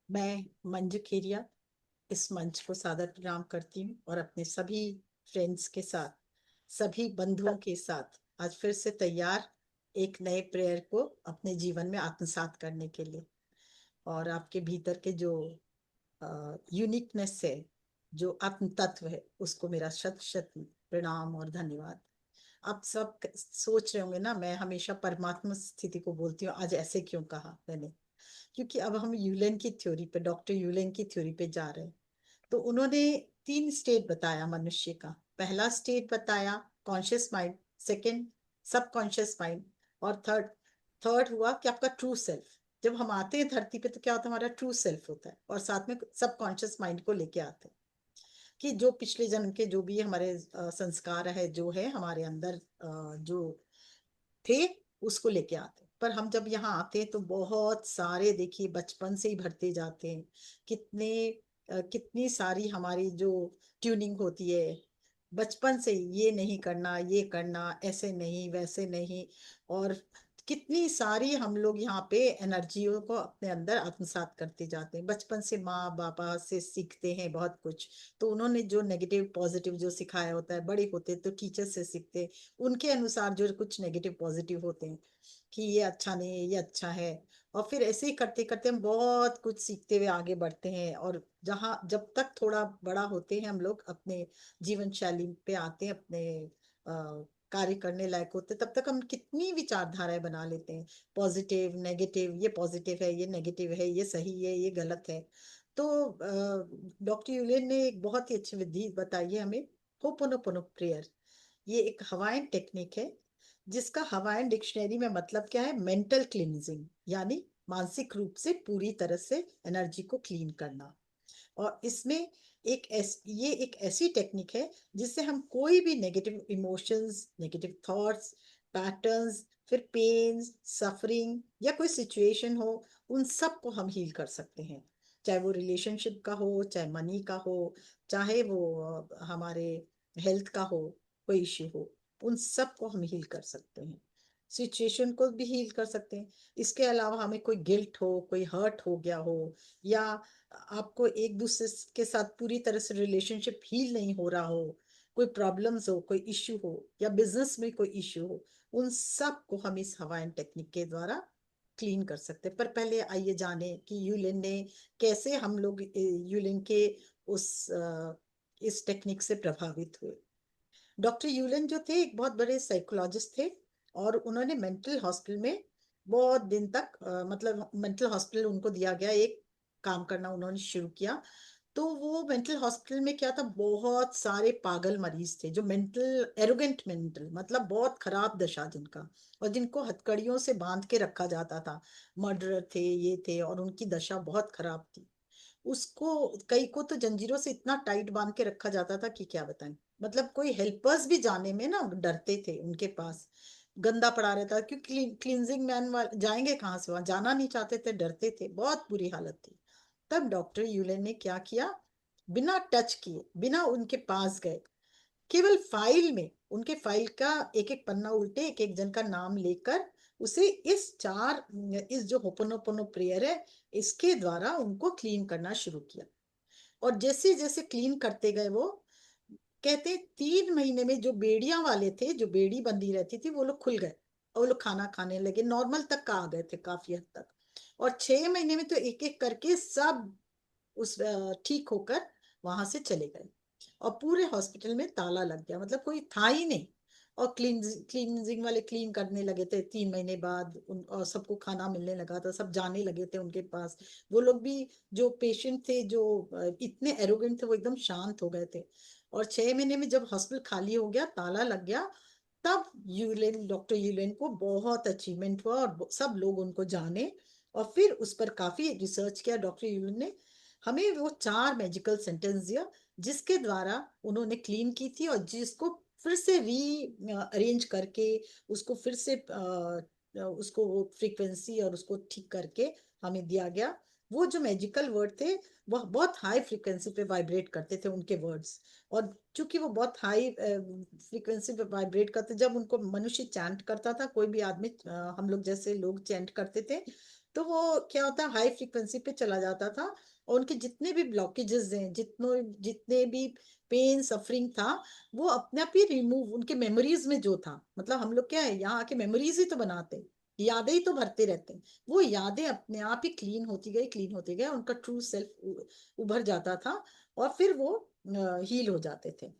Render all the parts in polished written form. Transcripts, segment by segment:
मैं मंजू खेरिया इस मंच को सादर प्रणाम करती हूँ और अपने सभी फ्रेंड्स के साथ, सभी बंधुओं के साथ आज फिर से तैयार एक नए प्रेयर को अपने जीवन में आत्मसात करने के लिए। और आपके भीतर के जो यूनिकनेस है, जो आत्म तत्व है, उसको मेरा शत शत प्रणाम और धन्यवाद। आप सब सोच रहे होंगे ना, मैं हमेशा परमात्मा स्थिति को बोलती हूँ, आज ऐसे क्यों कहा मैंने? क्योंकि अब हम यूलेन की थ्योरी पे, डॉक्टर यूलेन की थ्योरी पे जा रहे हैं। तो उन्होंने तीन स्टेट बताया मनुष्य का। पहला स्टेट बताया कॉन्शियस माइंड, सेकंड सब कॉन्शियस माइंड, और थर्ड थर्ड हुआ कि आपका ट्रू सेल्फ। जब हम आते हैं धरती पे तो क्या होता है, हमारा ट्रू सेल्फ होता है, और साथ में सब कॉन्शियस माइंड को लेके आते हैं कि जो पिछले जन्म के जो भी हमारे संस्कार है, जो है हमारे अंदर जो थे, उसको लेके आते हैं। पर हम जब यहाँ आते हैं तो बहुत सारे, देखिए, बचपन से ही भरते जाते हैं। कितने कितनी सारी हमारी जो ट्यूनिंग होती है बचपन से ही, ये नहीं करना, ये करना, ऐसे नहीं, वैसे नहीं। और कितनी सारी हम लोग यहाँ पे एनर्जियों को अपने अंदर आत्मसात करते जाते हैं। बचपन से माँ बाबा से सीखते हैं बहुत कुछ। तो उन्होंने जो नेगेटिव पॉजिटिव जो सिखाया होता है, बड़े होते तो टीचर से सीखते हैं, उनके अनुसार जो कुछ नेगेटिव पॉजिटिव होते हैं कि ये अच्छा नहीं है, ये अच्छा है। और फिर ऐसे ही करते करते हम बहुत कुछ सीखते हुए आगे बढ़ते हैं। और जहाँ जब तक थोड़ा बड़ा होते हैं हम लोग, अपने जीवन शैली पे आते हैं, अपने कार्य करने लायक होते हैं, तब तक हम कितनी विचारधाराएं बना लेते हैं। पॉजिटिव नेगेटिव, ये पॉजिटिव है, ये नेगेटिव है, ये सही है, ये गलत है। तो डॉक्टर यूलेन ने एक बहुत ही अच्छी विधि बताई है हमें, होपोनोपोनो प्रेयर। ये एक हवाइन टेक्निक है, जिसका हवाइन डिक्शनरी में मतलब क्या है, मेंटल क्लींजिंग, यानी मानसिक रूप से पूरी तरह से एनर्जी को क्लीन करना। और इसमें ये एक ऐसी टेक्निक है जिससे हम कोई भी negative emotions, negative thoughts, patterns, फिर पेन, सफरिंग या कोई सिचुएशन हो, उन सब को हम हील कर सकते हैं। चाहे वो रिलेशनशिप का हो, चाहे मनी का हो, चाहे वो हमारे हेल्थ का हो, कोई इश्यू हो, उन सब को हम हील कर सकते हैं। सिचुएशन को भी हील कर सकते हैं। इसके अलावा हमें कोई गिल्ट हो, कोई हर्ट हो गया हो, या आपको एक दूसरे के साथ पूरी तरह से रिलेशनशिप हील नहीं हो रहा हो, कोई प्रॉब्लम्स हो, कोई इश्यू हो, या बिजनेस में कोई इश्यू हो, उन सब को हम इस हवाइन टेक्निक के द्वारा क्लीन कर सकते हैं। पर पहले आइए जाने कि यूलिन ने कैसे, हम लोग यूलिन के उस इस टेक्निक से प्रभावित हुए। डॉक्टर यूलन जो थे एक बहुत बड़े साइकोलॉजिस्ट थे, और उन्होंने मेंटल हॉस्पिटल में बहुत दिन तक, मतलब मेंटल हॉस्पिटल उनको दिया गया, एक काम करना उन्होंने शुरू किया। तो वो मेंटल हॉस्पिटल में क्या था, बहुत सारे पागल मरीज थे, जो मेंटल एरोगेंट, मेंटल मतलब बहुत खराब दशा जिनका, और जिनको हथकड़ियों से बांध के रखा जाता था। मर्डरर थे, ये थे, और उनकी दशा बहुत खराब थी। उसको, कई को तो जंजीरों से इतना टाइट बांध के रखा जाता था कि क्या बताएं। मतलब कोई हेल्पर्स भी जाने में ना डरते थे उनके पास, गंदा पड़ा रहता, क्योंकि क्लींजिंग मैन जाएंगे कहाँ से, वहां जाना नहीं चाहते थे, डरते थे, बहुत बुरी हालत थी। तब डॉक्टर यूलेन ने क्या किया, बिना टच किए, बिना उनके पास गए, केवल फाइल में, उनके फाइल का एक एक पन्ना उल्टे एक एक जन का नाम लेकर, उसे इस जो होपोनोपोनो प्रेयर है, इसके द्वारा उनको क्लीन करना शुरू किया। और जैसे जैसे क्लीन करते गए वो, कहते 3 महीने में जो बेड़ियां वाले थे, जो बेड़ी बंधी रहती थी, वो लोग खुल गए, और वो लोग खाना खाने लगे, नॉर्मल तक का आ गए थे काफी हद तक। और 6 महीने में तो एक एक करके सब उस ठीक होकर वहां से चले गए। और पूरे हॉस्पिटल में ताला लग गया, मतलब कोई था ही नहीं। और क्लींजिंग वाले क्लीन करने लगे थे 3 महीने बाद और सबको खाना मिलने लगा था, सब जाने लगे थे उनके पास। वो लोग भी, जो पेशेंट थे, जो इतने एरोगेंट थे, वो एकदम शांत हो गए थे। और 6 महीने में जब हॉस्पिटल खाली हो गया, ताला लग गया, तब डॉक्टर यूलेन को बहुत अचीवमेंट हुआ, और सब लोग उनको जाने। और फिर उस पर काफी रिसर्च किया डॉक्टर यूलेन ने। हमें वो 4 मैजिकल सेंटेंस दिया, जिसके द्वारा उन्होंने क्लीन की थी, और जिसको फिर से री अरेंज करके, उसको फिर से उसको फ्रीक्वेंसी और उसको ठीक करके हमें दिया गया। वो जो मैजिकल वर्ड थे, वह बहुत हाई फ्रीक्वेंसी पे वाइब्रेट करते थे, उनके वर्ड्स। और चूंकि वो बहुत हाई फ्रीक्वेंसी पे वाइब्रेट करते, जब उनको मनुष्य चैंट करता था, कोई भी आदमी, हम लोग जैसे लोग चैंट करते थे, तो वो क्या होता है, हाई फ्रीक्वेंसी पे चला जाता था, और उनके जितने भी ब्लॉकेजेस हैं, जितने जितने भी पेन सफरिंग था, वो अपने आप ही रिमूव, उनके मेमोरीज में जो था, मतलब हम लोग क्या है, यहाँ आके मेमोरीज ही तो बनाते हैं, यादें ही तो भरते रहते हैं, वो यादें अपने आप ही क्लीन होती गई, क्लीन होती गई, उनका ट्रू सेल्फ उभर जाता था, और फिर वो हील हो जाते थे।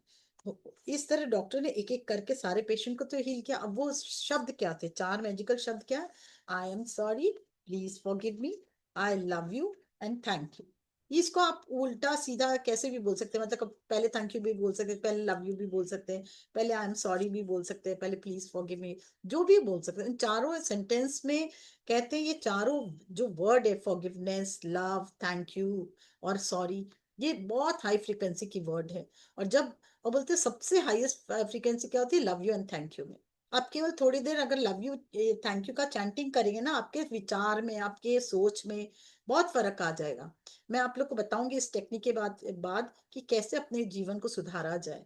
इस तरह डॉक्टर ने एक एक करके सारे पेशेंट को तो हील किया। अब वो शब्द क्या थे, चार मैजिकल शब्द क्या? आई am sorry, please forgive me, I love you and thank you. इसको आप उल्टा सीधा कैसे भी बोल सकते हैं, मतलब पहले थैंक यू भी बोल सकते हैं, पहले लव यू भी बोल सकते हैं, पहले आई एम सॉरी भी बोल सकते हैं, पहले प्लीज फॉरगिव मी, जो भी बोल सकते हैं। इन चारों सेंटेंस में कहते हैं, ये चारों जो वर्ड है, फॉरगिवनेस, लव, थैंक यू और सॉरी, ये बहुत हाई फ्रिक्वेंसी की वर्ड है। और जब, और बोलते हैं सबसे हाईएस्ट फ्रीक्वेंसी क्या होती है, love you and thank you में। आप केवल थोड़ी देर अगर लव यू थैंक यू का चैंटिंग करेंगे ना, आपके विचार में, आपके सोच में बहुत फर्क आ जाएगा। मैं आप लोग को बताऊंगी इस टेक्निक के बाद कि कैसे अपने जीवन को सुधारा जाए।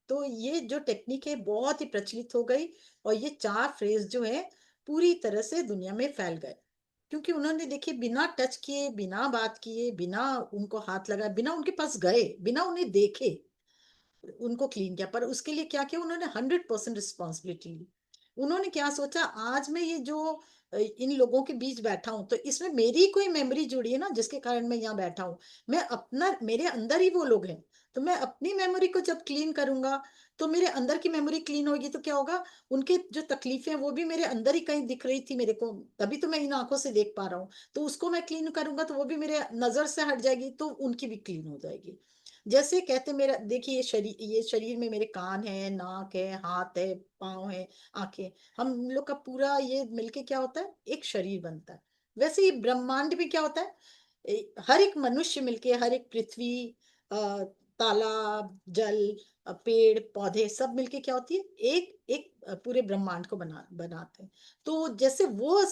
तो ये जो टेक्निक है बहुत ही प्रचलित हो गई, और ये चार फ्रेज जो है पूरी तरह से दुनिया में फैल गए, क्योंकि उन्होंने देखिए बिना टच किए, बिना बात किए, बिना उनको हाथ लगाए, बिना उनके पास गए, बिना उन्हें देखे उनको क्लीन किया। पर उसके लिए क्या किया उन्होंने, 100% रिस्पॉन्सिबिलिटी ली। उन्होंने क्या सोचा, आज मैं ये जो इन लोगों के बीच बैठा हूं, तो इसमें मेरी कोई मेमोरी जुड़ी है ना, जिसके कारण मैं यहाँ बैठा हूँ। मैं अपना, मेरे अंदर ही वो लोग हैं, तो मैं अपनी मेमोरी को जब क्लीन करूंगा, तो मेरे अंदर की मेमोरी क्लीन होगी, तो क्या होगा, उनके जो तकलीफें हैं वो भी मेरे अंदर ही कहीं दिख रही थी मेरे को, तभी तो मैं इन आंखों से देख पा रहा हूँ, तो उसको मैं क्लीन करूंगा तो वो भी मेरे नजर से हट जाएगी, तो उनकी भी क्लीन हो जाएगी। जैसे कहते मेरा देखिए, ये शरीर में मेरे कान है, नाक है, हाथ है, पाँव है, आंखें, हम लोग का पूरा ये मिलके क्या होता है, एक शरीर बनता है। वैसे ही ब्रह्मांड में क्या होता है, हर एक मनुष्य मिलके, हर एक पृथ्वी, तालाब, जल, पेड़ पौधे सब मिलके क्या होती है, एक एक पूरे ब्रह्मांड को बनाते हैं। तो जैसे वो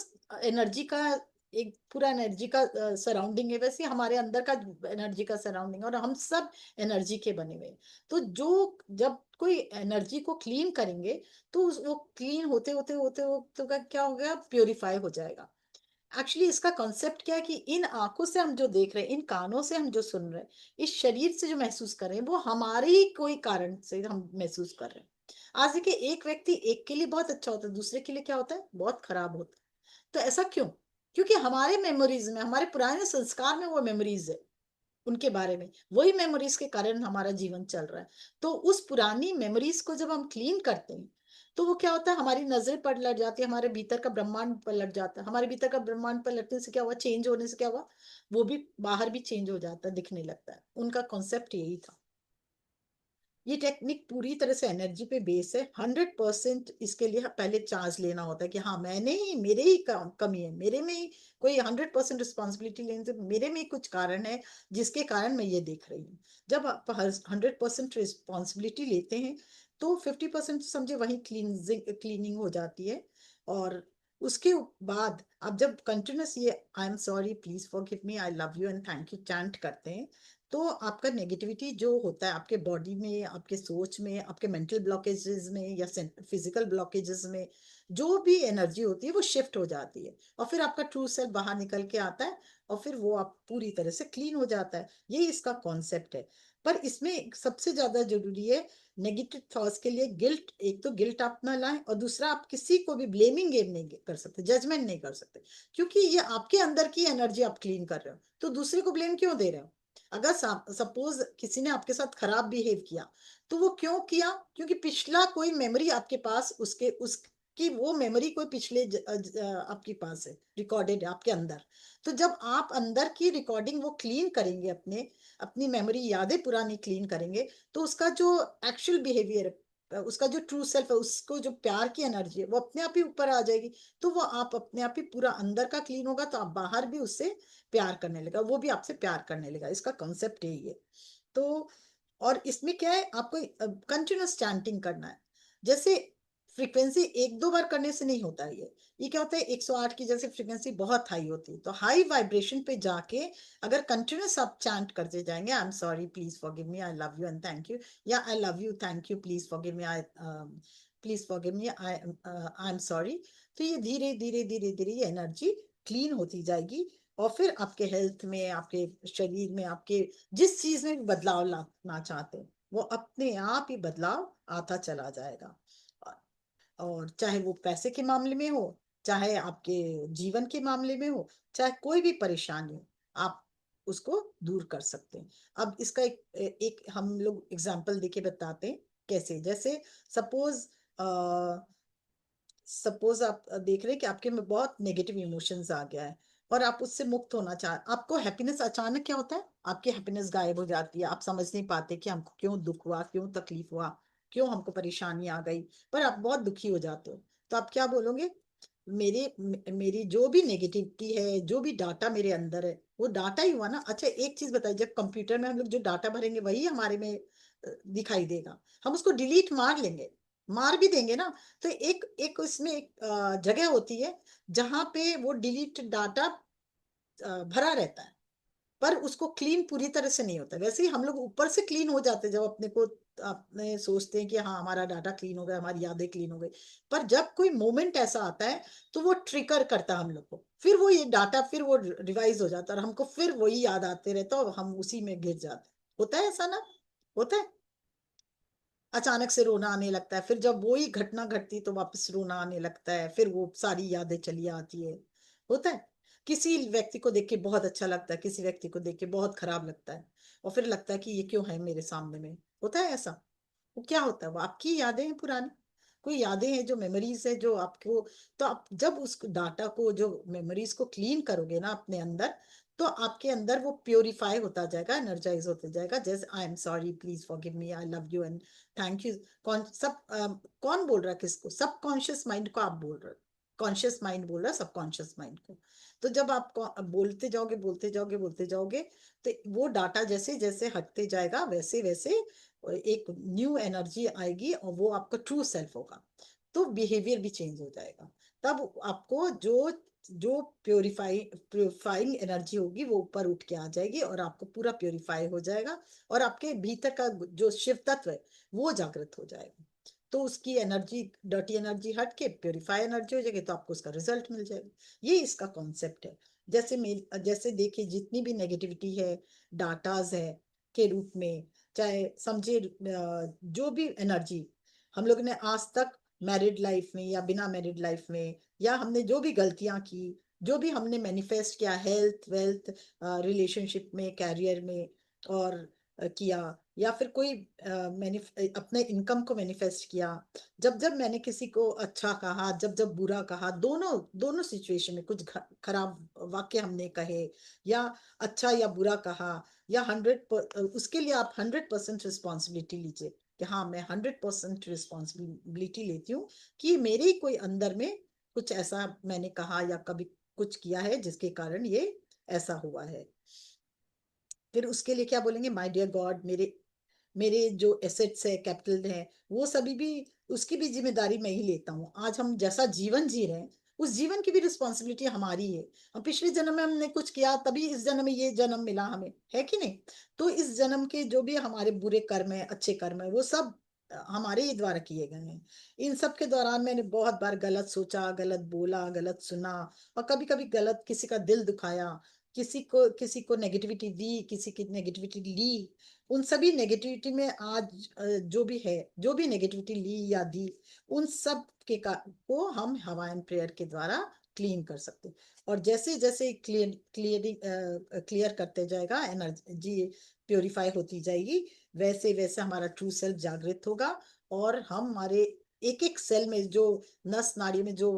एनर्जी का, एक पूरा एनर्जी का सराउंडिंग है, वैसे हमारे अंदर का एनर्जी का सराउंडिंग, और हम सब एनर्जी के बने हुए हैं। तो जो, जब कोई एनर्जी को क्लीन करेंगे, तो वो क्लीन होते होते होते होते का क्या हो गया, प्योरीफाई हो जाएगा। एक्चुअली इसका कॉन्सेप्ट क्या है कि इन आंखों से हम जो देख रहे हैं, इन कानों से हम जो सुन रहे हैं, इस शरीर से जो महसूस कर रहे हैं, वो हमारे ही कोई कारण से हम महसूस कर रहे हैं। आज देखिए, एक व्यक्ति एक के लिए बहुत अच्छा होता है, दूसरे के लिए क्या होता है, बहुत खराब होता है। तो ऐसा क्यों? क्योंकि हमारे मेमोरीज में, हमारे पुराने संस्कार में वो मेमोरीज है उनके बारे में, वही मेमोरीज के कारण हमारा जीवन चल रहा है। तो उस पुरानी मेमोरीज को जब हम क्लीन करते हैं, तो वो क्या होता है, हमारी नजरें पलट जाती है, हमारे भीतर का ब्रह्मांड पलट जाता है। हमारे भीतर का ब्रह्मांड पलटने से क्या हुआ, चेंज होने से क्या हुआ, वो भी बाहर भी चेंज हो जाता है, दिखने लगता है। उनका कॉन्सेप्ट यही था। ये टेक्निक पूरी तरह से एनर्जी पे बेस है, 100%। इसके लिए पहले चार्ज लेना होता है कि हाँ, मैंने ही, मेरे ही कमी है, मेरे में ही कोई 100% रिस्पॉन्सिबिलिटी लेने से, मेरे में ही कुछ कारण है जिसके कारण मैं ये देख रही हूँ। जब आप 100% रिस्पॉन्सिबिलिटी लेते हैं, तो 50% समझे वही क्लीनिंग हो जाती है। और उसके बाद आप जब कंटिन्यूस ये आई am sorry, please forgive me, I love you and thank you chant करते हैं, तो आपका नेगेटिविटी जो होता है आपके बॉडी में, आपके सोच में, आपके मेंटल ब्लॉकेजेस में या फिजिकल ब्लॉकेजेस में, जो भी एनर्जी होती है वो शिफ्ट हो जाती है, और फिर आपका ट्रू सेल्फ बाहर निकल के आता है, और फिर वो आप पूरी तरह से क्लीन हो जाता है। यही इसका कॉन्सेप्ट है। पर इसमें सबसे ज्यादा जरूरी है, नेगेटिव थॉट्स के लिए गिल्ट, एक तो गिल्ट आप ना लाएं, और दूसरा आप किसी को भी ब्लेमिंग गेम नहीं कर सकते, जजमेंट नहीं कर सकते, क्योंकि ये आपके अंदर की एनर्जी आप क्लीन कर रहे हो, तो दूसरे को ब्लेम क्यों दे रहे हो? अगर सपोज किसी ने आपके साथ खराब बिहेव किया, तो वो क्यों किया, क्योंकि पिछला कोई मेमोरी आपके पास, उसके उसकी वो मेमोरी कोई पिछले आपके पास है, रिकॉर्डेड है आपके अंदर। तो जब आप अंदर की रिकॉर्डिंग वो क्लीन करेंगे, अपने अपनी मेमोरी यादें पुरानी क्लीन करेंगे, तो उसका जो एक्चुअल बिहेवियर, उसका जो ट्रू सेल्फ है, उसको जो प्यार की एनर्जी है, वो अपने आप ही ऊपर आ जाएगी। तो वो आप अपने आप ही पूरा अंदर का क्लीन होगा, तो आप बाहर भी उससे प्यार करने लगा, वो भी आपसे प्यार करने लगा। इसका कॉन्सेप्ट यही है। तो और इसमें क्या है, आपको कंटिन्यूस चैंटिंग करना है। जैसे फ्रीक्वेंसी एक दो बार करने से नहीं होता है ये क्या होता है, 108 की जैसे फ्रीक्वेंसी बहुत हाई होती है, तो हाई वाइब्रेशन पे जाके अगर कंटिन्यूस आप चैंट करते जाएंगे, I am sorry, please forgive me, I love you and thank you, या I love you, thank you, please forgive me, I please forgive me, I am sorry, तो ये धीरे धीरे धीरे धीरे ये एनर्जी क्लीन होती जाएगी। और फिर आपके हेल्थ में, आपके शरीर में, आपके जिस चीज में भी बदलाव लाना चाहते हैं, वो अपने आप ही बदलाव आता चला जाएगा। और चाहे वो पैसे के मामले में हो, चाहे आपके जीवन के मामले में हो, चाहे कोई भी परेशानी हो, आप उसको दूर कर सकते हैं। अब इसका एक हम लोग एग्जाम्पल देके बताते हैं कैसे। जैसे सपोज सपोज आप देख रहे हैं कि आपके में बहुत नेगेटिव इमोशंस आ गया है, और आप उससे मुक्त होना चाह, आपको हैप्पीनेस, अचानक क्या होता है, आपकी हैप्पीनेस गायब हो जाती है। आप समझ नहीं पाते कि हमको क्यों दुख हुआ, क्यों तकलीफ हुआ, क्यों हमको परेशानी आ गई, पर आप बहुत दुखी हो जाते हो। तो आप क्या बोलोगे, मेरी जो भी नेगेटिविटी है, जो भी डाटा मेरे अंदर है, वो डाटा ही हुआ ना। अच्छा एक चीज बताइए, जब कंप्यूटर में हम लोग जो डाटा भरेंगे वही हमारे में दिखाई देगा। हम उसको डिलीट मार लेंगे, मार भी देंगे ना, तो एक एक उसमें एक जगह होती है जहां पे वो डिलीट डाटा भरा रहता है, पर उसको क्लीन पूरी तरह से नहीं होता। वैसे ही हम लोग ऊपर से क्लीन हो जाते हैं जब अपने को, अपने सोचते हैं कि हाँ हमारा डाटा क्लीन हो गया, हमारी यादें क्लीन हो गई। पर जब कोई मोमेंट ऐसा आता है तो वो ट्रिगर करता है हम लोग को, फिर वो ये डाटा फिर वो रिवाइज हो जाता है, और हमको फिर वही याद आते रहता है और हम उसी में गिर जाते हैं। होता है ऐसा ना, होता है। अचानक से रोना आने लगता है, फिर जब वही घटना घटती तो वापस रोना आने लगता है, फिर वो सारी यादें चली आती है। होता है। किसी व्यक्ति को देख के बहुत अच्छा लगता है, किसी व्यक्ति को देख के बहुत खराब लगता है, और फिर लगता है कि ये क्यों है मेरे सामने में। होता है ऐसा। वो क्या होता है, वो आपकी यादें हैं पुरानी, कोई यादें हैं जो मेमोरीज है जो आपको। तो आप जब उस डाटा को, जो मेमोरीज को क्लीन करोगे ना अपने अंदर, तो आपके अंदर वो प्योरीफाई होता जाएगा, एनर्जाइज होता जाएगा। जैसे आई am sorry, please forgive me, I love you and thank you. कौन बोल रहा है किसको, सबकॉन्शियस माइंड को आप बोल रहे हो। कॉन्शियस माइंड बोल रहा है सबकॉन्शियस माइंड को। तो जब आप बोलते जाओगे, बोलते जाओगे, बोलते जाओगे, तो वो डाटा जैसे जैसे हटते जाएगा, वैसे वैसे एक न्यू एनर्जी आएगी, और वो आपका ट्रू सेल्फ होगा। तो बिहेवियर भी चेंज हो जाएगा। तब आपको जो जो प्योरीफाइंग एनर्जी होगी वो ऊपर उठ के आ जाएगी, और आपको पूरा प्योरीफाई हो जाएगा, और आपके भीतर का जो शिव तत्व है वो जागृत हो जाएगा। तो उसकी एनर्जी, डर्टी एनर्जी हट के प्योरीफाई एनर्जी हो जाएगी, तो आपको उसका रिजल्ट मिल जाएगा। ये इसका कॉन्सेप्ट है। जैसे देखिए, जितनी भी नेगेटिविटी है, डाटाज है के रूप में, चाहे समझिए जो भी एनर्जी हम लोग ने आज तक मैरिड लाइफ में या बिना मैरिड लाइफ में, या हमने जो भी गलतियां की, जो भी हमने मैनिफेस्ट किया, हेल्थ वेल्थ रिलेशनशिप में, कैरियर में, और किया, या फिर कोई अपने इनकम को मैनिफेस्ट किया, जब जब मैंने किसी को अच्छा कहा, जब जब बुरा कहा, दोनों दोनों सिचुएशन में कुछ खराब वाक्य हमने कहे, या अच्छा या बुरा कहा, या उसके लिए आप 100% रिस्पॉन्सिबिलिटी लीजिए, कि हाँ मैं 100% रिस्पॉन्सिबिलिटी लेती हूँ कि मेरे ही कोई अंदर में कुछ ऐसा मैंने कहा या कभी कुछ किया है जिसके कारण ये ऐसा हुआ है। फिर उसके लिए क्या बोलेंगे, माय डियर गॉड, मेरे मेरे जो एसेट्स है, कैपिटल है, वो सभी भी, उसकी भी जिम्मेदारी मैं ही लेता हूँ। आज हम जैसा जीवन जी रहे हैं, उस जीवन की भी रिस्पॉन्सिबिलिटी हमारी है। हम पिछले जन्म में हमने कुछ किया, तभी इस जन्म में ये जन्म मिला हमें, है कि नहीं। तो इस जन्म के जो भी हमारे बुरे कर्म है, अच्छे कर्म है, वो सब हमारे ही द्वारा किए गए हैं। इन सब के दौरान मैंने बहुत बार गलत सोचा, गलत बोला, गलत सुना, और कभी कभी गलत किसी का दिल दुखाया, किसी को नेगेटिविटी दी, किसी की नेगेटिविटी ली। उन सभी नेगेटिविटी में आज जो भी है, जो भी नेगेटिविटी ली या दी, उन सब को हम हवाइन प्रेयर के द्वारा क्लीन कर सकते हैं। और जैसे जैसे क्लियर करते जाएगा, एनर्जी प्योरीफाई होती जाएगी, वैसे वैसे हमारा ट्रू सेल्फ जागृत होगा। और हम हमारे एक एक सेल में जो नस नाड़ी में जो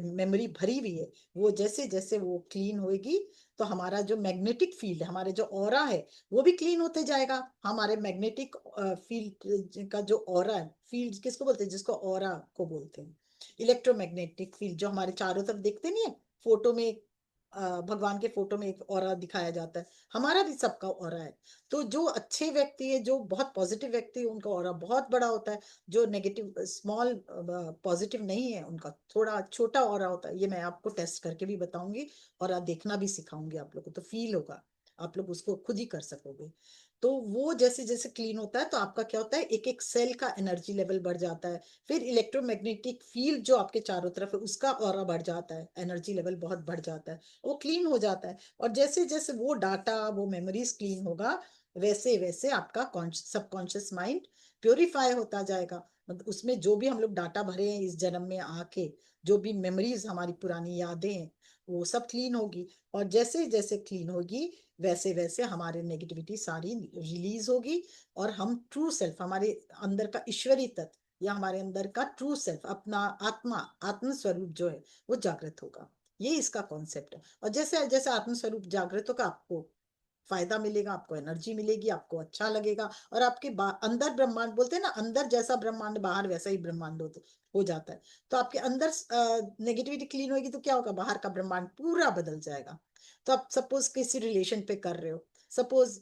मेमोरी भरी हुई है, वो जैसे जैसे वो क्लीन होएगी, तो हमारा जो मैग्नेटिक फील्ड है, हमारे जो ऑरा है, वो भी क्लीन होते जाएगा। हमारे मैग्नेटिक फील्ड का जो ऑरा है, फील्ड किसको बोलते हैं, जिसको ऑरा को बोलते हैं, इलेक्ट्रोमैग्नेटिक फील्ड जो हमारे चारों तरफ देखते नहीं है, फोटो में भगवान के फोटो में एक ऑरा दिखाया जाता है, हमारा भी सबका ऑरा है। तो जो अच्छे व्यक्ति है, जो बहुत पॉजिटिव व्यक्ति है, उनका ऑरा बहुत बड़ा होता है। जो नेगेटिव स्मॉल पॉजिटिव नहीं है, उनका थोड़ा छोटा ऑरा होता है। ये मैं आपको टेस्ट करके भी बताऊंगी, और आप देखना भी सिखाऊंगी, आप लोगों को तो फील होगा, आप लोग उसको खुद ही कर सकोगे। तो वो जैसे जैसे क्लीन होता है तो आपका क्या होता है, एक एक सेल का एनर्जी लेवल बढ़ जाता है। फिर इलेक्ट्रोमैग्नेटिक फील्ड जो आपके चारों तरफ है उसका ऑरा बढ़ जाता है, एनर्जी लेवल बहुत बढ़ जाता है, वो क्लीन हो जाता है। और जैसे जैसे वो डाटा, वो मेमोरीज क्लीन होगा, वैसे वैसे आपका सबकॉन्शियस माइंड प्योरीफाई होता जाएगा। मतलब उसमें जो भी हम लोग डाटा भरे हैं इस जन्म में आके, जो भी मेमोरीज, हमारी पुरानी यादें हैं, वो सब क्लीन होगी। और जैसे जैसे क्लीन होगी वैसे वैसे हमारे नेगेटिविटी सारी रिलीज होगी, और हम ट्रू सेल्फ, हमारे अंदर का ईश्वरी तत्व या हमारे अंदर का ट्रू सेल्फ, अपना आत्मा, आत्म स्वरूप जो है वो जागृत होगा। ये इसका कॉन्सेप्ट है। और जैसे जैसे आत्म स्वरूप जागृत होगा, आपको फायदा मिलेगा, आपको एनर्जी मिलेगी, आपको अच्छा लगेगा। और आपके अंदर ब्रह्मांड, बोलते हैं ना, अंदर जैसा ब्रह्मांड बाहर वैसा ही ब्रह्मांड हो जाता है। तो आपके अंदर नेगेटिविटी क्लीन होगी तो क्या होगा, बाहर का ब्रह्मांड पूरा बदल जाएगा। तो आप सपोज किसी रिलेशन पे कर रहे हो, सपोज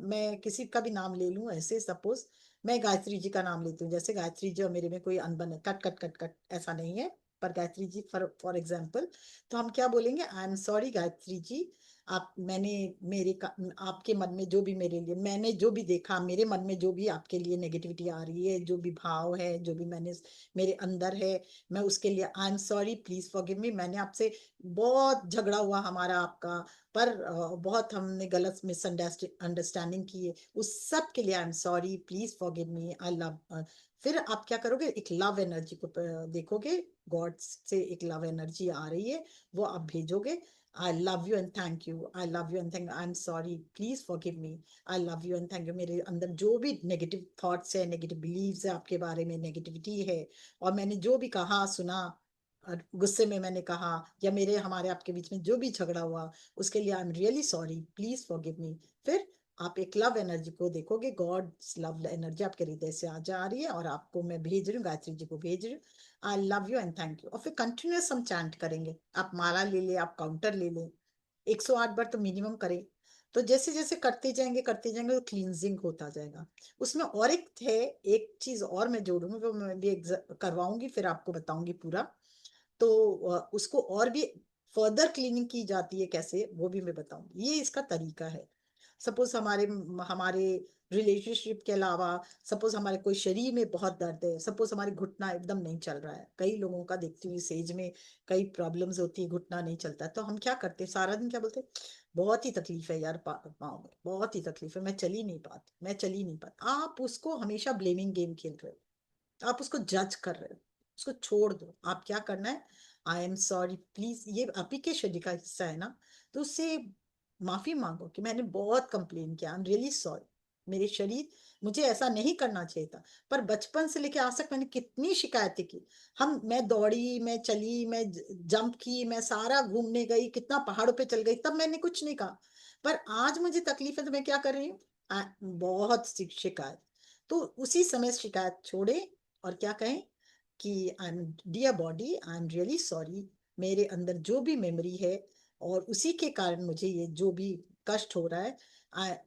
मैं किसी का भी नाम ले लूं, ऐसे सपोज मैं गायत्री जी का नाम लेती हूँ, जैसे गायत्री जी और मेरे में कोई अनबन है, कट कट कट कट ऐसा नहीं है, पर गायत्री जी फॉर एग्जाम्पल, तो हम क्या बोलेंगे, आई एम सॉरी गायत्री जी, आप, मैंने, मेरे का, आपके मन में जो भी मेरे लिए, मैंने जो भी देखा, मेरे मन में जो भी आपके लिए नेगेटिविटी आ रही है, जो भी भाव है, जो भी मैंने मेरे अंदर है, मैं उसके लिए I am sorry, please forgive me. मैंने आपसे बहुत झगड़ा हुआ हमारा आपका, पर बहुत हमने गलत मिसअंडरस्टैंडिंग की है, उस सब के लिए I am sorry, please forgive me, I love. फिर आप क्या करोगे, एक लव एनर्जी को देखोगे, गॉड से एक लव एनर्जी आ रही है, वो आप भेजोगे, I love you and thank you. I love you and thank you. I'm sorry. Please forgive me. I love you and thank you. मेरे अंदर जो भी नेगेटिव थॉट्स है, नेगेटिव बिलीव्स है आपके बारे में, नेगेटिविटी है, और मैंने जो भी कहा सुना, और गुस्से में मैंने कहा, या मेरे हमारे आपके बीच में जो भी झगड़ा हुआ, उसके लिए I am really sorry, please forgive me. फिर आप एक लव एनर्जी को देखोगे, गॉड लव एनर्जी आपके हृदय से आ जा रही है, और आपको मैं भेज रही हूँ, गायत्री जी को भेज रही हूँ, I love you and thank you. और फिर कंटिन्यूअस हम चैंट करेंगे, आप माला ले ले, आप काउंटर ले ले, 108 बार तो मिनिमम करें। तो जैसे जैसे करते जाएंगे तो क्लींजिंग होता जाएगा। उसमें और एक है, एक चीज और मैं जोड़ूंगी, वो मैं भी करवाऊंगी, फिर आपको बताऊंगी पूरा। तो उसको और भी फर्दर क्लीनिंग की जाती है कैसे, वो भी मैं बताऊंगी, ये इसका तरीका है। सपोज हमारे हमारे रिलेशनशिप के अलावा, सपोज हमारे कोई शरीर में बहुत दर्द है, सपोज हमारे घुटना एकदम नहीं चल रहा है, कई लोगों का देखती हूँ इस एज में कई प्रॉब्लम्स होती है, घुटना नहीं चलता है, तो हम क्या करते हैं, सारा दिन क्या बोलते हैं, बहुत ही तकलीफ है यार, पाँव में बहुत ही तकलीफ है, मैं चल ही नहीं पाती, मैं चल ही नहीं पाती। आप उसको हमेशा ब्लेमिंग गेम खेल रहे हो, आप उसको जज कर रहे हो, उसको छोड़ दो। आप क्या करना है, आई एम सॉरी प्लीज, ये आप ही के शरीर का हिस्सा है ना, तो उससे माफी मांगो कि मैंने बहुत कंप्लेन किया, आई एम रियली सॉरी, मेरे शरीर, मुझे ऐसा नहीं करना चाहिए था, पर बचपन से लेके आज तक मैंने कितनी शिकायतें की, मैं दौड़ी, मैं चली, मैं जंप की, मैं सारा घूमने गई, कितना पहाड़ों पे चल गई, तब मैंने कुछ नहीं कहा। पर आज मुझे तकलीफ है तो मैं क्या कर रही हूँ, बहुत सी शिकायत। तो उसी समय शिकायत छोड़े, और क्या कहें कि I am, dear body, I am really sorry, मेरे अंदर जो भी मेमोरी है, और उसी के कारण मुझे ये जो भी कष्ट हो रहा है,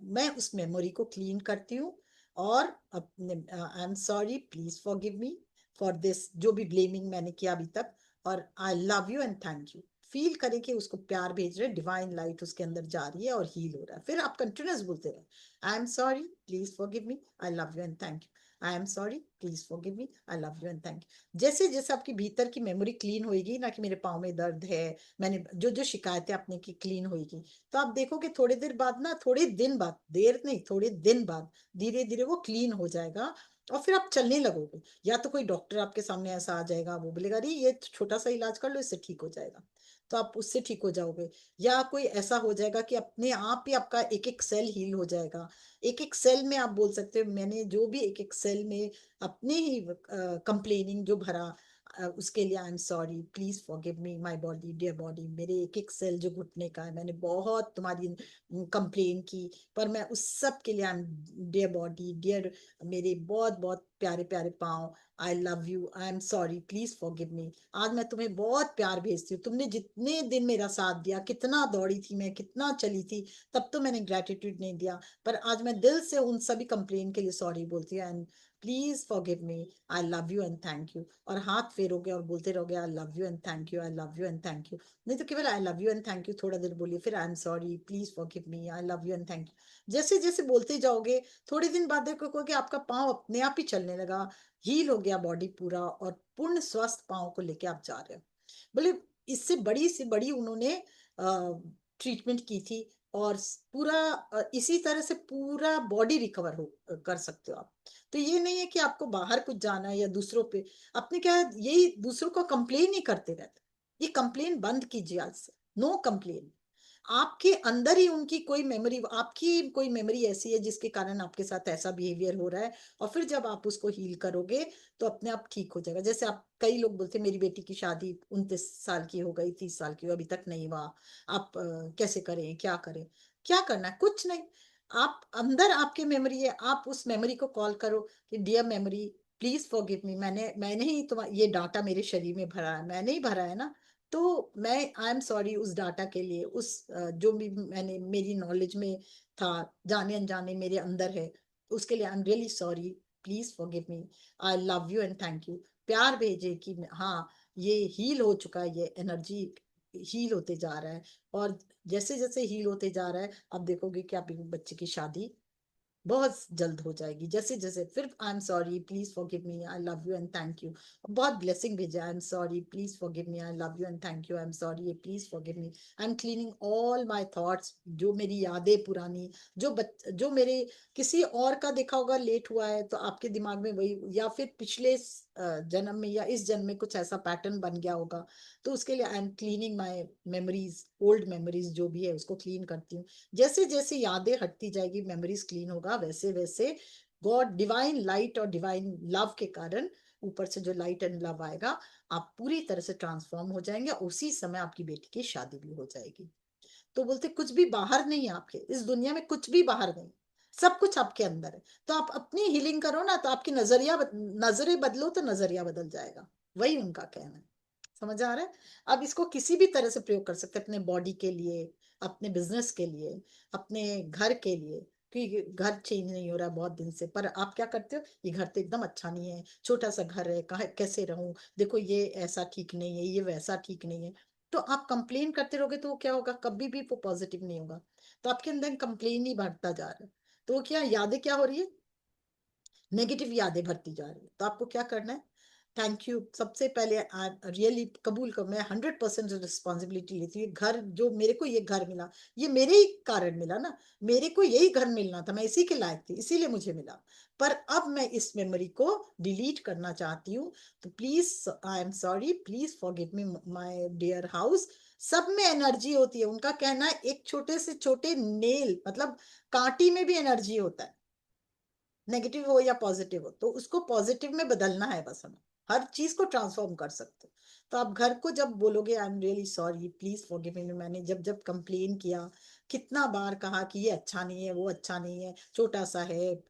मैं उस मेमोरी को क्लीन करती हूँ, और अपने, आई am sorry, please forgive me for this, जो भी ब्लेमिंग मैंने किया अभी तक, और आई love you and thank you. Feel करें कि उसको प्यार भेज रहे, डिवाइन लाइट उसके अंदर जा रही है और हील हो रहा है। फिर आप कंटिन्यूस बोलते रहे, आई am sorry, please forgive me, I love you and thank you, I am sorry, please forgive me, I love you and thank you. जैसे जैसे आपकी भीतर की मेमोरी क्लीन होएगी ना, कि मेरे पाँव में दर्द है, मैंने जो जो शिकायतें अपने की क्लीन होएगी, तो आप देखोगे थोड़ी देर बाद ना, थोड़े दिन बाद, देर नहीं, थोड़े दिन बाद धीरे धीरे वो क्लीन हो जाएगा। और फिर आप चलने लगोगे, या तो कोई डॉक्टर आपके सामने ऐसा आ जाएगा, वो बोलेगा अरे ये छोटा सा इलाज कर लो, इससे ठीक हो जाएगा, तो आप उससे ठीक हो जाओगे। या कोई ऐसा हो जाएगा कि अपने आप ही आपका एक एक सेल हील हो जाएगा। एक एक सेल में आप बोल सकते हो, मैंने जो भी एक एक सेल में अपने ही कंप्लेनिंग जो भरा, उसके लिए I am sorry, please forgive me my body, dear body, मेरे एक एक सेल जो घुटने का है, मैंने बहुत तुम्हारी कंप्लेन की, पर मैं उस सब के लिए I am, dear body, dear मेरे बहुत बहुत प्यारे प्यारे पाँव, I love you, I am sorry, please forgive me. आज मैं तुम्हें बहुत प्यार भेजती हूँ, तुमने जितने दिन मेरा साथ दिया, कितना दौड़ी थी मैं, कितना चली थी, तब तो मैंने ग्रेटिट्यूड नहीं दिया, पर आज मैं दिल से उन सभी कंप्लेन के लिए सॉरी बोलती हूँ, please forgive me, I love you and thank you, और हाथ फेरोगे और बोलते रहोगे आई love you and thank you, I love you and thank you. नहीं तो केवल आई love you and thank you थोड़ा देर बोलिए, फिर आई am sorry, please forgive me, I love you and thank you. जैसे जैसे बोलते जाओगे, थोड़े दिन बाद देखो कि आपका पाँव अपने आप ही चलने लगा, हील हो गया बॉडी पूरा, और पूर्ण स्वस्थ पाँव को लेके आप जा रहे हो। बोले इससे बड़ी से बड़ी उन्होंने ट्रीटमेंट की थी, और पूरा इसी तरह से पूरा बॉडी रिकवर हो कर सकते हो आप। तो ये नहीं है कि आपको बाहर कुछ जाना है या दूसरों पे, अपने क्या है, यही दूसरों को कंप्लेन ही करते रहते। ये कंप्लेन बंद कीजिए आज से, नो कंप्लेन। आपके अंदर ही उनकी कोई मेमोरी, आपकी कोई मेमोरी ऐसी है जिसके कारण आपके साथ ऐसा बिहेवियर हो रहा है, और फिर जब आप उसको हील करोगे तो अपने आप ठीक हो जाएगा। जैसे आप, कई लोग बोलते हैं मेरी बेटी की शादी 29 साल की हो गई, 30 साल की हो, अभी तक नहीं हुआ, आप कैसे करें, क्या करें? क्या करना है? कुछ नहीं। आप अंदर आपके मेमोरी है, आप उस मेमोरी को कॉल करो कि dear memory, please forgive me, मैंने ही तुम्हारा ये डाटा मेरे शरीर में भरा है, मैंने ही भरा है ना, तो मैं आई एम सॉरी उस डाटा के लिए, उस जो भी मैंने मेरी नॉलेज में था, जाने अनजाने मेरे अंदर है, उसके लिए I am really sorry, please forgive me, I love you and thank you. प्यार भेजे कि हाँ, ये हील हो चुका है, ये एनर्जी हील होते जा रहा है, और जैसे जैसे हील होते जा रहा है आप देखोगे कि आपके बच्चे की शादी बहुत जल्द हो जाएगी। जैसे जैसे फिर आई am sorry, please forgive me, I love you and thank you, बहुत ब्लेसिंग भेजा, आई am sorry, please forgive me, I love you and thank you, I am sorry, please forgive me, I M cleaning all my thoughts, जो मेरी यादें पुरानी, जो मेरे किसी और का देखा होगा लेट हुआ है तो आपके दिमाग में वही, या फिर पिछले जन्म में या इस जन्म में कुछ ऐसा पैटर्न बन गया होगा, तो उसके लिए I M cleaning my memories, old memories जो भी है उसको क्लीन करती हूँ। जैसे जैसे यादें हटती जाएगी, मेमोरीज क्लीन होगा, वैसे वैसे गॉड डिवाइन लाइट और डिवाइन लव के कारण, ऊपर से जो लाइट एंड लव आएगा, आप पूरी तरह से ट्रांसफॉर्म हो जाएंगे, और उसी समय आपकी बेटी की शादी भी हो जाएगी। तो बोलते कुछ भी बाहर नहीं है आपके, इस दुनिया में कुछ भी बाहर नहीं, सब कुछ आपके अंदर है। तो आप अपनी हीलिंग करो ना, तो आपकी नजरें बदलो तो नजरिया बदल जाएगा। वही उनका कहना है। समझ आ रहा है? अब इसको किसी भी तरह से प्रयोग कर सकते हैं, अपने बॉडी के लिए, अपने बिजनेस के लिए, अपने घर के लिए, कि घर चेंज नहीं हो रहा है बहुत दिन से, पर आप क्या करते हो, ये घर तो एकदम अच्छा नहीं है, छोटा सा घर है, कहा कैसे रहूं, देखो ये ऐसा ठीक नहीं है, ये वैसा ठीक नहीं है। तो आप कंप्लेन करते रहोगे तो वो क्या होगा, कभी भी वो पॉजिटिव नहीं होगा। तो आपके अंदर कंप्लेन ही बढ़ता जा रहा है। तो वो क्या, यादें क्या हो रही है, नेगेटिव यादें भरती जा रही है। तो आपको क्या करना है, थैंक यू सबसे पहले, आई रियली कबूल कर, मैं 100% रिस्पॉन्सिबिलिटी लेती हूँ। घर जो मेरे को ये घर मिला, ये मेरे ही कारण मिला ना, मेरे को यही घर मिलना था, मैं इसी के लायक थी, इसीलिए मुझे मिला। पर अब मैं इस मेमोरी को डिलीट करना चाहती हूँ, तो please I am sorry, please forgive me my dear house. सब में एनर्जी होती है, उनका कहना है एक छोटे से छोटे नेल, मतलब कांटी में भी एनर्जी होता है, नेगेटिव हो या पॉजिटिव हो, तो उसको पॉजिटिव में बदलना है बस हमें, हर चीज को ट्रांसफॉर्म कर सकते हो। तो आप घर को जब बोलोगे आई am really sorry, please forgive me, मैंने जब जब कंप्लेन किया, कितना बार कहा कि ये अच्छा नहीं है, वो अच्छा नहीं है, छोटा सा है,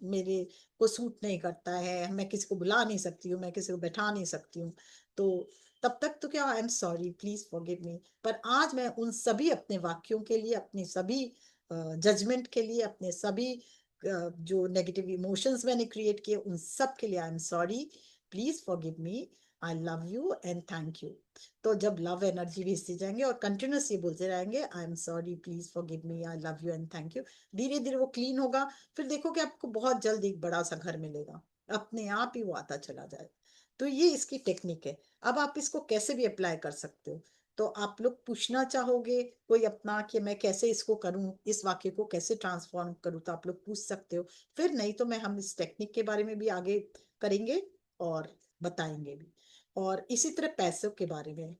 मेरे को सूट नहीं करता है, मैं किसी को बुला नहीं सकती हूँ, मैं किसी को बैठा नहीं सकती हूँ, तो तब तक तो क्या, आई एम सॉरी, प्लीज फॉरगिव मी। पर आज मैं उन सभी अपने वाक्यों के लिए, अपनी सभी जजमेंट के लिए, अपने सभी जो नेगेटिव इमोशंस मैंने क्रिएट किए, उन सब के लिए I am sorry, please forgive me, I love you and thank you. तो जब लव एनर्जी भेजते जाएंगे और कंटिन्यूस ये बोलते रहेंगे आई am sorry, please forgive me, I love you and thank you, धीरे धीरे वो क्लीन होगा। फिर देखोगे आपको बहुत जल्द एक बड़ा सा घर मिलेगा, अपने आप ही वो आता चला जाए। तो ये इसकी टेक्निक है। अब आप इसको कैसे भी अप्लाई कर सकते हो। तो आप लोग पूछना चाहोगे कोई अपना कि मैं कैसे इसको करूं, इस वाक्य को कैसे ट्रांसफॉर्म करूं, तो आप लोग पूछ सकते हो। फिर नहीं तो मैं, हम इस टेक्निक के बारे में भी आगे करेंगे और बताएंगे भी। और इसी तरह पैसों के बारे में,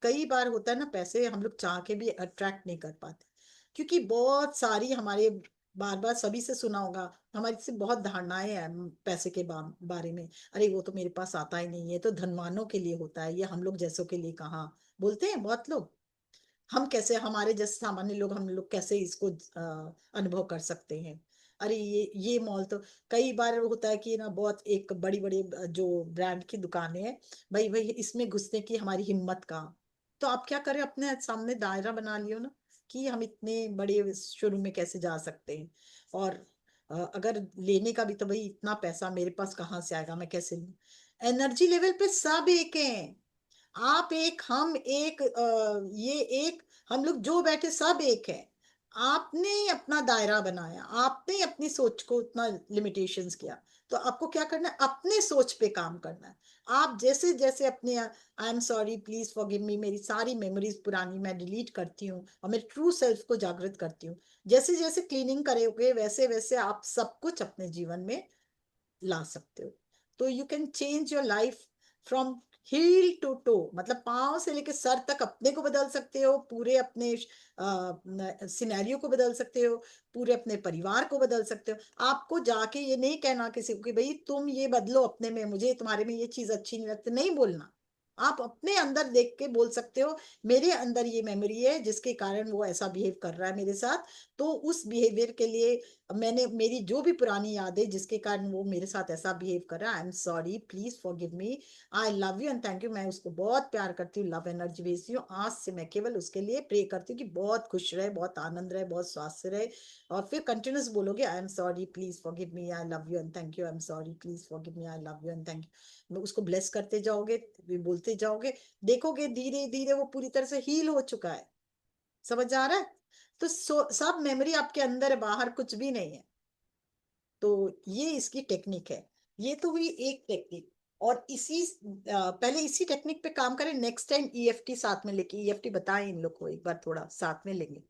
कई बार होता है ना, पैसे हम लोग चाह के भी अट्रैक्ट नहीं कर पाते, क्योंकि बहुत सारी हमारे, बार बार सभी से सुना होगा, हमारी से बहुत धारणाएं हैं पैसे के बारे में। अरे वो तो मेरे पास आता ही नहीं है, तो धनवानों के लिए होता है, ये हम लोग जैसों के लिए कहाँ, बोलते हैं बहुत लोग। हम कैसे, हमारे जैसे सामान्य लोग, हम लोग कैसे इसको अनुभव कर सकते हैं। अरे ये मॉल तो, कई बार होता है कि ना, बहुत एक बड़ी बड़ी जो ब्रांड की दुकानें हैं, भाई भाई इसमें घुसने की हमारी हिम्मत कहाँ। तो आप क्या करें, अपने सामने दायरा बना लियो ना, कि हम इतने बड़े शोरूम में कैसे जा सकते हैं। और अगर लेने का भी तो भाई इतना पैसा मेरे पास कहाँ से आएगा, मैं कैसे लूं। एनर्जी लेवल पे सब एक हैं। आप एक, हम एक, ये एक, हम लोग जो बैठे सब एक है। आपने ही अपना दायरा बनाया, आपने ही अपनी सोच को इतना लिमिटेशंस किया। तो आपको क्या करना है, अपने सोच पे काम करना है। आप जैसे जैसे अपने आई एम सॉरी प्लीज फॉरगिव मी, मेरी सारी मेमोरीज पुरानी मैं डिलीट करती हूँ और मेरे ट्रू सेल्फ को जागृत करती हूँ। जैसे जैसे क्लीनिंग करोगे वैसे वैसे आप सब कुछ अपने जीवन में ला सकते हो। तो you can change your life from heel to toe, मतलब पांव से लेकर सर तक अपने को बदल सकते हो, पूरे अपने सिनेरियो को बदल सकते हो, पूरे अपने परिवार को बदल सकते हो। आपको जाके ये नहीं कहना किसी को कि भाई तुम ये बदलो अपने में, मुझे तुम्हारे में ये चीज अच्छी नहीं लगती, नहीं बोलना। आप अपने अंदर देख के बोल सकते हो मेरे अंदर ये मेमोरी है जिसके कारण वो ऐसा बिहेव कर रहा है मेरे साथ। तो उस बिहेवियर के लिए मैंने, मेरी जो भी पुरानी याद है जिसके कारण वो मेरे साथ ऐसा बिहेव कर रहा है, आई am sorry please forgive me, I love you and thank you. मैं उसको बहुत प्यार करती हूँ, लव एनर्जी भेजती हूँ। आज से मैं केवल उसके लिए प्रे करती हूँ कि बहुत खुश रहे, बहुत आनंद रहे, बहुत स्वास्थ्य रहे। और फिर कंटिन्यूस बोलोगे आई am sorry please forgive me, I love you and thank you, I am sorry please forgive me, I love you and thank you. उसको ब्लेस करते जाओगे, बोलते जाओगे, देखोगे धीरे धीरे वो पूरी तरह से हील हो चुका है। समझ आ रहा है। तो सब मेमोरी आपके अंदर है, बाहर कुछ भी नहीं है। तो ये इसकी टेक्निक है। ये तो हुई एक टेक्निक। और पहले इसी टेक्निक पे काम करें, नेक्स्ट टाइम ईएफटी साथ में लेके, ईएफटी बताएं इन लोग को एक बार, थोड़ा साथ में लेंगे।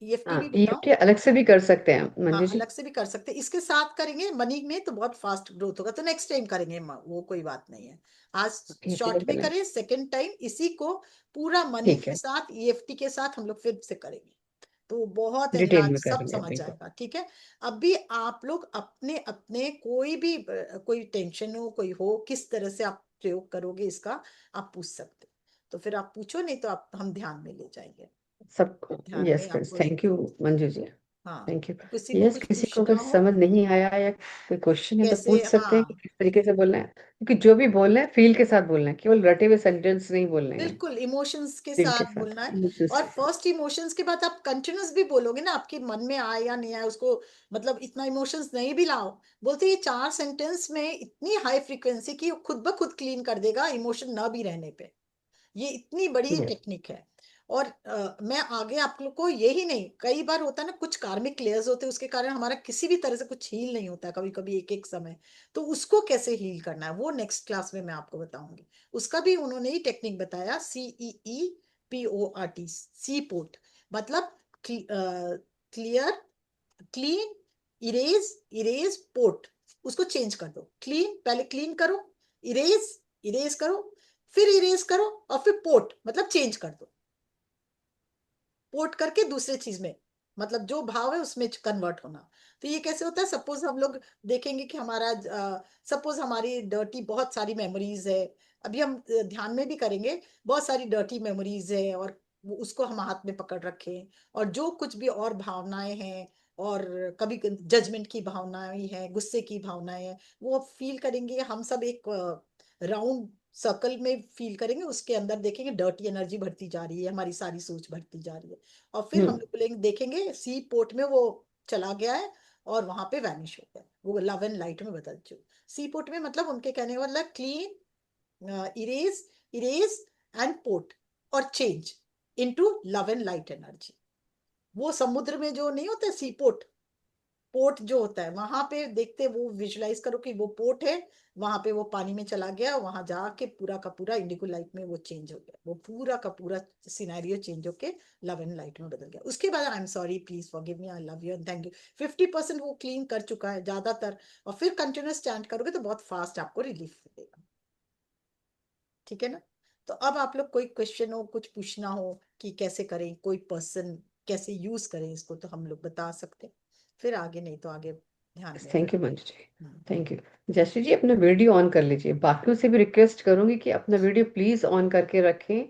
ईएफटी हाँ, भी बताओ। ईएफटी अलग से भी कर सकते हैं हाँ मंजू जी। अलग से भी कर सकते हैं, इसके साथ करेंगे मनी में तो बहुत फास्ट ग्रोथ होगा, तो नेक्स्ट टाइम करेंगे, वो कोई बात नहीं है। आज ईएफटी का शॉर्ट में करें। करें, सेकेंड टाइम इसी को पूरा मनी ठीक के है, साथ, ईएफटी के साथ हम लोग फिर से करेंगे। तो बहुत डिटेल इलाज में सब करेंगे समझ अभी को। जाएगा, ठीक है। अब भी आप लोग अपने अपने कोई भी कोई टेंशन हो, कोई हो, किस तरह से आप प्रयोग करोगे इसका, आप पूछ सकते हो। तो फिर आप पूछो, नहीं तो आप, हम ध्यान में ले जाएंगे, सबको। ध्यान में यस यस, आपको। थैंक यू मंजू जी। हाँ, थैंक यू। किसी को यस, कुछ किसी को अगर पूछना हो समझ नहीं आया या कोई क्वेश्चन है तो कैसे, पूछ सकते हैं कि हाँ किस तरीके से बोलना है, क्योंकि जो भी बोलना है फील के साथ बोलना है, केवल रटे हुए सेंटेंस नहीं बोलने हैं। बिल्कुल इमोशंस के फील के साथ साथ, बोलना है। इमोशंस और के साथ। फर्स्ट इमोशंस के बाद आप कंटिन्यूस भी बोलोगे ना, आपके मन में आए या नहीं आए उसको, मतलब इतना इमोशंस नहीं भी लाओ, बोलते ये चार सेंटेंस में इतनी हाई फ्रीक्वेंसी की खुद ब खुद क्लीन कर देगा इमोशन ना भी रहने पे। ये इतनी बड़ी यस। टेक्निक है। और मैं आगे आप लोग को, यही नहीं, कई बार होता है ना कुछ कार्मिक लेयर्स होते हैं उसके कारण हमारा किसी भी तरह से कुछ हील नहीं होता, कभी कभी एक एक समय। तो उसको कैसे हील करना है वो नेक्स्ट क्लास में मैं आपको बताऊंगी। उसका भी उन्होंने ही टेक्निक बताया, CEEPORT, सी पोर्ट, मतलब clear, clean, erase, erase port. उसको चेंज कर दो, क्लीन पहले क्लीन करो, इरेज, इरेज करो, फिर इरेज करो, और फिर पोर्ट मतलब चेंज कर दो, पोर्ट करके दूसरे चीज में, मतलब जो भाव है उसमें कन्वर्ट होना। तो ये कैसे होता है, सपोज हम लोग देखेंगे कि हमारा, सपोज हमारी डर्टी बहुत सारी मेमोरीज है, अभी हम ध्यान में भी करेंगे, बहुत सारी डर्टी मेमोरीज है, और उसको हम हाथ में पकड़ रखें, और जो कुछ भी और भावनाएं हैं, और कभी जजमेंट की भावनाएं हैं, गुस्से की भावनाएं हैं, वो फील करेंगे हम सब एक राउंड सर्कल में फील करेंगे, उसके अंदर देखेंगे डर्टी एनर्जी बढ़ती जा रही है, हमारी सारी सोच बढ़ती जा रही है। और फिर हम हम्म। लोग बोलेंगे, देखेंगे सी पोर्ट में वो चला गया है, और वहां पे वैनिश हो गया, वो लव एंड लाइट में बदल चुका। सी पोर्ट में मतलब उनके कहने का मतलब clean, erase, erase and port, और change into love and light energy. वो समुद्र में जो नहीं होता सी पोर्ट, पोर्ट जो होता है वहां पे देखते, वो विजुलाइज करो कि वो पोर्ट है, वहां पे वो पानी में चला गया, वहां जाके पूरा का पूरा इंडिगो लाइट में वो चेंज हो गया, वो पूरा का पूरा सिनेरियो चेंज होके लव एंड लाइट में बदल गया। उसके बाद आई am sorry please forgive me, I love you and thank you, 50% वो क्लीन कर चुका है ज्यादातर। और फिर कंटिन्यूस स्टैंड करोगे तो बहुत फास्ट आपको रिलीफ मिलेगा, ठीक है ना। तो अब आप लोग कोई क्वेश्चन हो, कुछ पूछना हो कि कैसे करें, कोई पर्सन कैसे यूज करें इसको, तो हम लोग बता सकते हैं, फिर आगे, नहीं तो आगे ध्यान में थैंक यू रखें। मंजू जी। Thank you. जैसे जी अपना वीडियो ऑन कर लीजिए, बाकियों से भी रिक्वेस्ट करूंगी कि अपना वीडियो प्लीज ऑन करके रखें।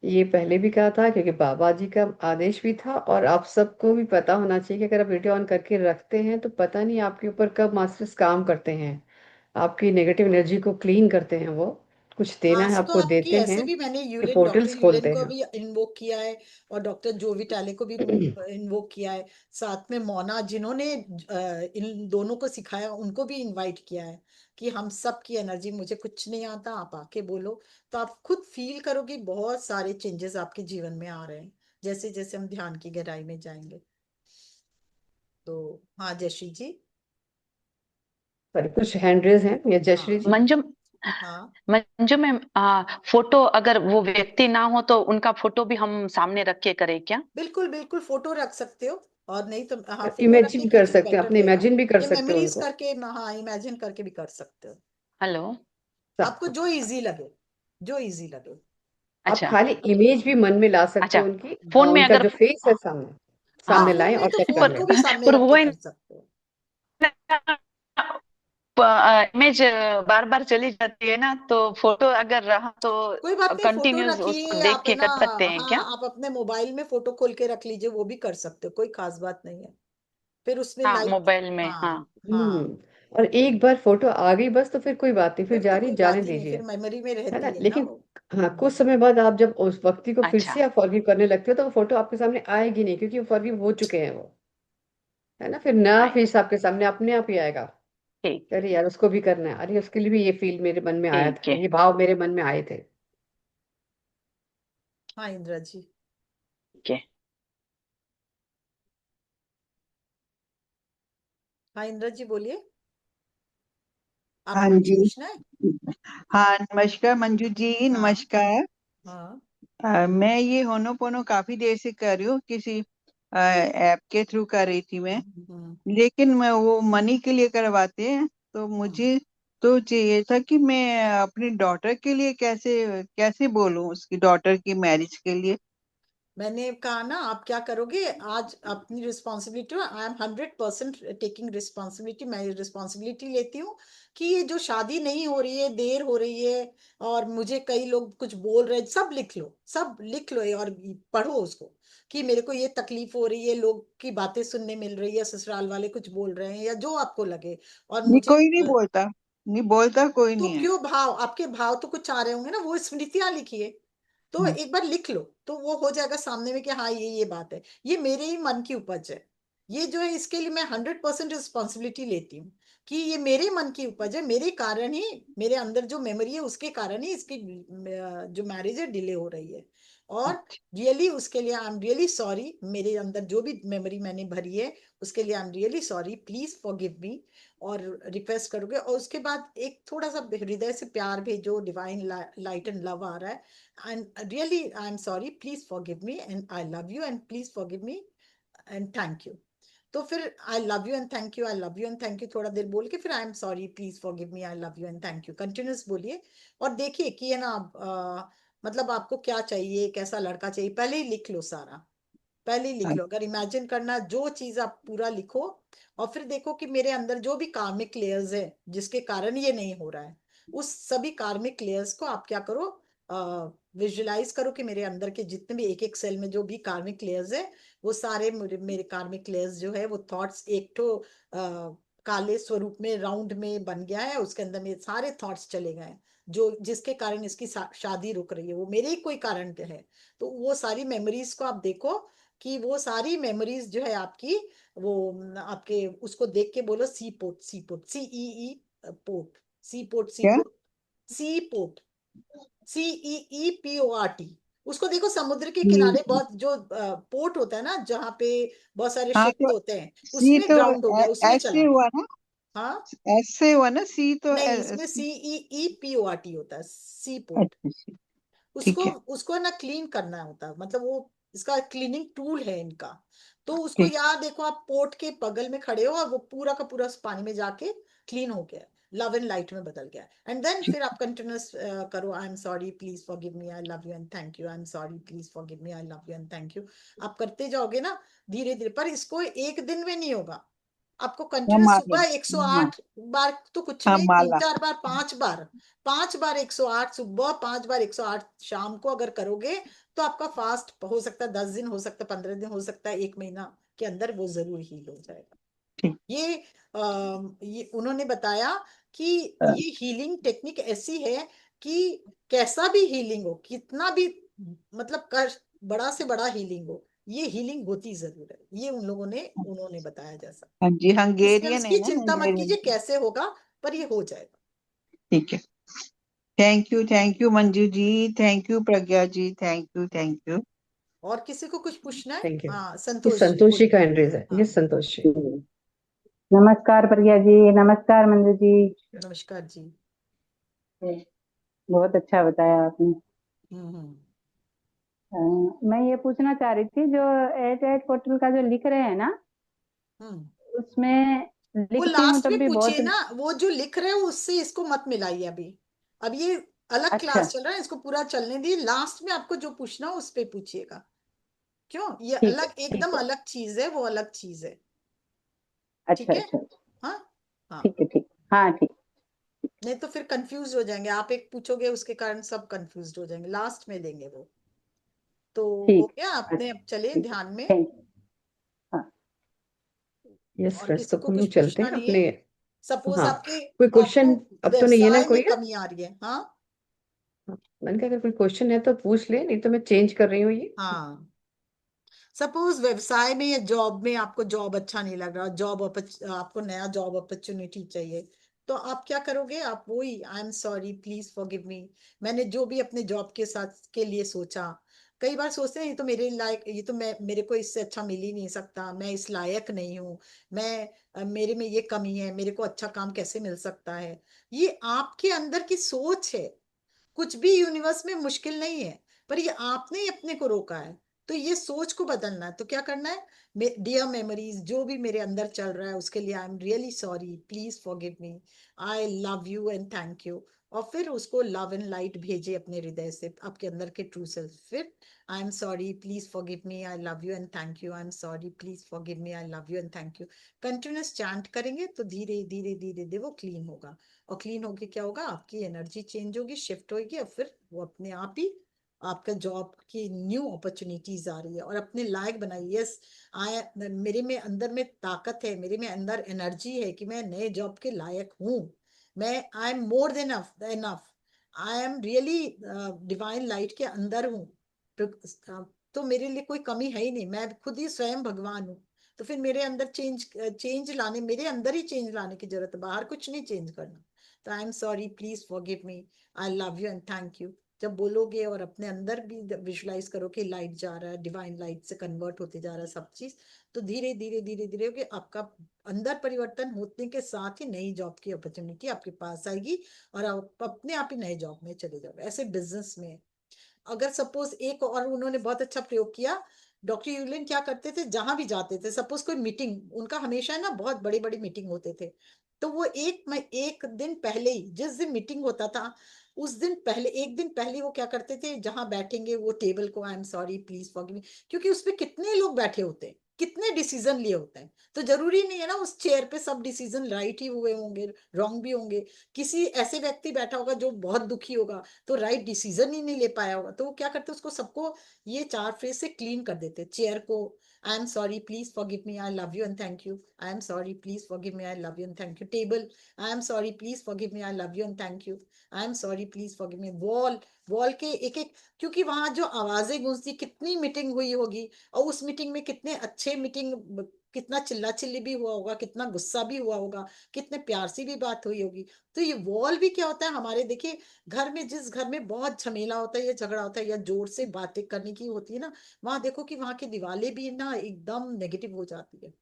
ये पहले भी कहा था क्योंकि बाबा जी का आदेश भी था, और आप सबको भी पता होना चाहिए कि अगर आप वीडियो ऑन करके रखते हैं तो पता नहीं आपके ऊपर कब मास्टर्स काम करते हैं, आपकी नेगेटिव एनर्जी को क्लीन करते हैं वो। कुछ देना है आज तो आपको, आपकी देते ऐसे हैं, भी मैंने कि यूलिन, डॉक्टर पोर्टल्स यूलिन खोलते को हैं। भी इन्वोक किया है और डॉक्टर जो विटाले को भी इन्वोक किया है। साथ में मोना जिन्होंने इन दोनों को सिखाया उनको भी इनवाइट किया है कि हम सब की एनर्जी, मुझे कुछ नहीं आता आप आके बोलो, तो आप खुद फील करोगे बहुत सारे चेंजेस आपके जीवन में आ रहे हैं जैसे जैसे हम ध्यान की गहराई में जाएंगे। तो हाँ जयश्री जी। सॉरी, कुछ हैंड रेज हैं या जयश्री हाँ जी? मंजू हाँ मंजू मैम, फोटो अगर वो व्यक्ति ना हो तो उनका फोटो भी हम सामने रख के करें क्या? बिल्कुल बिल्कुल, फोटो रख सकते हो। और नहीं तो हाँ फोटो रख के इमेजिन कर कीजिए, सकते हैं, बेटर अपने रहेगा। इमेजिन भी कर ये सकते हो मेमोरीज उनको। करके हाँ इमेजिन करके भी कर सकते हो। हेलो। आपको जो इजी लगे, जो इजी लगे। आप अच्छा। खाली इमेज भी मन में ला सकते अच्छा, हो उनकी, फोन में उनका अगर जो फेस है सामने, हाँ हाँ, सामने फोन लाएं में और तो टच कर फोन लें। को भी सामने पर रख के वो कर सकते हो। इमेज बार बार चली जाती है ना, तो फोटो अगर रहा तो कोई बात नहीं, फोटो कंटिन्यूस उसको रखिए देख आप के ना। कर सकते हैं हाँ क्या? आप अपने मोबाइल में फोटो खोल के रख लीजिए, वो भी कर सकते हो, कोई खास बात नहीं है। फिर उसमें हाँ, लाइट। मोबाइल में, हाँ। हाँ हम्म। हाँ। और एक बार फोटो आ गई बस, तो फिर कोई बात नहीं, फिर फिर तो जारी कोई जाने बात ही नहीं, दीजिए। फिर मेमोरी में है ना? रहती है ना लेकिन वो। हाँ, कुछ समय बाद आप जब उस व्यक्ति को फिर अच्छा, से आप फॉरगिव करने लगते हो, तो वो फोटो आपके सामने आएगी नहीं, क्योंकि वो फॉरगिव हो चुके हैं वो। है ना? फिर नया आए, फेस आपके सामने अपने आप ही आएगा। ठीक। अरे यार, उसको भी करना है, अरे उसके लिए भी ये फील मेरे मन में आया ठीक था, है। ये भाव मेरे मन में आए थे। हाँ इंदिरा जी। ठीक है। हाँ इंदिरा जी बोलिए, हाँ आपको कुछ जी। पूछना है। हाँ नमस्कार मंजू जी, हाँ नमस्कार। हाँ मैं ये होनोपोनो काफी देर से कर रही हूँ, किसी ऐप के थ्रू कर रही थी मैं। हम्म, लेकिन मैं वो मनी के लिए करवाते हैं, तो हाँ। मुझे तो चाहिए था कि मैं अपनी डॉटर के लिए कैसे कैसे बोलूं, उसकी डॉटर की मैरिज के लिए। मैंने कहा ना, आप क्या करोगे आज अपनी responsibility, I am 100% taking responsibility, मैं रिस्पॉन्सिबिलिटी लेती हूँ कि ये जो शादी नहीं हो रही है, देर हो रही है, और मुझे कई लोग कुछ बोल रहे हैं, सब लिख लो, सब लिख लो और पढ़ो उसको कि मेरे को ये तकलीफ हो रही है, लोग की बातें सुनने मिल रही है, ससुराल वाले कुछ बोल रहे हैं या जो आपको लगे, और नहीं, मुझे कोई नहीं बोलता, नहीं बोलता, कोई तो नहीं है। क्यों भाव, आपके भाव तो कुछ आ रहे होंगे ना, वो स्मृतियां लिखिए, तो हम्म, एक बार लिख लो तो वो हो जाएगा सामने में कि हाँ ये बात है, ये मेरे ही मन की उपज है, ये जो है इसके लिए मैं 100% रिस्पॉन्सिबिलिटी लेती हूँ कि ये मेरे मन की उपज है, मेरे कारण ही, मेरे अंदर जो मेमोरी है उसके कारण ही इसकी जो मैरिज है डिले हो रही है। और रियली उसके लिए आई एम रियली सॉरी, मेरे अंदर जो भी मेमोरी मैंने भरी है उसके लिए I am really sorry, please forgive मी। और रिक्वेस्ट करोगे और उसके बाद एक थोड़ा सा हृदय से प्यार भेजो, डिवाइन लाइट एंड लव आ रहा है, and really I am sorry, please forgive me and I love you and please forgive me and thank you. तो फिर I love you and thank you, I love you and thank you थोड़ा देर बोल के फिर आई am sorry please forgive me, I love you and thank you continuous बोलिए। और देखिए कि है ना मतलब आपको क्या चाहिए, कैसा लड़का चाहिए, पहले ही लिख लो सारा, पहले ही लिख लो, अगर इमेजिन करना जो चीज आप पूरा लिखो। और फिर देखो कि मेरे अंदर जो भी कार्मिक लेयर्स है जिसके कारण ये नहीं हो रहा है, उस सभी कार्मिक लेयर्स को आप क्या करो, विजुलाइज करो कि मेरे अंदर के जितने भी एक एक सेल में जो भी कार्मिक लेयर्स है, वो सारे मेरे कार्मिक लेयर्स जो है वो थॉट्स एक तो काले स्वरूप में राउंड में बन गया है, उसके अंदर मेरे सारे थॉट्स चले गए हैं, जो जिसके कारण इसकी शादी रुक रही है वो मेरे ही कोई कारण के है। तो वो सारी मेमोरीज को आप देखो कि वो सारी मेमोरीज जो है आपकी, वो आपके उसको देख के बोलो ceeport, ceeport, CEE port, ceeport, सी क्या? पोर्ट, सी पोर्ट, CEEPORT। उसको देखो समुद्र के सी, किनारे बहुत जो पोर्ट होता है ना जहाँ पे बहुत सारे हाँ शिप्स तो होते हैं, सी उसमें तो ग्राउंड हो गया, उसमें ऐसे चला गया। हुआ ना, हाँ ऐसे हुआ ना, सी तो नहीं, इसमें CEEPORT होता है, सी पोर्ट। अच्छा, उसको ठीक है, उसको ना क्लीन करना होता है, मतलब वो इसका क्लीनिंग टूल है इनका। तो उसको ठीक। यार देखो, आप पोर्ट के बगल में खड़े हो और वो पूरा का पूरा उस पानी में जाके क्लीन हो गया, लव एंड लाइट में बदल गया, एंड देन ठीक। फिर आप कंटिन्यूस करो, आई am sorry please forgive me, I love you and thank you, I am sorry please forgive me, I love you and thank you. आप करते जाओगे ना धीरे धीरे, पर इसको एक दिन में नहीं होगा, आपको हाँ कंटिन्यूस मालूम, सुबह हाँ, 108 बार तो कुछ हाँ नहीं, तीन माला। चार बार, 5 बार, 5 बार 108 सुबह, 5 बार 108 शाम को अगर करोगे तो आपका फास्ट हो सकता है 10 दिन, हो सकता है 15 दिन, हो सकता है 1 महीना के अंदर वो जरूर हील हो जाएगा। ठीक। ये उन्होंने बताया कि ये हीलिंग टेक्निक ऐसी है कि कैसा भी हीलिंग हो, कितना भी मतलब कष्ट, बड़ा से बड़ा हीलिंग हो, ये हीलिंग होती जरूर है। ये उन्होंने बताया जैसा। हाँ जी, इसमें हंगेरियन है उसकी ना, चिंता मत हंगेरियन। कीजिए कैसे होगा, पर ये हो जाएगा। ठीक है। Thank you Manju ji, thank you Pragya ji, thank you. और किसी को कुछ पूछना है? Thank you. हाँ, ये संतोष जी संतोषी बोलिए। का हैंड रेज है, ये हाँ, संतोषी। नमस्कार प्रिया जी, नमस्कार मंजू जी। नमस्कार जी। बहुत अच्छा बताया आपने। हम्म। मैं ये पूछना चाह रही थी, जो 88 पोर्टल का जो लिख रहे हैं ना, हम्म। उसमें वो लिखती हूँ लास्ट तब में भी पूछिए बहुत। ना, वो जो लिख रहे हो उससे इसको मत मिलाइए अभी। अब ये अलग अच्छा, क्लास चल रहा है, इसको पूरा चलने दिए। लास्ट में आपको जो पूछना हो उस पे पूछिएगा। क्यों? ये ठीक है अलग, ठीक एकदम है। अलग चीज है, वो अलग चीज है। अच्छा ठीक है। अच्छा अच्छा। हाँ। हाँ, ठीक है ठीक। हाँ ठीक। नहीं तो फिर कंफ्यूज हो जाएंगे। आप एक पूछोगे उसके कारण सब कंफ्यूज हो जाएंगे। लास्ट में लेंगे वो। तो हो ठीक। गया आपने, अच्छा अब चलिए ठीक। ध्यान में। Thank you. हाँ। यस और फ्रेंड्स, किसी तो को हम कुछ लोग चलते पूछना हैं नहीं है? अपने। सपोज हाँ, आपके, कोई आपको क्वेश्चन अब तो नहीं है ना व्यवसाय में कोई? कमी आ रही है। हाँ। हाँ, मैंने कहा अगर कोई क्वेश्चन है तो पूछ ले, नहीं तो मैं चेंज कर रही हूँ ये। हाँ, सपोज व्यवसाय में या जॉब में आपको जॉब अच्छा नहीं लग रहा, आपको नया जॉब अपॉर्चुनिटी चाहिए, तो आप क्या करोगे? आप वही, आई am sorry please forgive me, मैंने जो भी अपने जॉब के साथ के लिए सोचा। कई बार सोचते हैं ये तो मेरे लायक, ये तो मेरे को इससे अच्छा मिल ही नहीं सकता, मैं इस लायक नहीं हूँ, मेरे में ये कमी है, मेरे को अच्छा काम कैसे मिल सकता है। ये आपके अंदर की सोच है। कुछ भी यूनिवर्स में मुश्किल नहीं है, पर ये आपने ही अपने को रोका है। तो ये सोच को बदलना है। तो क्या करना है? डियर मेमोरीज, जो भी मेरे अंदर चल रहा है उसके लिए I am really sorry, please forgive me, I love you and thank you. और फिर उसको लव एंड लाइट भेजे अपने हृदय से, आपके अंदर के ट्रू सेल्फ। फिर आई am sorry please forgive me, I love you and thank you, I am sorry please forgive me, I love you and thank you. Continuous chant करेंगे तो धीरे धीरे धीरे धीरे वो क्लीन होगा। और क्लीन होके क्या होगा? आपकी एनर्जी चेंज होगी, शिफ्ट होगी, और फिर वो अपने आप ही आपका जॉब की न्यू अपॉर्चुनिटीज आ रही है, और अपने लायक बनाइए। यस, आय मेरे में अंदर में ताकत है, मेरे में अंदर एनर्जी है कि मैं नए जॉब के लायक हूँ। मैं I am more than enough, I am really divine light के अंदर हूँ। तो मेरे लिए कोई कमी है ही नहीं, मैं खुद ही स्वयं भगवान हूँ। तो फिर मेरे अंदर चेंज लाने, मेरे अंदर ही चेंज लाने की जरूरत है, बाहर कुछ नहीं चेंज करना। तो I am sorry please forgive me, I love you and thank you जब बोलोगे, और अपने अंदर भी विजुलाइज करो कि लाइट जा रहा है, डिवाइन लाइट से कन्वर्ट होते जा रहा है सब चीज, तो धीरे धीरे धीरे धीरे कि आपका अंदर परिवर्तन होने के साथ ही नई जॉब की अपॉर्चुनिटी आपके पास आएगी, और आप अपने आप ही नए जॉब में चले जाओगे। ऐसे बिजनेस में अगर सपोज एक, और उन्होंने बहुत अच्छा प्रयोग किया, डॉक्टर यूलिन क्या करते थे, जहां भी जाते थे, सपोज कोई मीटिंग उनका हमेशा ना बहुत बड़ी बड़ी मीटिंग होते थे, तो वो एक दिन पहले ही, जिस दिन मीटिंग होता था उस दिन पहले, एक दिन पहले वो क्या करते थे, जहां बैठेंगे वो टेबल को आई एम सॉरी प्लीज फॉरगिव मी, क्योंकि उस पे कितने लोग बैठे होते हैं, कितने डिसीजन लिए होते हैं, तो जरूरी नहीं है ना उस चेयर पे सब डिसीजन राइट ही हुए होंगे, रॉन्ग भी होंगे। किसी ऐसे व्यक्ति बैठा होगा जो बहुत दुखी होगा, तो राइट डिसीजन ही नहीं ले पाया होगा, तो वो क्या करते उसको सबको ये 4 फ्रेज से क्लीन कर देते चेयर को। आई am sorry please forgive me, I love you and thank you, I am sorry please forgive me, I love you and thank you. Table, I am sorry please forgive me, I love you and thank you, I am sorry please forgive me. Wall, wall के एक एक, क्योंकि वहां जो आवाजें गूंजती, कितनी meeting हुई होगी, और उस मीटिंग में कितने अच्छे मीटिंग, कितना चिल्ला चिल्ली भी हुआ होगा, कितना गुस्सा भी हुआ होगा, कितने प्यार से भी बात हुई होगी। तो ये वॉल भी क्या होता है हमारे, देखिए घर में, जिस घर में बहुत झमेला होता है या झगड़ा होता है या जोर से बातें करने की होती है ना, वहां देखो कि वहां की दीवारें भी ना एकदम नेगेटिव हो जाती है।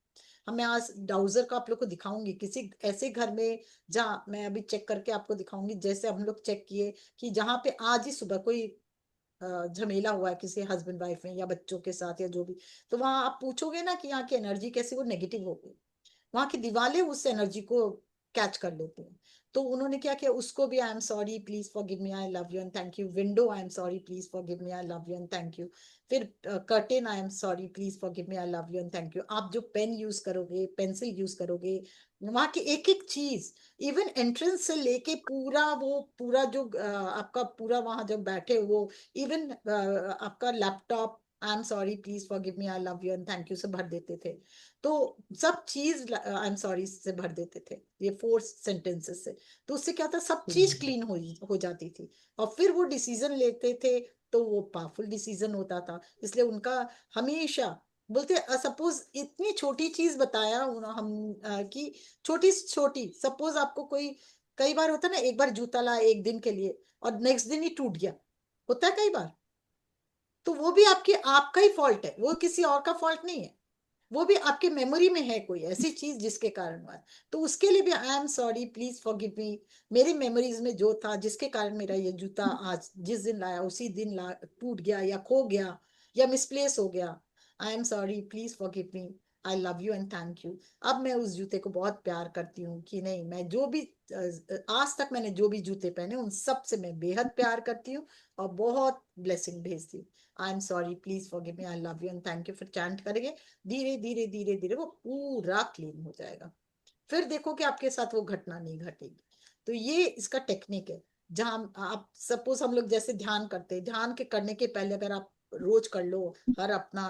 मैं आज डाउजर का आप लोग को दिखाऊंगी किसी ऐसे घर में, जहाँ मैं अभी चेक करके आपको दिखाऊंगी, जैसे हम लोग चेक किए कि जहाँ पे आज ही सुबह कोई झमेला हुआ है किसी हस्बैंड वाइफ में या बच्चों के साथ या जो भी, तो वहां आप पूछोगे ना कि यहाँ की एनर्जी कैसी, वो नेगेटिव हो गई। वहां की दीवारें उस एनर्जी को कैच कर लेती हैं। तो उन्होंने क्या किया, उसको भी I am sorry please forgive me, I love you and thank you. Window, I am sorry please forgive me, I love you and thank you. फिर curtain, I am sorry please forgive me, I love you and thank you. आप जो pen use करोगे, pencil use करोगे, वहां की एक एक चीज, इवन एंट्रेंस से लेके पूरा वो पूरा जो आपका पूरा वहां जब बैठे हो, इवन आपका laptop, I am sorry please forgive me, I love you and thank you से भर देते थे। तो सब चीज आई एम सॉरी से भर देते थे, ये 4 सेंटेंसेस से। तो उससे क्या था, सब चीज क्लीन हो जाती थी। और फिर वो डिसीजन लेते थे तो वो पावरफुल डिसीजन होता था। इसलिए उनका हमेशा बोलते, सपोज इतनी छोटी चीज बताया हम कि छोटी छोटी, सपोज आपको कोई, कई बार होता है ना, एक बार जूता लाया एक दिन के लिए और नेक्स्ट दिन ही टूट गया, होता है कई बार। तो वो भी आपका ही फॉल्ट है, वो किसी और का फॉल्ट नहीं है। वो भी आपके मेमोरी में है कोई ऐसी चीज जिसके कारण हुआ है। तो उसके लिए भी I am sorry please forgive मी, मेरी मेमोरीज में जो था जिसके कारण मेरा ये जूता आज जिस दिन लाया उसी दिन टूट गया या खो गया या मिसप्लेस हो गया, आई am sorry please forgive me, I love you and thank you. अब मैं उस जूते को बहुत प्यार करती हूँ कि नहीं, मैं जो भी आज तक मैंने जो भी जूते पहने उन सब से मैं बेहद प्यार करती हूँ और बहुत ब्लेसिंग भेजती हूँ। I am sorry please forgive me, I love you and thank you, फिर चैंट करेंगे। धीरे धीरे धीरे धीरे वो पूरा क्लीन हो जाएगा। फिर देखो कि आपके साथ वो घटना नहीं घटेगी। तो ये इसका टेक्निक है। जहाँ आप सपोज हम लोग जैसे ध्यान करते हैं, ध्यान के करने के पहले अगर आप रोज कर लो हर अपना,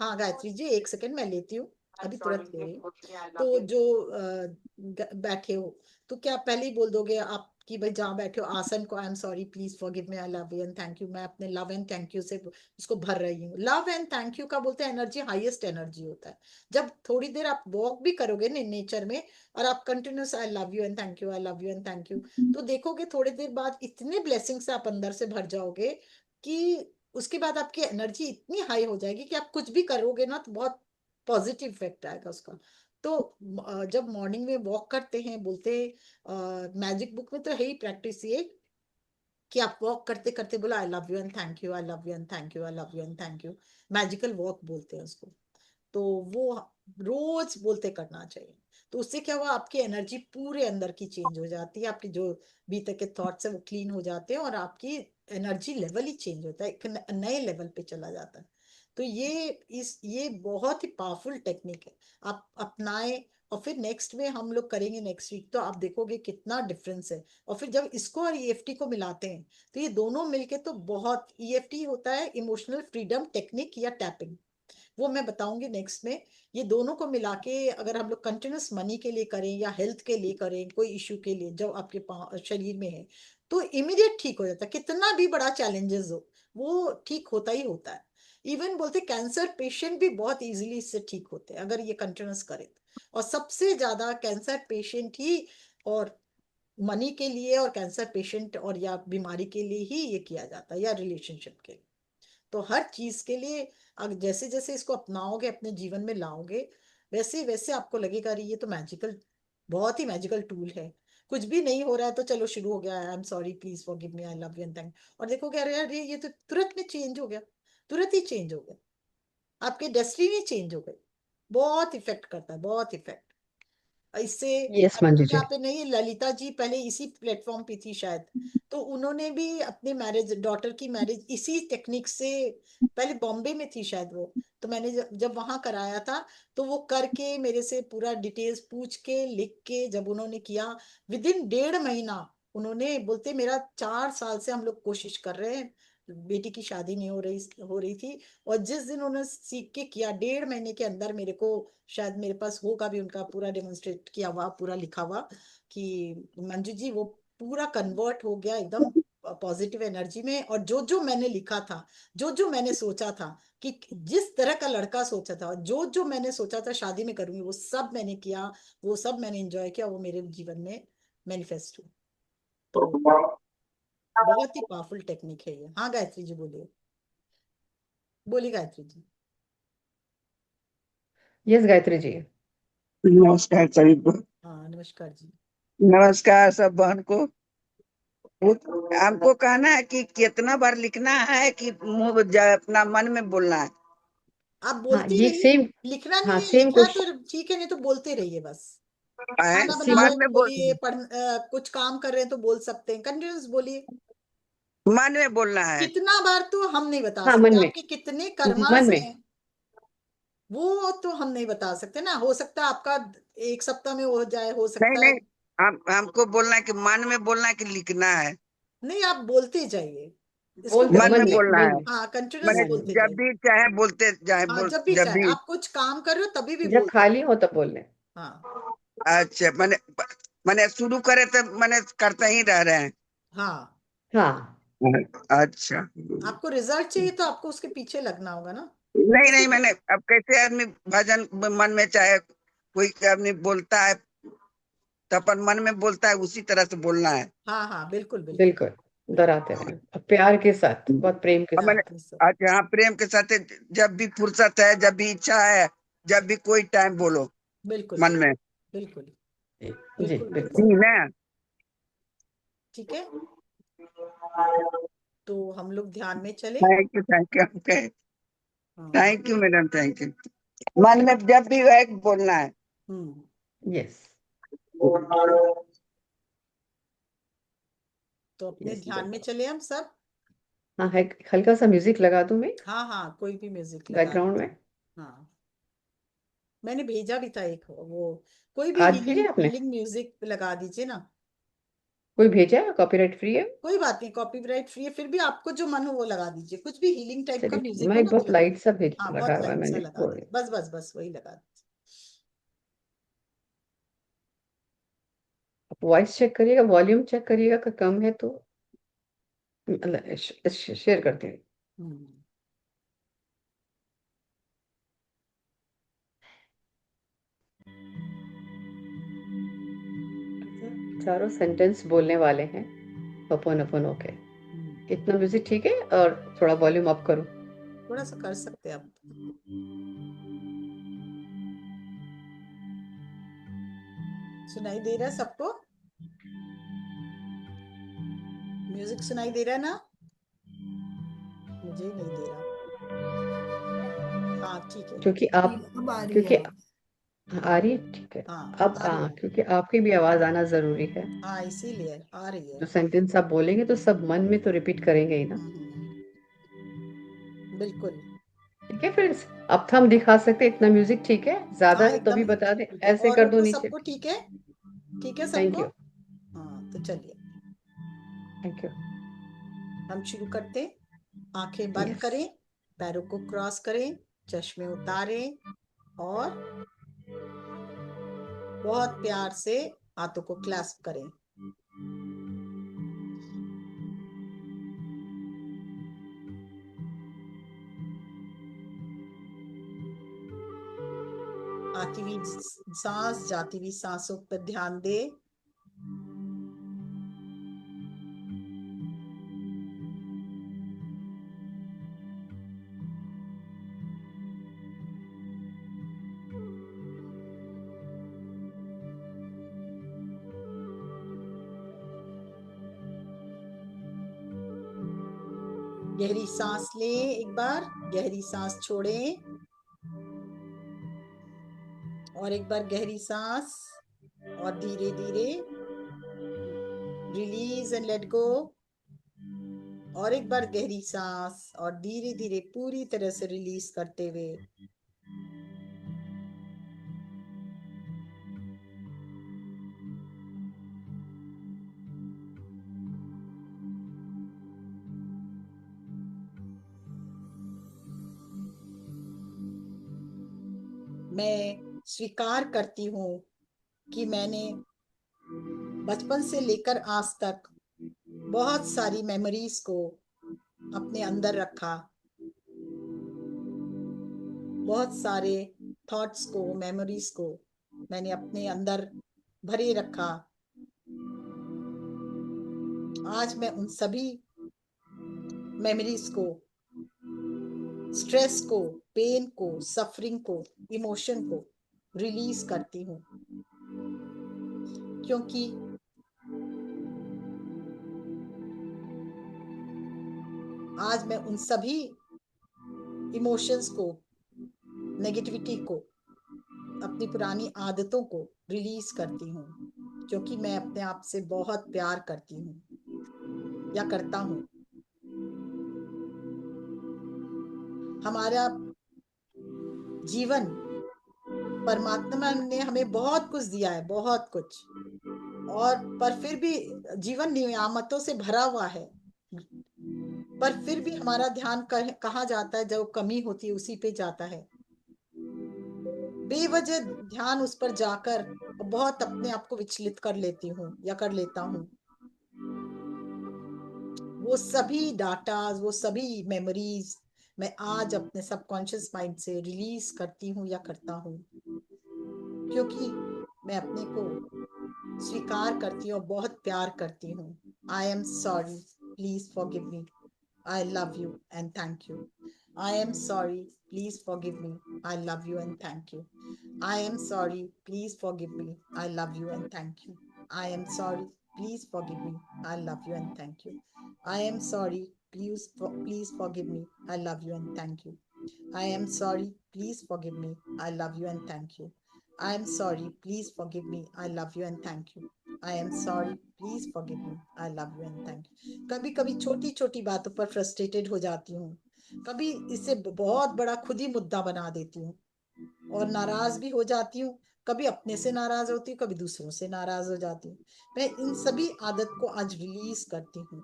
हाँ गायत्री जी एक सेकंड मैं लेती हूँ, अभी तुरंत ले रही हूँ। तो जो बैठे हो तो क्या पहले ही बोल दोगे आप कि भाई जहाँ बैठे हो आसन को, आई am sorry please forgive me, I love you and thank you, मैं अपने लव एंड थैंक यू से उसको भर रही हूँ। लव एंड थैंक यू का बोलते हैं एनर्जी, हाईएस्ट एनर्जी होता है। जब थोड़ी देर आप वॉक भी करोगे ना नेचर में और आप continuous I love you and thank you, I love you and thank you, तो देखोगे थोड़ी देर बाद इतने ब्लेसिंग से आप अंदर से भर जाओगे कि उसके बाद आपकी एनर्जी इतनी हाई हो जाएगी कि आप कुछ भी करोगे ना तो बहुत पॉजिटिव इफेक्ट आएगा उसका। तो जब मॉर्निंग में वॉक करते हैं, बोलते मैजिक बुक में तो है ही प्रैक्टिस ये कि आप वॉक करते करते बोला आई love you and thank you, I love you and thank you, I love you and thank you. Magical walk बोलते हैं उसको। तो वो रोज बोलते करना चाहिए। तो उससे क्या हुआ, आपकी एनर्जी पूरे अंदर की चेंज हो जाती है, आपके जो बीते के थॉट्स है वो क्लीन हो जाते हैं और आपकी एनर्जी लेवल ही चेंज होता है, एक नए लेवल पे चला जाता है। तो ये बहुत ही पावरफुल टेक्निक है, आप अपनाएं। और फिर नेक्स्ट में हम लोग करेंगे नेक्स्ट वीक, तो आप देखोगे कितना डिफरेंस है। और फिर जब इसको और ईएफटी को मिलाते हैं तो ये दोनों मिलके तो बहुत, ईएफटी होता है इमोशनल फ्रीडम टेक्निक या टैपिंग, वो मैं बताऊंगी नेक्स्ट में। ये दोनों को मिला के अगर हम लोग कंटिन्यूस मनी के लिए करें या हेल्थ के लिए करें, कोई इश्यू के लिए जो आपके शरीर में है, तो इमीडिएट ठीक हो जाता है। कितना भी बड़ा चैलेंजेस हो वो ठीक होता ही होता है। इवन बोलते कैंसर पेशेंट भी बहुत इजीली इससे ठीक होते हैं अगर ये कंटिन्यूस करें तो। और सबसे ज्यादा कैंसर पेशेंट ही, और मनी के लिए और कैंसर पेशेंट और या बीमारी के लिए ही ये किया जाता है, या रिलेशनशिप के लिए। तो हर चीज के लिए अगर जैसे जैसे इसको अपनाओगे अपने जीवन में लाओगे, वैसे वैसे आपको लगेगा अरे ये तो मैजिकल, बहुत ही मैजिकल टूल है। कुछ भी नहीं हो रहा है तो चलो शुरू हो गया, आई am sorry please forgive me, I love you and thank, और देखोगे अरे अरे ये तो तुरंत में चेंज हो गया, तुरंत ही चेंज हो गया, आपके डेस्टिनी चेंज हो गई। बहुत इफेक्ट करता है, बहुत इफेक्ट इससे। यस अभी मंजू जी। यहाँ पे नहीं, ललिता जी पहले इसी प्लेटफॉर्म पे थी शायद, तो उन्होंने भी अपने मैरिज, डॉटर की मैरिज इसी टेक्निक से, पहले बॉम्बे में थी शायद वो, तो मैंने जब वहां कराया था तो वो करके मेरे से पूरा डिटेल्स पूछ के लिख के जब उन्होंने किया, विद इन 1.5 महीना उन्होंने, बोलते मेरा 4 साल से हम लोग कोशिश कर रहे हैं, बेटी की शादी नहीं हो रही थी, और जिस दिन उन्होंने सीख के किया 1.5 महीने के अंदर मेरे को, शायद मेरे पास होगा भी उनका पूरा डेमोन्स्ट्रेट किया हुआ, पूरा लिखा हुआ कि मंजू जी वो पूरा कन्वर्ट हो गया एकदम पॉजिटिव एनर्जी में। और जो जो मैंने लिखा था, जो जो मैंने सोचा था कि जिस तरह का लड़का सोचा था, जो जो मैंने सोचा था शादी में करूंगी, वो सब मैंने किया, वो सब मैंने एंजॉय किया, वो मेरे जीवन में मैनिफेस्ट हुआ। तो बहुत ही पावरफुल टेक्निक है ये। हाँ गायत्री जी बोलिए, बोलिए गायत्री जी। यस गायत्री जी। नमस्कार सभी को। हाँ नमस्कार जी। नमस्कार सब बहन को। हमको कहना है कि कितना बार लिखना है कि अपना मन में बोलना है। आप हाँ बोलती ये रहिए, सेम, लिखना हाँ नहीं है, सेम लिखना तो क्वेश्चन। ठीक है, नहीं तो बोलते रहिए बस। है? खाना बना सिमिलर, रहे मन हैं में तो बोल, बोलिए, कुछ काम कर रहे हैं तो बोल सकते हैं, कंटिन्यूस बोलिए। मन में बोलना है। कितना बार तो हम नहीं बता हाँ मन सकते, में, आपके कितने कर्मास मन में। हैं वो तो हम नहीं बता सकते ना। हो सकता है आपका 1 सप्ताह में हो जाए, हो नहीं सकता है। नहीं, हमको बोलना है कि मन में बोलना है कि लिखना है। नहीं, आप बोलते जाइए, इसको बोल दो मन मन में बोलिए। में बोलना मन है। में हाँ, कंटिन्यूअस मैंने मन में बोलते जब जाइए। भी चाहे बोलते चाहे हाँ, बोल जब भी जब चाहे भी। आप कुछ काम कर रहे हो तभी भी जब बोल खाली हो तब बोलने। हाँ अच्छा, मैंने शुरू करे तो मैंने करते ही रह रहे हैं। हाँ। हाँ अच्छा। आपको रिजल्ट चाहिए तो आपको उसके पीछे लगना होगा ना। नहीं नहीं, मैंने अब कैसे आदमी भजन मन में चाहे कोई आदमी बोलता है तो अपन मन में बोलता है, उसी तरह से बोलना है। हाँ हाँ, बिल्कुल बिल्कुल। बिल्कुल दोहराते रहे, और प्यार के साथ, बहुत प्रेम के अब मैंने साथ। ये सब अच्छा, हाँ, प्रेम के साथ जब भी फुर्सत है, जब भी इच्छा है, जब भी कोई टाइम बोलो बिल्कुल मन में। बिल्कुल जी जी बिल्कुल बोल बिल्कुल। ठीक सकते। है। ठीक है, तो हम लोग ध्यान में चले। Thank you, thank you, okay. हाँ। Thank you madam, thank you. मन में जब भी है बोलना है। यस तो अपने यस ध्यान में चले हम सब। हाँ है, हल्का सा म्यूजिक लगा दूं मैं हाँ हाँ, कोई भी म्यूजिक लगा बैकग्राउंड दीजिए। में। हाँ, मैंने भेजा भी था एक वो, कोई भी आज भेजा हीलिंग आपने? हीलिंग म्यूजिक लगा दीजिए ना। कोई भेजा है? कॉपीराइट फ्री है? कोई बात नहीं, कॉपीराइट फ्री है, फिर भी आपको जो मन हो वो लगा दीजिए, कुछ भी हीलिंग टाइप का चलिए ठीक, म्यूजिक हो मैं ना वो बहुत लगा। लाइट सा भेज हाँ, लगा बहुत हुआ है लाइट सा मैंने लगा वो। दिए, बस बस बस वही लगा दीजिए। वॉइस चेक करिएगा, वॉल्यूम चेक करिएगा, अगर कम है तो शेयर करते हैं। हम्म। चारों सेंटेंस बोलने वाले हैं अपन अपन। ओके, इतना म्यूजिक ठीक है, और थोड़ा वॉल्यूम अप करो। थोड़ा सा कर सकते हैं आप। सुनाई दे रहा है सबको? म्यूजिक सुनाई दे रहा है ना? मुझे ही नहीं दे रहा। हाँ ठीक है। क्योंकि आप, अब आ रही क्योंकि है। आ रही है, ठीक है। हाँ, अब आ रही है। क्योंकि आपकी भी आवाज आना जरूरी है। हाँ, इसीलिए आ रही है। जो सेंटेंस आप बोलेंगे तो सब मन में तो रिपीट करेंगे ही ना। बिल्कुल। ठीक है फ्रेंड्स, अब तो हम दिखा सकते हैं, इतना म्यूजिक ठीक है? ज्यादा हाँ, है तो एकदम भी बता एकदम दें, ठीक है। ऐसे और कर दो तो नीचे। सबको ठीक है? ठीक है थैंक सबको? यू। हाँ, तो चलिए थैंक यू। हम शुरू करते हैं। आंखें बंद यस। करें, पैरों को क्रॉस करें, चश्मे उतारें और बहुत प्यार से हाथों को क्लैस्प करें। आती हुई सांस, जाती हुई सांसों पर ध्यान दे। गहरी सांस ले, एक बार गहरी सांस छोड़ें और एक बार गहरी सांस, और धीरे धीरे रिलीज एंड लेट गो। और एक बार गहरी सांस और धीरे धीरे पूरी तरह से रिलीज करते हुए। मैं स्वीकार करती हूँ कि मैंने बचपन से लेकर आज तक बहुत सारी मेमोरीज को अपने अंदर रखा, बहुत सारे थॉट्स को, मेमोरीज को मैंने अपने अंदर भरे रखा। आज मैं उन सभी मेमोरीज को, स्ट्रेस को, पेन को, सफरिंग को, इमोशन को रिलीज करती हूँ, क्योंकि आज मैं उन सभी इमोशंस को, नेगेटिविटी को, अपनी पुरानी आदतों को रिलीज करती हूँ, क्योंकि मैं अपने आप से बहुत प्यार करती हूँ या करता हूँ। हमारा जीवन, परमात्मा ने हमें बहुत कुछ दिया है, बहुत कुछ, और पर फिर भी जीवन नियामतों से भरा हुआ है। पर फिर भी हमारा ध्यान कहाँ जाता है? जब कमी होती है उसी पे जाता है। बेवजह ध्यान उस पर जाकर बहुत अपने आप को विचलित कर लेती हूँ या कर लेता हूँ। वो सभी डाटा, वो सभी मेमोरीज मैं आज अपने सबकॉन्शियस माइंड से रिलीज करती हूँ या करता हूँ, क्योंकि मैं अपने को स्वीकार करती हूँ और बहुत प्यार करती हूँ। I am sorry, please forgive me, I love you and thank you. I am sorry, please forgive me, I love you and thank you. I am sorry, please forgive me, I love you and thank you. I am sorry, please forgive me, I love you and thank you. I am sorry, please forgive me, I love you and thank you. I am sorry, please forgive me, I love you and thank you. I am sorry, please forgive me, I love you and thank you. I am sorry, please forgive me, I love you and thank you. कभी कभी छोटी छोटी बातों पर frustrated हो जाती हूँ, कभी इसे बहुत बड़ा खुद ही मुद्दा बना देती हूँ और नाराज भी हो जाती हूँ। कभी अपने से नाराज होती हूँ, कभी दूसरों से नाराज हो जाती हूँ। मैं इन सभी आदत को आज रिलीज करती हूँ,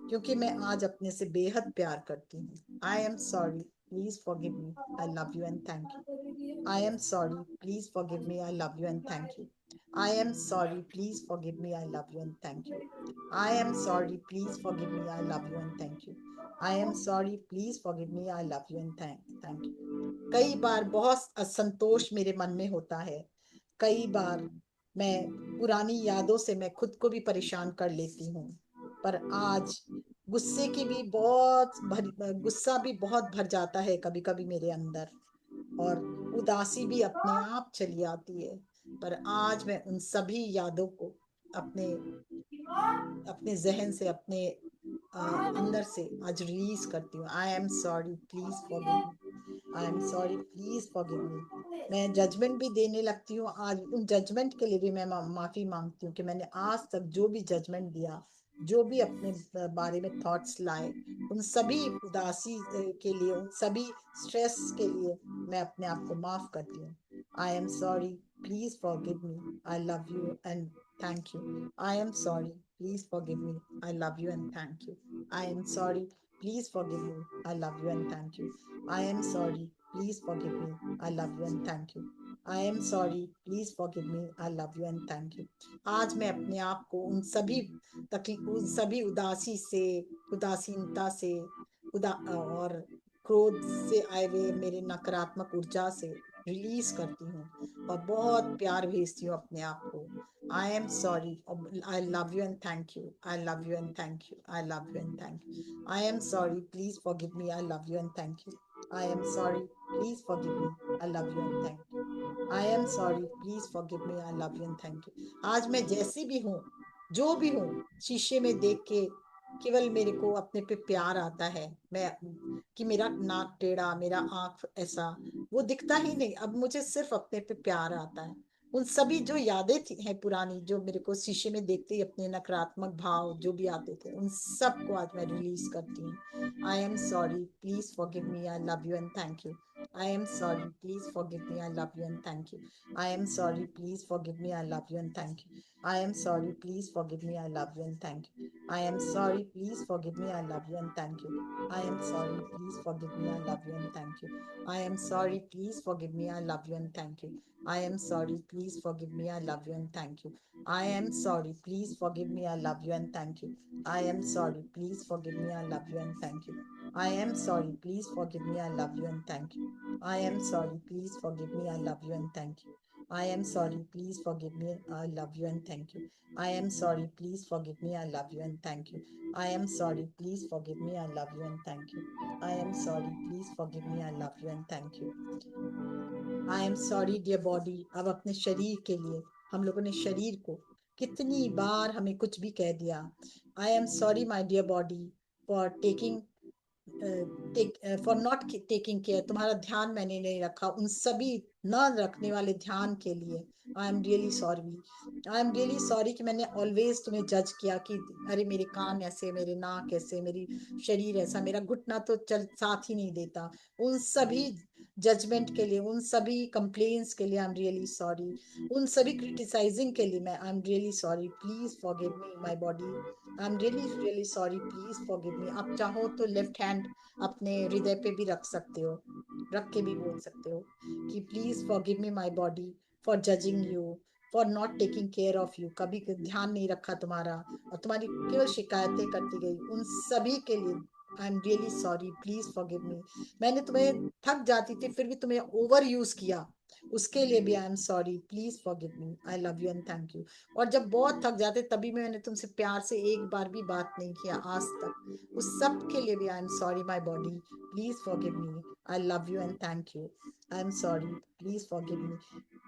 क्योंकि मैं आज अपने से बेहद प्यार करती हूँ। I am sorry, please forgive me, I love you and thank you. I am sorry, please forgive me, I love you and thank you. I am sorry, please forgive me, I love you and thank you. I am sorry, please forgive me, I love you and thank you. I am sorry, please forgive me, I love you and thank you. कई बार बहुत असंतोष मेरे मन में होता है, कई बार मैं पुरानी यादों से मैं खुद को भी परेशान कर लेती हूँ, पर आज गुस्सा भी बहुत भर जाता है कभी कभी मेरे अंदर, और उदासी भी अपने आप चली आती है। पर आज मैं उन सभी यादों को अपने अपने जहन से, अपने अंदर से आज रिलीज करती हूँ। I am sorry, please forgive me, I am sorry, please forgive मी। मैं जजमेंट भी देने लगती हूँ आज, उन जजमेंट के लिए भी मैं माफी मांगती हूँ कि मैंने आज तक जो भी जजमेंट दिया, जो भी अपने बारे में थॉट्स लाए, उन सभी उदासी के लिए, उन सभी स्ट्रेस के लिए मैं अपने आप को माफ करती हूँ। I am sorry, please forgive me, I love you and thank you. I am sorry, please forgive me, I love you and thank you. I am sorry, please forgive me, I love you and thank you. I am sorry, please forgive me, I love you and thank you. I am sorry, please forgive me, I love you and thank you. आज मैं अपने आप को उन सभी उन सभी उदासीनता से और क्रोध से आए हुए मेरे नकारात्मक ऊर्जा से रिलीज करती हूँ और बहुत प्यार भेजती हूँ अपने आप को। I am sorry. I love you and thank you. I love you and thank you. I love you and thank you. I am sorry. Please forgive me. I love you and thank you. I am sorry. Please forgive me. I love you and thank you. I am sorry. Please forgive me. I love you and thank you. आज मैं जैसी भी हूँ, जो भी हूँ, शीशे में देख के केवल मेरे को अपने पे प्यार आता है। मैं कि मेरा नाक टेढ़ा, मेरा आंख ऐसा, वो दिखता ही नहीं। अब मुझे सिर्फ अपने पे प्यार आता है। उन सभी जो यादें थी हैं पुरानी, जो मेरे को शीशे में देखते ही अपने नकारात्मक भाव जो भी आते थे, उन सब को आज मैं रिलीज करती हूँ। I am sorry, please forgive me, I love you and thank you. I am sorry, please forgive me, I love you and thank you. I am sorry, please forgive me, I love you and thank you. I am sorry, please forgive me, I love you and thank you. I am sorry, please forgive me, I love you and thank you. I am sorry, please forgive me, I love you and thank you. I am sorry, please forgive me, I love you and thank you. I am sorry, please forgive me, I love you and thank you. I am sorry, please forgive me, I love you and thank you. I am sorry, please forgive me, I love you and thank you. I am sorry, please forgive me, I love you and thank you. I am sorry, please forgive me, I love you and thank you. I am sorry, please forgive me, I love you and thank you. I am sorry, please forgive me, I love you and thank you. I am sorry, please forgive me, I love you and thank you. I am sorry, please forgive me, I love you and thank you. I am sorry dear body. अब अपने शरीर के लिए, हम लोगों ने शरीर को कितनी बार हमें कुछ भी कह दिया। I am sorry my dear body for for not taking care. तुम्हारा ध्यान मैंने नहीं रखा, उन सभी न रखने वाले ध्यान के लिए I am really sorry. I am really sorry कि मैंने ऑलवेज तुम्हें जज किया कि अरे मेरे कान ऐसे, मेरे नाक ऐसे, मेरी शरीर ऐसा, मेरा घुटना तो चल साथ ही नहीं देता। उन सभी जजमेंट के लिए, उन सभी कंप्लेन्स के लिए आई एम रियली सॉरी। उन सभी क्रिटिसाइजिंग के लिए मैं आई am really sorry. Please forgive me my body, I am really really sorry, please forgive मी। आप चाहो तो लेफ्ट हैंड अपने हृदय पे भी रख सकते हो, रख के भी बोल सकते हो कि please forgive me my body for judging you, for not taking care of you. कभी ध्यान नहीं रखा तुम्हारा और तुम्हारी केवल शिकायतें करती गई, उन सभी के लिए I am really sorry, please forgive me. मैंने तुम्हें थक जाती थी फिर भी तुम्हें ओवर यूज किया, उसके लिए भी I am sorry, please forgive me. I love you and thank you. और जब बहुत थक जाते तभी मैंने तुमसे प्यार से एक बार भी बात नहीं किया आज तक, उस सब के लिए भी I am sorry my body, please forgive me. I love you and thank you. I am sorry, please forgive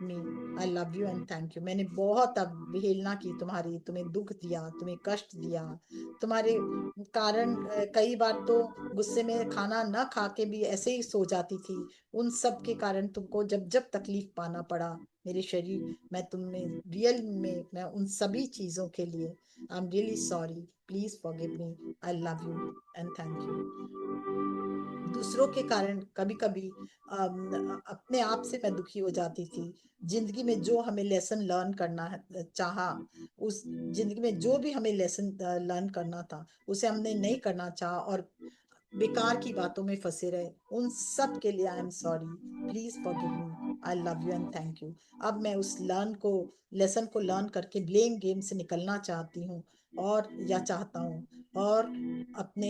me. I love you and thank you. मैंने बहुत अवहेलना की तुम्हारी, तुम्हें दुख दिया, तुम्हें कष्ट दिया, तुम्हारे कारण कई बार तो गुस्से में खाना न खा के भी ऐसे ही सो जाती थी। उन सब के कारण तुमको जब जब तकलीफ पाना पड़ा मेरे शरीर, मैं तुम में रियल में, मैं उन सभी चीजों के लिए I am really sorry, please forgive me. I love you and thank you. दूसरों के कारण कभी कभी अपने आप से मैं दुखी हो जाती थी। जिंदगी में जो हमें लेसन लर्न करना है चाहा, उस जिंदगी में जो भी हमें लेसन लर्न करना था उसे हमने नहीं करना चाहा और बेकार की बातों में फंसे रहे, उन सब के लिए I am sorry, please forgive me. I love you and thank you. अब मैं उस लेसन को लर्न करके ब्लेम गेम से निकलना चाहती हूँ और या चाहता हूँ, और अपने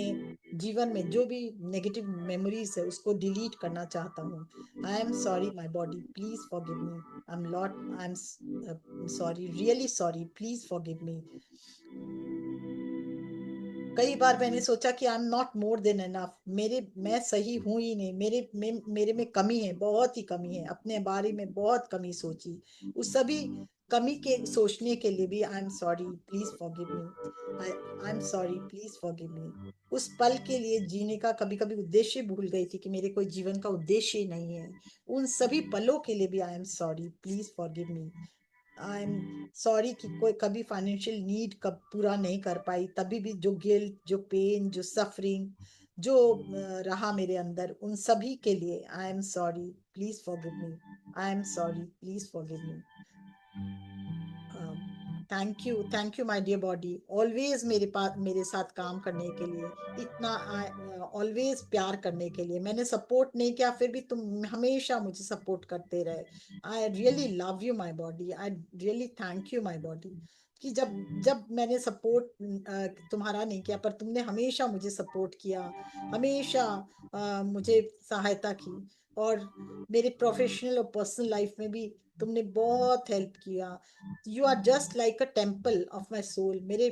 जीवन में जो भी नेगेटिव मेमोरीज है उसको डिलीट करना चाहता हूँ। I am sorry my body, please forgive me. I am sorry, really sorry, please forgive मी। कई बार मैंने सोचा कि I am not more than enough, मैं सही हूं ही नहीं, मेरे में कमी है, बहुत ही कमी है, अपने बारे में बहुत कमी सोची। उस सभी कमी के सोचने के लिए भी I am sorry, please forgive me. I am sorry, please forgive मी। उस पल के लिए जीने का कभी कभी उद्देश्य भूल गई थी कि मेरे कोई जीवन का उद्देश्य ही नहीं है। उन सभी पलों के लिए भी I am sorry, please forgive me. I am sorry कि कोई कभी फाइनेंशियल नीड कब पूरा नहीं कर पाई, तभी भी जो गिल्ट, जो पेन, जो सफरिंग, जो रहा मेरे अंदर, उन सभी के लिए I am sorry, please forgive me. I am sorry, please forgive me. Thank you my dear body, always मेरे पास मेरे साथ काम करने के लिए, इतना ऑलवेज प्यार करने के लिए। मैंने सपोर्ट नहीं किया फिर भी तुम हमेशा मुझे सपोर्ट करते रहे। आई really love you my body, I really thank you my body कि जब जब मैंने सपोर्ट तुम्हारा नहीं किया पर तुमने हमेशा मुझे सपोर्ट किया, हमेशा मुझे सहायता की, और मेरे प्रोफेशनल और पर्सनल लाइफ में भी तुमने बहुत हेल्प किया। You are just like a temple of my soul, मेरे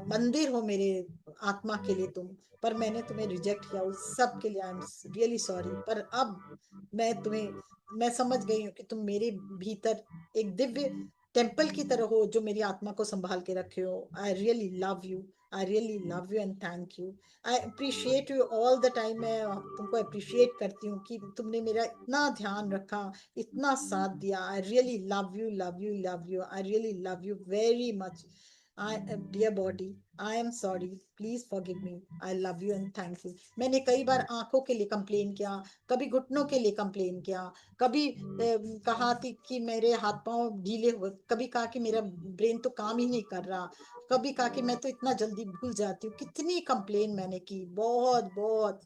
मंदिर हो मेरे आत्मा के लिए तुम। पर मैंने तुम्हें रिजेक्ट किया, उस सब के लिए आई एम रियली सॉरी। पर अब मैं समझ गई हूँ कि तुम मेरे भीतर एक दिव्य टेम्पल की तरह हो जो मेरी आत्मा को संभाल के रखे हो। आई really love you, I really love you and thank you. I appreciate you all the time. मैं तुमको अप्रिशिएट करती हूँ कि तुमने मेरा इतना ध्यान रखा, इतना साथ दिया। I really love you, love you, love you. I really love you very much. Dear body, I am sorry, please forgive me. I love you and thank you. मैंने कई बार आंखों के लिए कंप्लेन किया, कभी घुटनों के लिए कंप्लेन किया, कभी कहा थी कि मेरे हाथ पांव ढीले हुए, कभी कहा कि मेरा ब्रेन तो काम ही नहीं कर रहा, कभी कहा कि मैं तो इतना जल्दी भूल जाती हूँ। कितनी कंप्लेन मैंने की, बहुत बहुत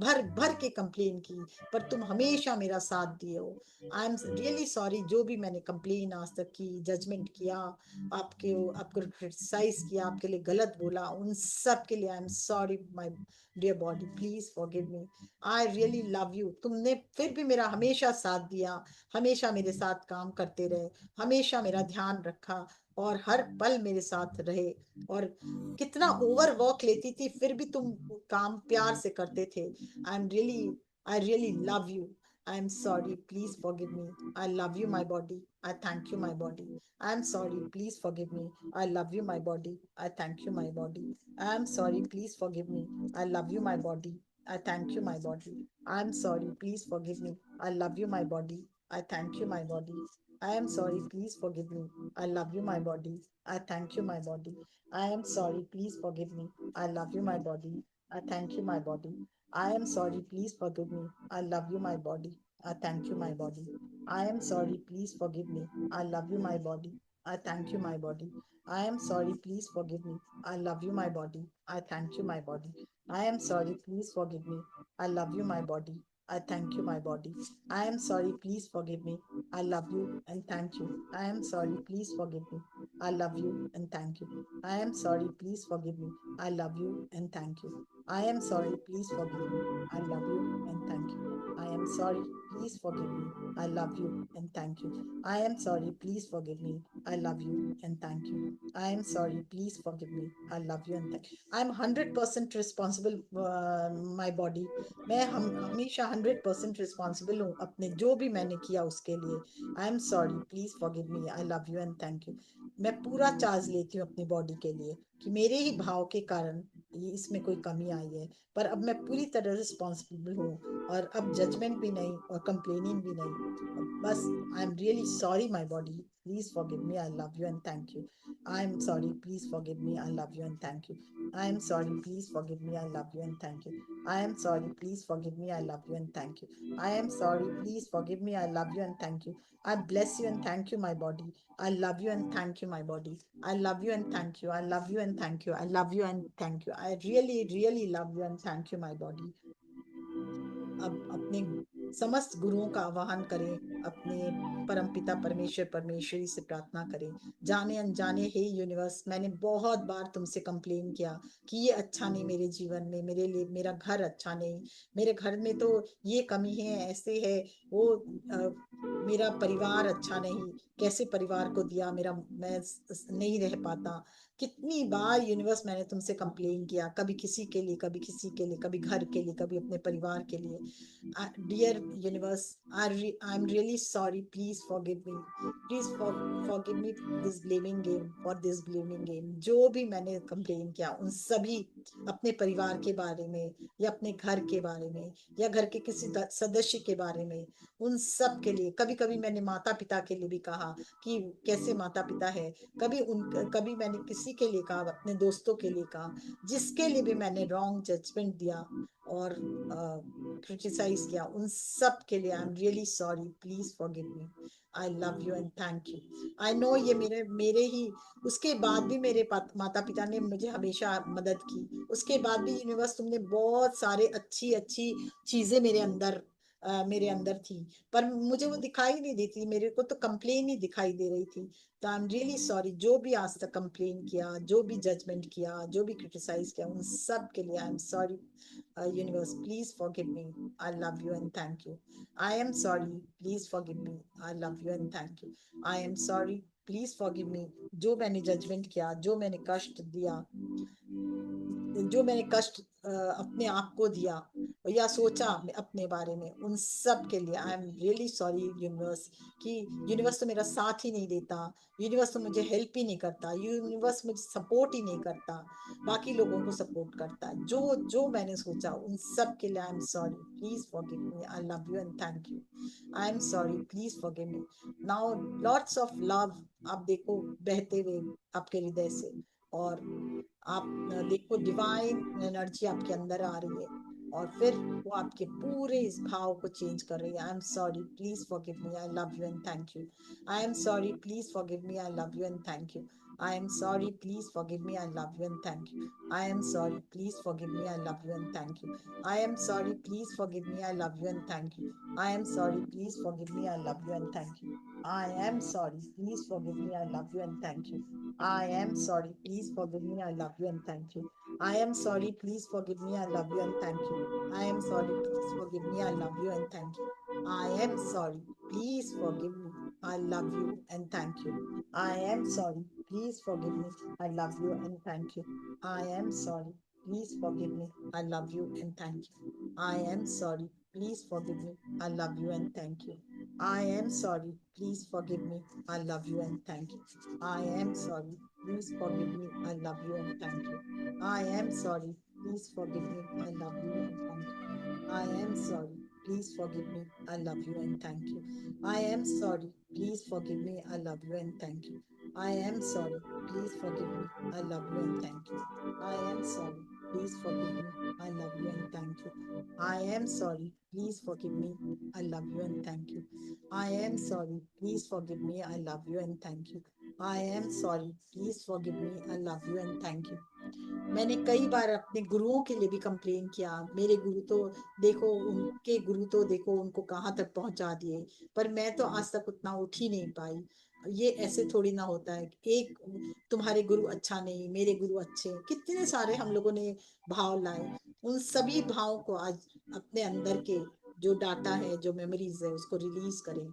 भर भर के कंप्लेन की, पर तुम हमेशा मेरा साथ दिए हो। आई एम रियली सॉरी, जो भी मैंने कंप्लेन आज तक की, जजमेंट किया, आपको क्रिटिसाइज किया, आपके लिए गलत बोला, उन सब के लिए I am sorry my dear body, please forgive me. I really love you. तुमने फिर भी मेरा हमेशा साथ दिया, हमेशा मेरे साथ काम करते रहे, हमेशा मेरा ध्यान रखा और हर पल मेरे साथ रहे। और कितना ओवर वर्क लेती थी फिर भी तुम काम प्यार से करते थे। आई really love you. I am sorry, please forgive me. I love you my body, I thank you my body. I am sorry, please forgive me. I love you, my body. I thank you, my body. I am sorry, please forgive me. I love you, my body. I thank you, my body. I am sorry, please forgive me. I love you, my body. I thank you, my body. I am sorry, please forgive me. I love you, my body. I thank you, my body. I am sorry, please forgive me. I love you, my body. I thank you, my body. I am sorry, please forgive me. I love you, my body. I thank you, my body. I am sorry, please forgive me. I love you, my body. I thank you, my body. I am sorry, please forgive me. I love you, my body. I thank you, my body. I am sorry, please forgive me. I love you, my body. I thank you, my body. I am sorry, please forgive me. I love you and thank you. I am sorry, please forgive me. I love you and thank you. I am sorry, please forgive me. I love you and thank you. I am sorry, please forgive me. I love you and thank you. I am sorry, please forgive me. I love you and thank you. I am sorry, please forgive me. I love you and thank you. I am sorry, please forgive me. I love you and thank you. I am 100% responsible, my body. मैं हमेशा 100% responsible हूँ अपने जो भी मैंने किया उसके लिए. I am sorry, please forgive me. I love you and thank you. मैं पूरा चार्ज लेती हूँ अपनी बॉडी के लिए कि मेरे ही भाव के कारण ये इसमें कोई कमी आई है, पर अब मैं पूरी तरह रिस्पॉन्सिबल हूँ और अब जजमेंट भी नहीं और कंप्लेनिंग भी नहीं. बस आई am really sorry my body, please forgive me. I love you and thank you. I am sorry, please forgive me. I love you and thank you. I am sorry, please forgive me. I love you and thank you. I am sorry, please forgive me. I love you and thank you. I am sorry, please forgive me. I love you and thank you. I bless you and thank you, my body. I love you and thank you, my body. I love you and thank you. I love you and thank you. I love you and thank you. I really, really love you and thank you, my body. अब अपने समस्त गुरुओं का आवाहन करें, अपने परमपिता परमेश्वर परमेश्वरी से प्रार्थना करें. जाने अनजाने, हे यूनिवर्स, मैंने बहुत बार तुमसे कंप्लेन किया कि ये अच्छा नहीं मेरे जीवन में, मेरे लिए मेरा घर अच्छा नहीं, मेरे घर में तो ये कमी है, ऐसे है वो, मेरा परिवार अच्छा नहीं, कैसे परिवार को दिया मेरा, मैं नहीं रह पाता. कितनी बार यूनिवर्स मैंने तुमसे कंप्लेन किया, कभी किसी के लिए, कभी किसी के लिए, कभी घर के लिए, कभी अपने परिवार के लिए. Dear universe, I'm really sorry. Please forgive me. Please forgive me this blaming game, for this blaming game. जो भी मैंने कंप्लेन किया उन सभी, अपने परिवार के बारे में या अपने घर के बारे में या घर के किसी सदस्य के बारे में, उन सब के लिए. कभी कभी मैंने माता पिता के लिए भी कहा कि कैसे माता पिता है. कभी मैंने किसी के लिए कहा, अपने दोस्तों के लिए कहा, जिसके लिए भी मैंने रॉन्ग जजमेंट दिया और क्रिटिसाइज किया, उन सब के लिए I am really sorry. Please forgive me. I love you and thank you. I know ये मेरे मेरे ही, उसके बाद भी मेरे माता पिता ने मुझे हमेशा मदद की. उसके बाद भी यूनिवर्स, तुमने बहुत सारे अच्छी अच्छी चीजें मेरे अंदर थी, पर मुझे वो दिखाई नहीं देती. मेरे को तो कंप्लेन ही दिखाई दे रही थी. तो आई एम रियली सॉरी. जो भी आज तक कंप्लेन किया, जो भी जजमेंट किया, जो भी क्रिटिसाइज किया, उन सब के लिए I am sorry. Universe, please forgive me. I love you and thank you. I am sorry. Please forgive me. I love you and thank you. I am sorry. Please forgive me. जो मैंने judgement किया, जो मैंने कष्ट दिया, जो मैंने कष्ट अपने आप को दिया या सोचा अपने बारे में, उन सब के लिए I am really sorry universe. कि यूनिवर्स तो मेरा साथ ही नहीं देता, यूनिवर्स तो मुझे हेल्प ही नहीं करता, यूनिवर्स मुझे सपोर्ट ही नहीं करता, बाकी लोगों को सपोर्ट करता है. जो जो मैंने सोचा उन सब के लिए I am sorry. Please forgive me. I love you and thank you. I am sorry. Please forgive me. Now lots of love आप देखो बहते हुए आपके हृदय से, और आप देखो डिवाइन एनर्जी आपके अंदर आ रही है, और फिर वो आपके पूरे इस भाव को चेंज कर रही है. आई am sorry. Please forgive me. I love you and thank you. I am sorry. Please forgive me. I love you and thank you. I am sorry. Please forgive me. I love you and thank you. I am sorry. Please forgive me. I love you and thank you. I am sorry. Please forgive me. I love you and thank you. I am sorry. Please forgive me. I love you and thank you. I am sorry. Please forgive me. I love you and thank you. I am sorry. Please forgive me. I love you and thank you. I am sorry. Please forgive me. I love you and thank you. I am sorry. Please forgive me. I love you and thank you. I am sorry. Please forgive me. I love you and thank you. I am sorry. Please forgive me. I love you and thank you. I am sorry. Please forgive me. I love you and thank you. I am sorry. Please forgive me. I love you and thank you. I am sorry. Please forgive me. I love you and thank you. I am sorry. Please forgive me. I love you and thank you. I am sorry. Please forgive me. I love you and thank you. I am sorry. Please forgive me. I love you and thank you. I am sorry. Please forgive me. I love you and thank you. I am sorry. Please forgive me. I love you and thank you. I am sorry. Please forgive me. I love you and thank you. I am sorry. Please forgive me. I love you and thank you. I am sorry. Please forgive me. I love you and thank you. I am sorry. Please forgive me. I love you and thank you. मैंने कई बार अपने गुरुओं के लिए भी complain किया, मेरे गुरु तो देखो, उनके गुरु तो देखो उनको कहाँ तक पहुंचा दिए, पर मैं तो आज तक उतना उठ ही नहीं पाई। ये ऐसे थोड़ी ना होता है, एक तुम्हारे गुरु अच्छा नहीं, मेरे गुरु अच्छे, कितने सारे हम लोगों ने भाव लाए, उन सभी भावों को आज अपने अंदर के जो डाटा है, जो मेमोरीज है, उसको रिलीज करें।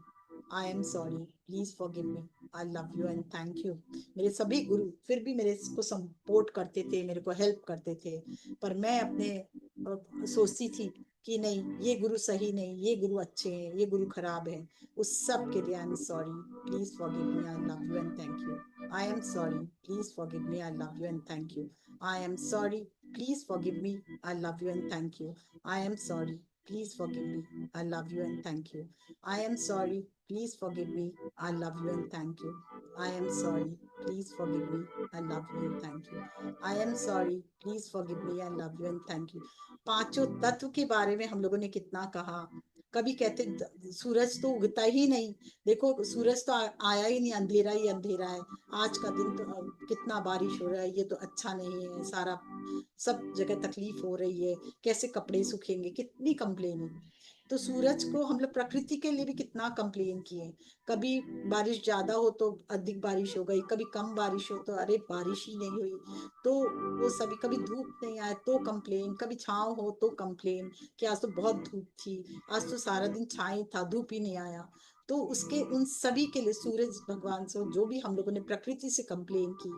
आई am sorry, please forgive me, I love you and thank you. मेरे सभी गुरु फिर भी मेरे को सपोर्ट करते थे, मेरे को हेल्प करते थे, पर मैं अपने सोचती थी कि नहीं, ये गुरु सही नहीं, ये गुरु अच्छे हैं, ये गुरु खराब है। उस सब के लिए I am sorry, please forgive me, I love you and thank you. I am sorry, please forgive me, I love you and thank you. I am sorry, please forgive me, I love you and thank you. I am sorry, please forgive me, I love you and thank you. I am sorry, please forgive me, I love you and thank you. I am sorry, please forgive me, I love you and thank you. I am sorry, please forgive me, I love you and thank you. पांचों तत्व के बारे में हम लोगों ने कितना कहा। कभी कहते सूरज तो उगता ही नहीं, देखो सूरज तो आया ही नहीं, अंधेरा ही अंधेरा है। आज का दिन तो कितना बारिश हो रहा है, ये तो अच्छा नहीं है, सारा सब जगह तकलीफ हो रही है, कैसे कपड़े सूखेंगे, कितनी कंप्लेनिंग। तो सूरज को हम लोग प्रकृति के लिए भी कितना कंप्लेन किए। कभी बारिश ज्यादा हो तो अधिक बारिश हो गई, कभी कम बारिश हो तो अरे बारिश ही नहीं हुई। तो वो सभी, कभी धूप नहीं आए तो कंप्लेन, कभी छांव हो तो कंप्लेन कि आज तो बहुत धूप थी, आज तो सारा दिन छाई था, धूप ही नहीं आया। तो उसके उन सभी के लिए सूरज भगवान से जो भी हम लोगों ने प्रकृति से कंप्लेन की,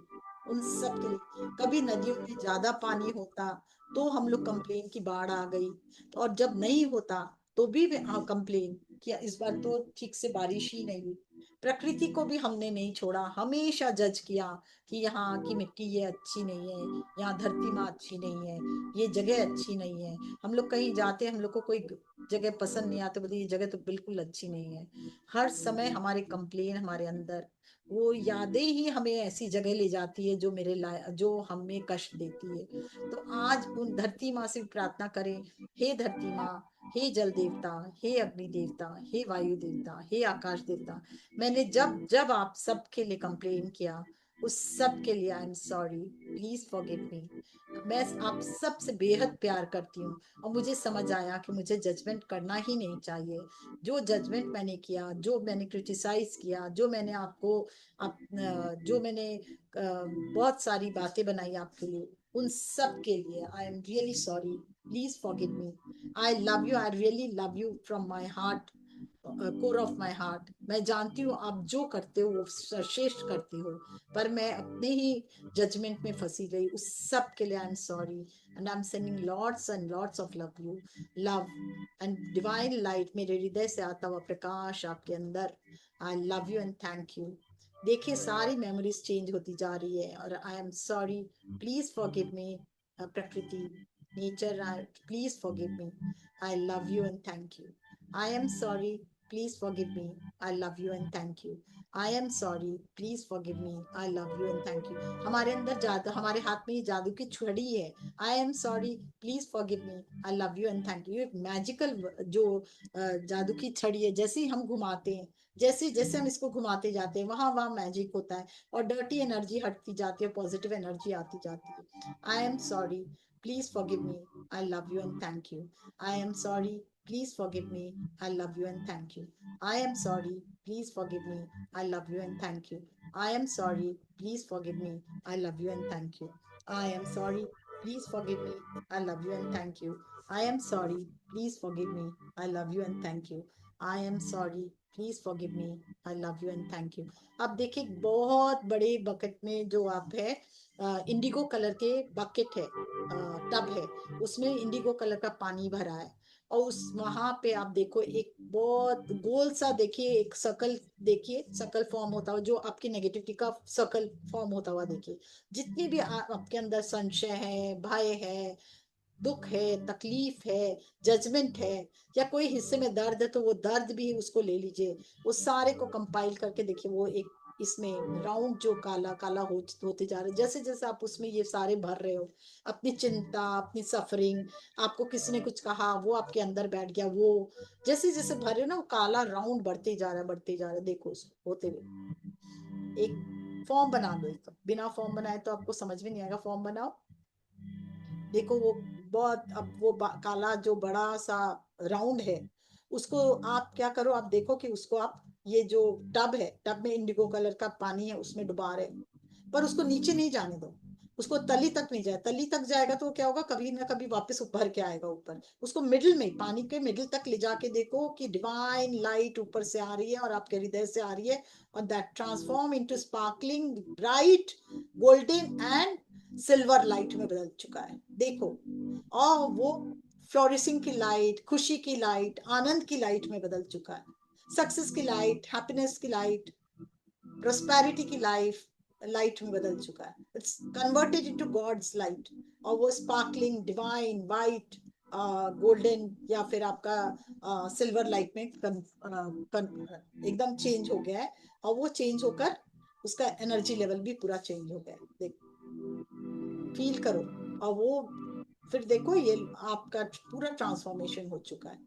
उन सब के लिए। कभी नदियों में ज्यादा पानी होता तो हम लोग कंप्लेन की बाढ़ आ गई, और जब नहीं होता तो भी कंप्लेन किया, इस बार तो ठीक से बारिश ही नहीं हुई। प्रकृति को भी हमने नहीं छोड़ा, हमेशा जज किया कि यहाँ की मिट्टी ये अच्छी नहीं है, यहाँ धरती माँ अच्छी नहीं है, ये जगह अच्छी नहीं है। हम लोग कहीं जाते हैं, हम लोग को कोई जगह पसंद नहीं आती, बोलते ये जगह तो बिल्कुल अच्छी नहीं है। हर समय हमारे कंप्लेन हमारे अंदर, वो यादें ही हमें ऐसी जगह ले जाती है जो मेरे जो हमें कष्ट देती है। तो आज उन धरती माँ से प्रार्थना करें, हे धरती माँ, हे जल देवता, हे अग्नि देवता, हे वायु देवता, हे आकाश देवता, मैंने जब जब आप सबके लिए कंप्लेन किया, उस सब के लिए I am sorry, please forgive मी। मैं आप सब से बेहद प्यार करती हूँ, और मुझे समझ आया कि मुझे जजमेंट करना ही नहीं चाहिए। जो जजमेंट मैंने किया, जो मैंने क्रिटिसाइज किया, जो मैंने आपको जो मैंने बहुत सारी बातें बनाई आपके लिए, उन सब के लिए I am really sorry, please forgive me. I love you, I really love you from my heart, core of my heart. मैं जानती हूँ आप जो करते हो वो सर्वश्रेष्ठ करते हो, पर मैं अपने ही जजमेंट में फंसी गई, उस सब के लिए I am sorry. And I am sending lots and lots of love you, love and divine light, मेरे हृदय से आता हुआ प्रकाश आपके अंदर। I love you and thank you. देखिए सारी मेमोरीज चेंज होती जा रही है, और I am sorry, please forgive me. प्रकृति, nature, please forgive me, I love you and thank you. I am sorry, please forgive me, I love you and thank you. I am sorry, please forgive me, I love you and thank you. हमारे अंदर जादू, हमारे हाथ में ये जादू की छड़ी है। I am sorry, please forgive me, I love you and thank you। एक मैजिकल जो जादू की छड़ी है, जैसे ही हम घुमाते हैं, जैसे जैसे हम इसको घुमाते जाते हैं, वहां वहां मैजिक होता है, और डर्टी एनर्जी हटती जाती है, पॉजिटिव एनर्जी आती जाती है। आई am sorry, please forgive me, I love you and thank you. I am sorry, please forgive me, I love you and thank you. I am sorry, please forgive me, I love you and thank you. I am sorry, please forgive me, I love you and thank you. I am sorry, please forgive me, I love you and thank you. I am sorry, please forgive me, I love you and thank you. I am sorry, please forgive me, I love you and thank you. अब देखिए बहुत बड़े bucket में जो आप है, Indigo colour के bucket है, टब है, उसमें इंडिगो कलर का पानी भरा है, और उस वहां पे आप देखो एक बहुत गोल सा, देखिए एक सर्कल, देखिए सर्कल फॉर्म होता हुआ, जो आपकी नेगेटिविटी का सर्कल फॉर्म होता हुआ देखिए। जितनी भी आपके अंदर संशय है, भय है, दुख है, तकलीफ है, जजमेंट है, या कोई हिस्से में दर्द है, तो वो दर्द भी उसको ले लीजिए, उस सारे को कंपाइल करके देखिए, वो एक इसमें राउंड जो काला काला होते जा रहे हैं, जैसे जैसे आप उसमें ये सारे भर रहे हो, अपनी चिंता, अपनी सफरिंग, आपको किसी ने कुछ कहा वो आपके अंदर बैठ गया, वो जैसे जैसे भर रहे हो ना, वो काला राउंड बढ़ते जा रहा है, बढ़ते जा रहा है, देखो उसको होते हुए। एक फॉर्म बना लो। एक बिना फॉर्म बनाए तो आपको समझ में नहीं आएगा, फॉर्म बनाओ। देखो वो बहुत, अब वो काला जो बड़ा सा राउंड है, उसको आप क्या करो, आप देखो कि उसको आप, ये जो टब है, टब में इंडिगो कलर का पानी है, उसमें डुबा रहे हो, पर उसको नीचे नहीं जाने दो, उसको तली तक नहीं जाए। तली तक जाएगा तो क्या होगा, कभी ना कभी वापस ऊपर के आएगा ऊपर। उसको मिडिल में, पानी के मिडिल तक ले जाके देखो कि डिवाइन लाइट ऊपर से आ रही है और आपके हृदय से आ रही है, और that transform into sparkling bright golden and silver light में बदल चुका है, देखो। और वो फ्लोरिसिंग की लाइट, खुशी की लाइट, आनंद की लाइट में बदल चुका है, सक्सेस की लाइट, हैप्पीनेस की लाइट, प्रोस्पेरिटी की लाइट में बदल चुका है। It's converted into God's light, और वो स्पार्कलिंग डिवाइन वाइट गोल्डन या फिर आपका सिल्वर लाइट में एकदम चेंज हो गया है। और वो चेंज होकर उसका एनर्जी लेवल भी पूरा चेंज हो गया है, देख, फील करो। और वो फिर देखो, ये आपका पूरा ट्रांसफॉर्मेशन हो चुका है,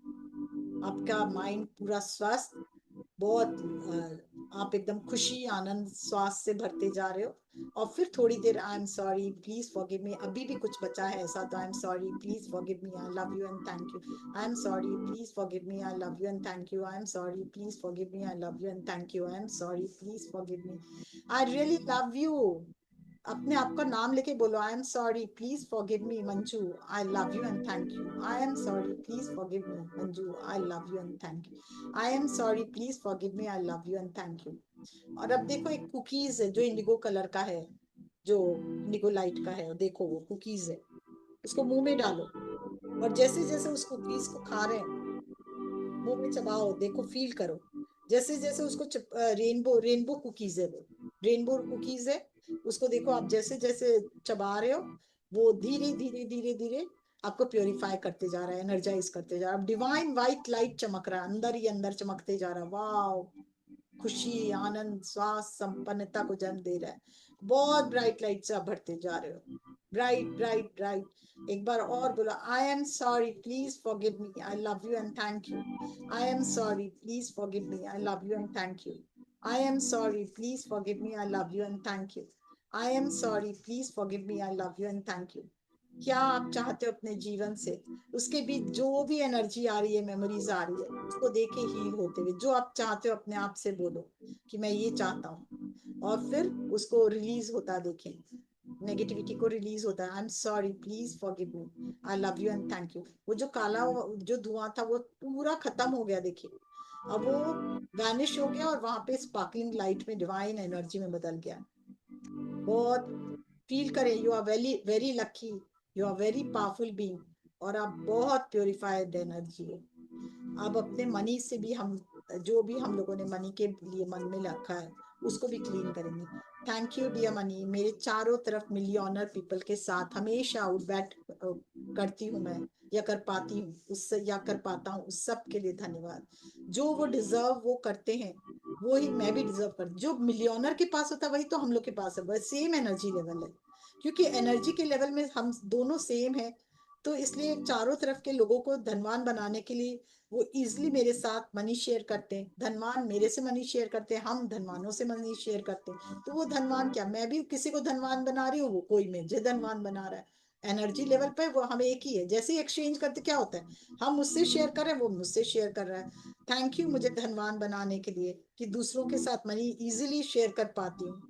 आपका माइंड पूरा स्वस्थ, बहुत आप एकदम खुशी आनंद स्वास्थ्य से भरते जा रहे हो। और फिर थोड़ी देर I am sorry please forgive me, अभी भी कुछ बचा है ऐसा तो I am sorry please forgive me, I love you and thank you, I am sorry please forgive me, I love you and thank you, I am sorry please forgive me, I love you and thank you, I am sorry please forgive me, I really love you. अपने आप का नाम लेके बोलो, आई am sorry please forgive me Manju, I love you and thank you, I am sorry please forgive me Manju, I love you and thank you, I am sorry please forgive me, I love you and thank you. और अब देखो, एक cookies है जो Indigo colour का है, जो Indigo light का है, देखो वो कुकीज है, उसको मुंह में डालो, और जैसे जैसे उस कुकीज को खा रहे हैं, मुंह में चबाओ, देखो फील करो, जैसे जैसे उसको रेनबो रेनबो कुकीज है, वो रेनबो कुकीज है, उसको देखो आप जैसे जैसे चबा रहे हो, वो धीरे धीरे धीरे धीरे आपको प्योरीफाई करते जा रहा है, एनर्जाइज करते जा रहा है। डिवाइन व्हाइट लाइट चमक रहा है, अंदर ही अंदर चमकते जा रहा है, वाह, खुशी आनंद स्वास्थ्य संपन्नता को जन्म दे रहा है। बहुत ब्राइट लाइट से आप भरते जा रहे हो, ब्राइट ब्राइट ब्राइट। एक बार और बोला, आई am sorry please forgive me, I love you and thank you, I am sorry please forgive me, I love you and thank you, I am sorry please forgive me, I love you and thank you, I am sorry please forgive me, I love you and thank you. क्या आप चाहते हो अपने जीवन से, उसके बीच जो भी एनर्जी आ रही है, मेमोरीज आ रही है, उसको देखे हील होते हुए, जो आप चाहते हो अपने आप से बोलो कि मैं ये चाहता हूँ, और फिर उसको रिलीज होता देखें, नेगेटिविटी को रिलीज होता है, आई am sorry please forgive me, I love you and thank you. वो जो काला जो धुआं था वो पूरा खत्म हो गया, देखिए अब वो वैनिश हो गया, और वहां पे स्पार्कलिंग लाइट में डिवाइन एनर्जी में बदल गया। बहुत फील करें, you are very very lucky, you are very powerful being, और आप बहुत प्योरिफाइड एनर्जी हो। अब अपने मनी से भी हम, जो भी हम लोगों ने मनी के लिए मन में रखा है, उसको भी क्लीन करेंगे। थैंक यू डियर मनी, मेरे चारों तरफ मिलियनर पीपल के साथ हमेशा बैठ करती हूँ मैं, या कर पाती हूँ उससे, या कर पाता हूँ, उस सब के लिए धन्यवाद। जो वो डिजर्व वो करते हैं, वो ही मैं भी डिजर्व कर, जो मिलियनर के पास होता है वही तो हम लोग के पास है, बस सेम एनर्जी लेवल है, क्योंकि एनर्जी के लेवल में हम दोनों सेम है। तो इसलिए चारों तरफ के लोगों को धनवान बनाने के लिए वो इजिली मेरे साथ मनी शेयर करते हैं, धनवान मेरे से मनी शेयर करते हैं, हम धनवानों से मनी शेयर करते हैं। तो वो धनवान क्या, मैं भी किसी को धनवान बना रही हूँ, वो कोई मुझे धनवान बना रहा है। एनर्जी लेवल पे वो हम एक ही है, जैसे ही एक्सचेंज करते क्या होता है, हम मुझसे शेयर कर रहे हैं, वो मुझसे शेयर कर रहा है। थैंक यू मुझे धनवान बनाने के लिए, कि दूसरों के साथ मनी इजिली शेयर कर पाती हूँ।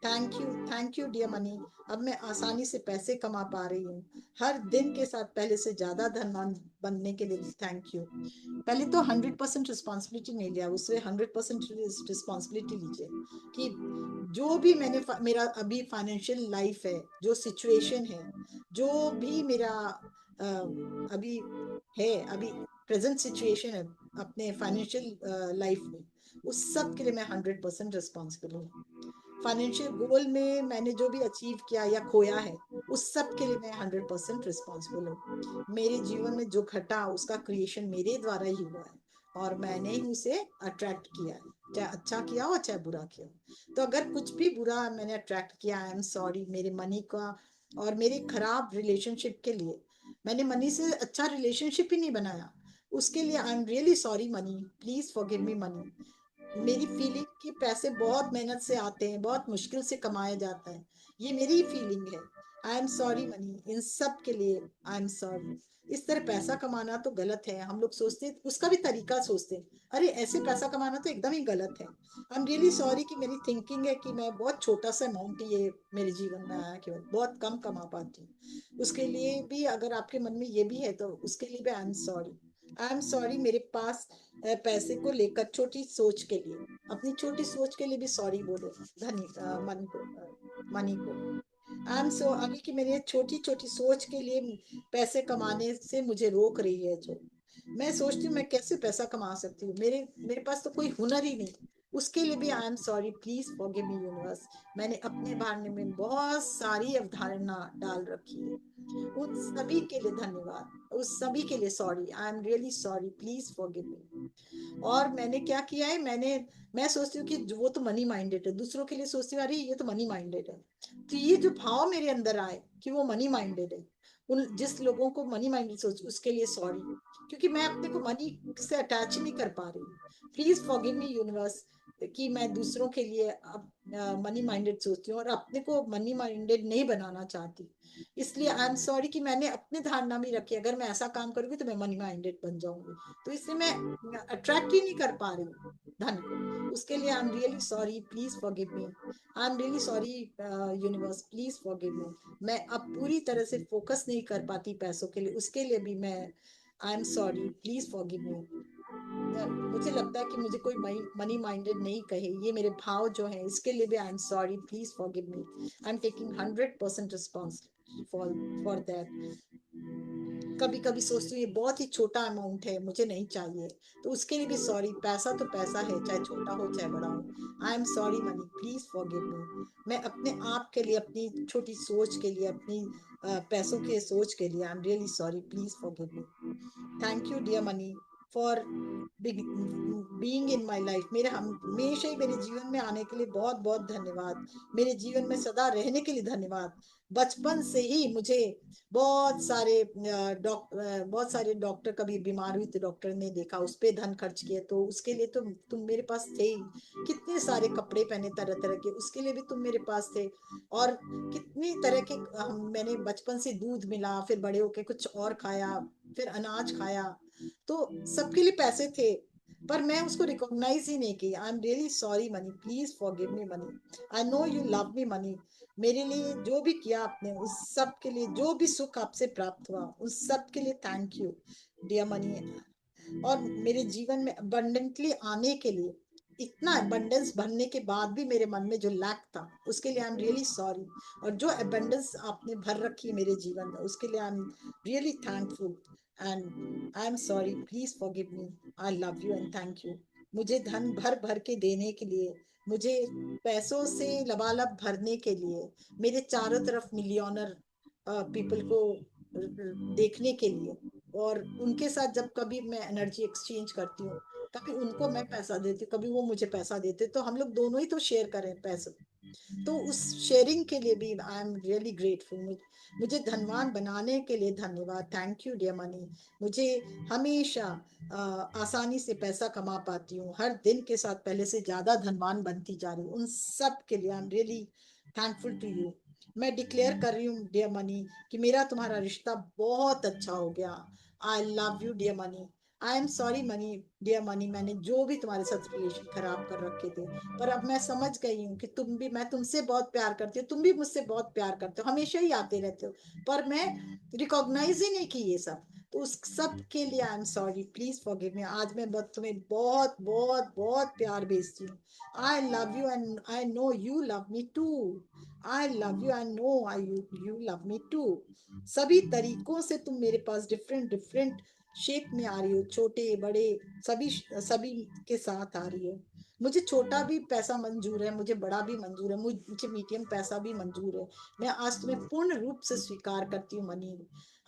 थैंक यू डियर मनी, अब मैं आसानी से पैसे कमा पा रही हूँ हर दिन के साथ, पहले से ज्यादा धनवान बनने के लिए थैंक यू। पहले तो 100% रिस्पॉन्सिबिलिटी नहीं लिया, उससे 100% रिस्पॉन्सिबिलिटी लीजिए कि जो भी मेरा अभी फाइनेंशियल लाइफ है, जो सिचुएशन है, जो भी मेरा अभी है, अभी प्रेजेंट सिचुएशन है अपने फाइनेंशियल लाइफ में, उस सब के लिए मैं 100% रिस्पॉन्सिबल हूँ। फाइनेंशियल गोल में मैंने जो भी अचीव किया या खोया है, उस सब के लिए मैं 100% रिस्पॉन्सिबल हूँ। मेरे जीवन में जो घटा उसका क्रिएशन मेरे द्वारा ही हुआ है, और मैंने ही उसे अट्रैक्ट किया है, चाहे अच्छा किया हो चाहे बुरा किया हो। तो अगर कुछ भी बुरा मैंने अट्रैक्ट किया, आई एम सॉरी, मेरे मनी का और मेरे खराब रिलेशनशिप के लिए, मैंने मनी से अच्छा रिलेशनशिप ही नहीं बनाया, उसके लिए I am really sorry money, please forgive me money. मेरी फीलिंग कि पैसे बहुत मेहनत से आते हैं, बहुत मुश्किल से कमाया जाता है, ये मेरी ही फीलिंग है। आई एम सॉरी मनी, इन सब के लिए आई एम सॉरी। इस तरह पैसा कमाना तो गलत है, हम लोग सोचते हैं उसका भी तरीका सोचते हैं, अरे ऐसे पैसा कमाना तो एकदम ही गलत है। आई एम रियली सॉरी कि मेरी थिंकिंग है कि मैं बहुत छोटा सा अमाउंट ये मेरे जीवन में आया, केवल बहुत कम कमा पाती हूँ। उसके लिए भी अगर आपके मन में ये भी है तो उसके लिए भी I am sorry. I am sorry मेरे पास पैसे को लेकर छोटी सोच के लिए, अपनी छोटी सोच के लिए भी सॉरी बोलो मनी को। आई एम सो अभी कि मेरी छोटी छोटी सोच के लिए पैसे कमाने से मुझे रोक रही है। जो मैं सोचती हूँ मैं कैसे पैसा कमा सकती हूँ, मेरे मेरे पास तो कोई हुनर ही नहीं, उसके लिए भी I am sorry, please forgive me universe. मैंने अपने बारे में बहुत सारी अवधारणा डाल रखी है, उन सभी के लिए धन्यवाद, उस सभी के लिए sorry, I am really sorry, please forgive मी। और मैंने क्या किया है, मैं सोचती हूँ कि वो तो मनी माइंडेड है, दूसरों के लिए सोचती हूँ अरे ये तो मनी माइंडेड है। तो ये जो भाव मेरे अंदर आए कि वो मनी माइंडेड है, उन जिस लोगों को मनी माइंडेड सोच उसके लिए सॉरी, क्योंकि मैं अपने को मनी से अटैच नहीं कर पा रही। प्लीज फॉरगिव मी यूनिवर्स कि मैं दूसरों के लिए अब मनी माइंडेड सोचती हूँ और अपने को मनी माइंडेड नहीं बनाना चाहती। इसलिए आई एम सॉरी कि मैंने अपनी धारणा में रखी अगर मैं ऐसा काम करूंगी तो मैं मनी माइंडेड बन जाऊंगी, तो इसलिए मैं अट्रैक्ट ही नहीं कर पा रही हूँ धन को। उसके लिए I am really sorry, please forgive me. I am really sorry universe, please forgive मी। मैं अब पूरी तरह से फोकस नहीं कर पाती पैसों के लिए, उसके लिए भी मैं आई एम सॉरी, प्लीज फॉरगिव मी। मुझे लगता है कि मुझे कोई मनी माइंडेड नहीं कहे, ये मेरे भाव जो है इसके लिए भी I am sorry, please forgive me. I am taking 100% responsibility for that. कभी कभी सोचती हूँ ये बहुत ही छोटा अमाउंट है, मुझे नहीं चाहिए, तो उसके लिए भी सॉरी। पैसा तो पैसा है, चाहे छोटा हो चाहे बड़ा हो। आई am sorry money, please forgive मी। मैं अपने आप के लिए, अपनी छोटी सोच के लिए, अपनी पैसों के सोच के लिए I am really sorry, please forgive me. Thank you dear money for being in my life. मेरे हमेशा ही मेरे जीवन में आने के लिए बहुत बहुत धन्यवाद, मेरे जीवन में सदा रहने के लिए धन्यवाद। बचपन से ही मुझे बहुत सारे डॉक्टर, कभी बीमार हुई तो डॉक्टर ने देखा, उस पे धन खर्च किया, तो उसके लिए तो तुम मेरे पास थे ही। कितने सारे कपड़े पहने तरह तरह के, उसके लिए भी तुम मेरे पास थे। और कितनी तरह के मैंने बचपन से दूध मिला, फिर बड़े होके कुछ और खाया, फिर अनाज खाया, तो सबके लिए पैसे थे, पर मैं उसको रिकॉग्नाइज ही नहीं की। आई am really sorry money, please forgive me money. I know you love me money. मेरे लिए जो भी किया आपने, उस सब के लिए, जो भी सुख आपसे प्राप्त हुआ उस सब के लिए थैंक यू डियर मनी। और मेरे जीवन में अबंडेंटली आने के लिए, इतना अबंडेंस भरने के बाद भी मेरे मन में जो लैक था उसके लिए आई एम रियली सॉरी। और जो अबंडेंस आपने भर रखी है मेरे जीवन में उसके लिए I am really thankful and I am sorry, please forgive me. I love you and thank you. मुझे धन भर भर के देने के लिए, मुझे पैसों से लबालब भरने के लिए, मेरे चारों तरफ मिलियनर पीपल को देखने के लिए, और उनके साथ जब कभी मैं एनर्जी एक्सचेंज करती हूँ, कभी उनको मैं पैसा देती हूँ, कभी वो मुझे पैसा देते, तो हम लोग दोनों ही तो शेयर करें पैसे। तो उस शेयरिंग के लिए भी आई एम रियली ग्रेटफुल। मुझे धनवान बनाने के लिए धन्यवाद, थैंक यू डियर मनी। मुझे हमेशा आसानी से पैसा कमा पाती हूँ, हर दिन के साथ पहले से ज्यादा धनवान बनती जा रही हूँ, उन सब के लिए I am really thankful to you. मैं डिक्लेयर कर रही हूँ डियर मनी कि मेरा तुम्हारा रिश्ता बहुत अच्छा हो गया। I love you dear money. I am sorry money, dear money, मैंने जो भी तुम्हारे साथ रिलेशन खराब कर रखे थे, पर अब मैं समझ गई हूँ कि मैं तुमसे बहुत प्यार करती हूँ, तुम भी मुझसे बहुत प्यार करते हो, हमेशा ही आते रहते हो, पर मैं रिकॉग्नाइज ही नहीं की ये सब। तो उस सब के लिए I am sorry, please forgive me. आज मैं तुम्हें बहुत बहुत बहुत प्यार भेजती हूँ। I love you and I know you love me too. I love you and know I you love me too. सभी तरीकों से तुम मेरे पास डिफरेंट डिफरेंट शेप में आ रही हो, छोटे बड़े सभी सभी के साथ आ रही हो। मुझे छोटा भी पैसा मंजूर है, मुझे बड़ा भी मंजूर है, मुझे मीडियम पैसा भी मंजूर है। मैं आज तुम्हें पूर्ण रूप से स्वीकार करती हूँ money.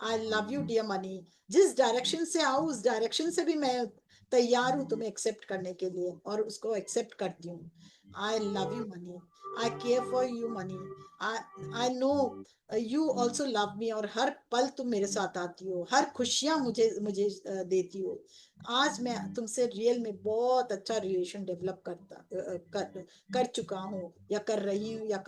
I love you dear money. जिस डायरेक्शन से आओ उस डायरेक्शन से भी मैं तैयार हूँ तुम्हें एक्सेप्ट करने के लिए और उसको एक्सेप्ट करती हूँ। I love you money, I care for you money, I know you also love me, और हर पल तुम मेरे साथ आती हो, हर खुशियां मुझे मुझे देती हो। आज मैं तुमसे रियल में बहुत अच्छा रिलेशन डेवलप कर चुका हूँ, या कर रही हूँ, या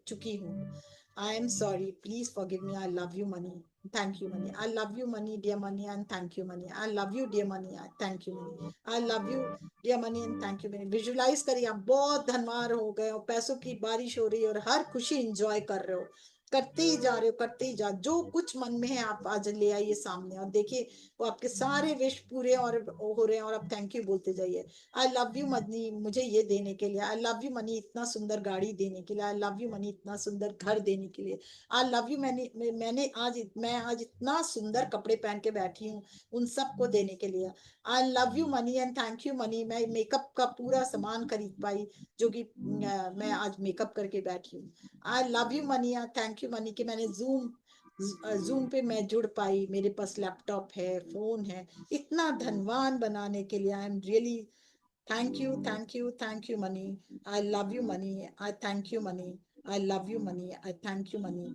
चुकी हूँ। I am sorry, please forgive me, I love you money, thank you money, I love you money, dear money, and thank you money, I love you dear money, thank you money, I love you dear money and thank you money। Visualise करिए आप बहुत धनवान हो गए हो, पैसों की बारिश हो रही है और हर खुशी एंजॉय कर रहे हो, करते ही जा रहे हो, करते ही जा, जो कुछ मन में है आप आज ले आइए सामने और देखिए वो आपके सारे विश पूरे और हो रहे हैं, और आप थैंक यू बोलते जाइए। आई लव यू मनी, मुझे ये देने के लिए, आई लव यू मनी इतना सुंदर गाड़ी देने के लिए, आई लव यू मनी इतना सुंदर घर देने के लिए, आई लव यू मैं आज इतना सुंदर कपड़े पहन के बैठी हूँ उन सबको देने के लिए। आई love you money and thank you money, मैं मेकअप का पूरा सामान खरीद पाई जो कि मैं आज मेकअप करके बैठी हूँ। I love you money and thank you money कि मैंने जूम पे मैं जुड़ पाई, मेरे पास लैपटॉप है, फोन है, इतना धनवान बनाने के लिए। I am really thank you, thank you, thank you money, I love you money, I thank you money, I love you money, I thank you money.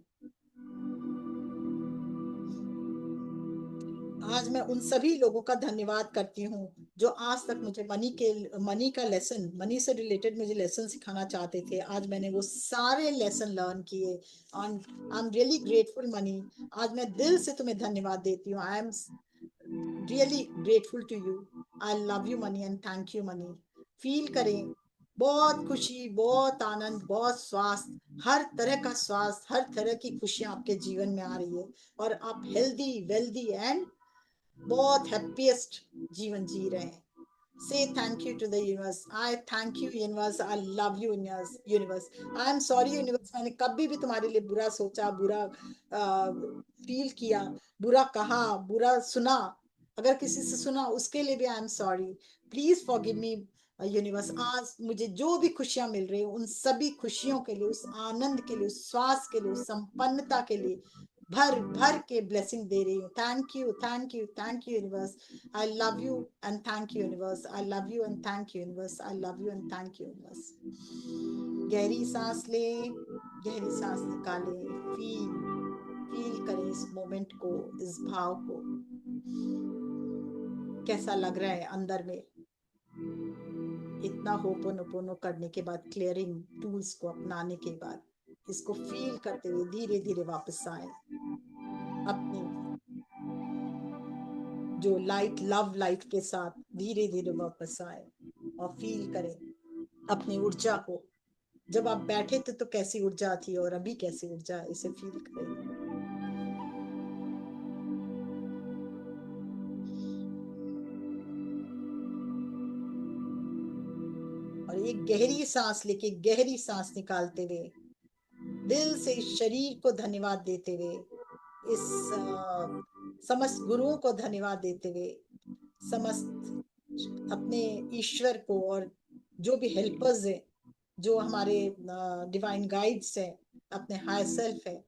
आज मैं उन सभी लोगों का धन्यवाद करती हूँ जो आज तक मुझे मनी का लेसन, मनी से रिलेटेड मुझे लेसन सिखाना चाहते थे। आज मैंने वो सारे लेसन लर्न किए। I am really grateful money, आज मैं दिल से तुम्हें धन्यवाद देती हूँ। I am really grateful to you, I love you money and thank you money. Feel करें बहुत खुशी, बहुत आनंद, बहुत स्वास्थ्य, हर तरह का स्वास्थ्य, हर तरह की खुशियां आपके जीवन में आ रही है, और आप हेल्दी वेल्दी एंड बहुत हैप्पीएस्ट जीवन जी रहे हैं। Say thank you to the universe. I thank you universe. I love you universe. I am sorry universe, मैंने कभी भी तुम्हारे लिए बुरा सोचा, बुरा फील किया, बुरा कहा, बुरा सुना, अगर किसी से सुना उसके लिए भी I am sorry. Please forgive me universe. आज मुझे जो भी खुशियां मिल रही है उन सभी खुशियों के लिए, उस आनंद के लिए, उस स्वास्थ्य के लिए, उस संपन्नता के लिए भर भर के ब्लेसिंग दे रही हूँ। Thank you, thank you, thank you universe. I love you and thank you universe, I love you and thank you universe, I love you and thank you universe. गहरी सांस ले, गहरी सांस निकाले, फील करें इस मोमेंट को, इस भाव को, कैसा लग रहा है अंदर में। इतना होपोनोपोनो करने के बाद, क्लियरिंग टूल्स को अपनाने के बाद, इसको फील करते हुए धीरे धीरे वापस आए अपनी जो लाइट, लव लाइट के साथ धीरे धीरे वापस आए और फील करें अपनी ऊर्जा को। जब आप बैठे थे तो कैसी ऊर्जा थी और अभी कैसी ऊर्जा है, इसे फील करें। और एक गहरी सांस लेके, गहरी सांस निकालते हुए, दिल से इस शरीर को धन्यवाद देते हुए, इस समस्त गुरुओं को धन्यवाद देते हुए, समस्त अपने ईश्वर को और जो भी हेल्पर्स है, जो हमारे डिवाइन गाइड्स है, अपने हायर सेल्फ है,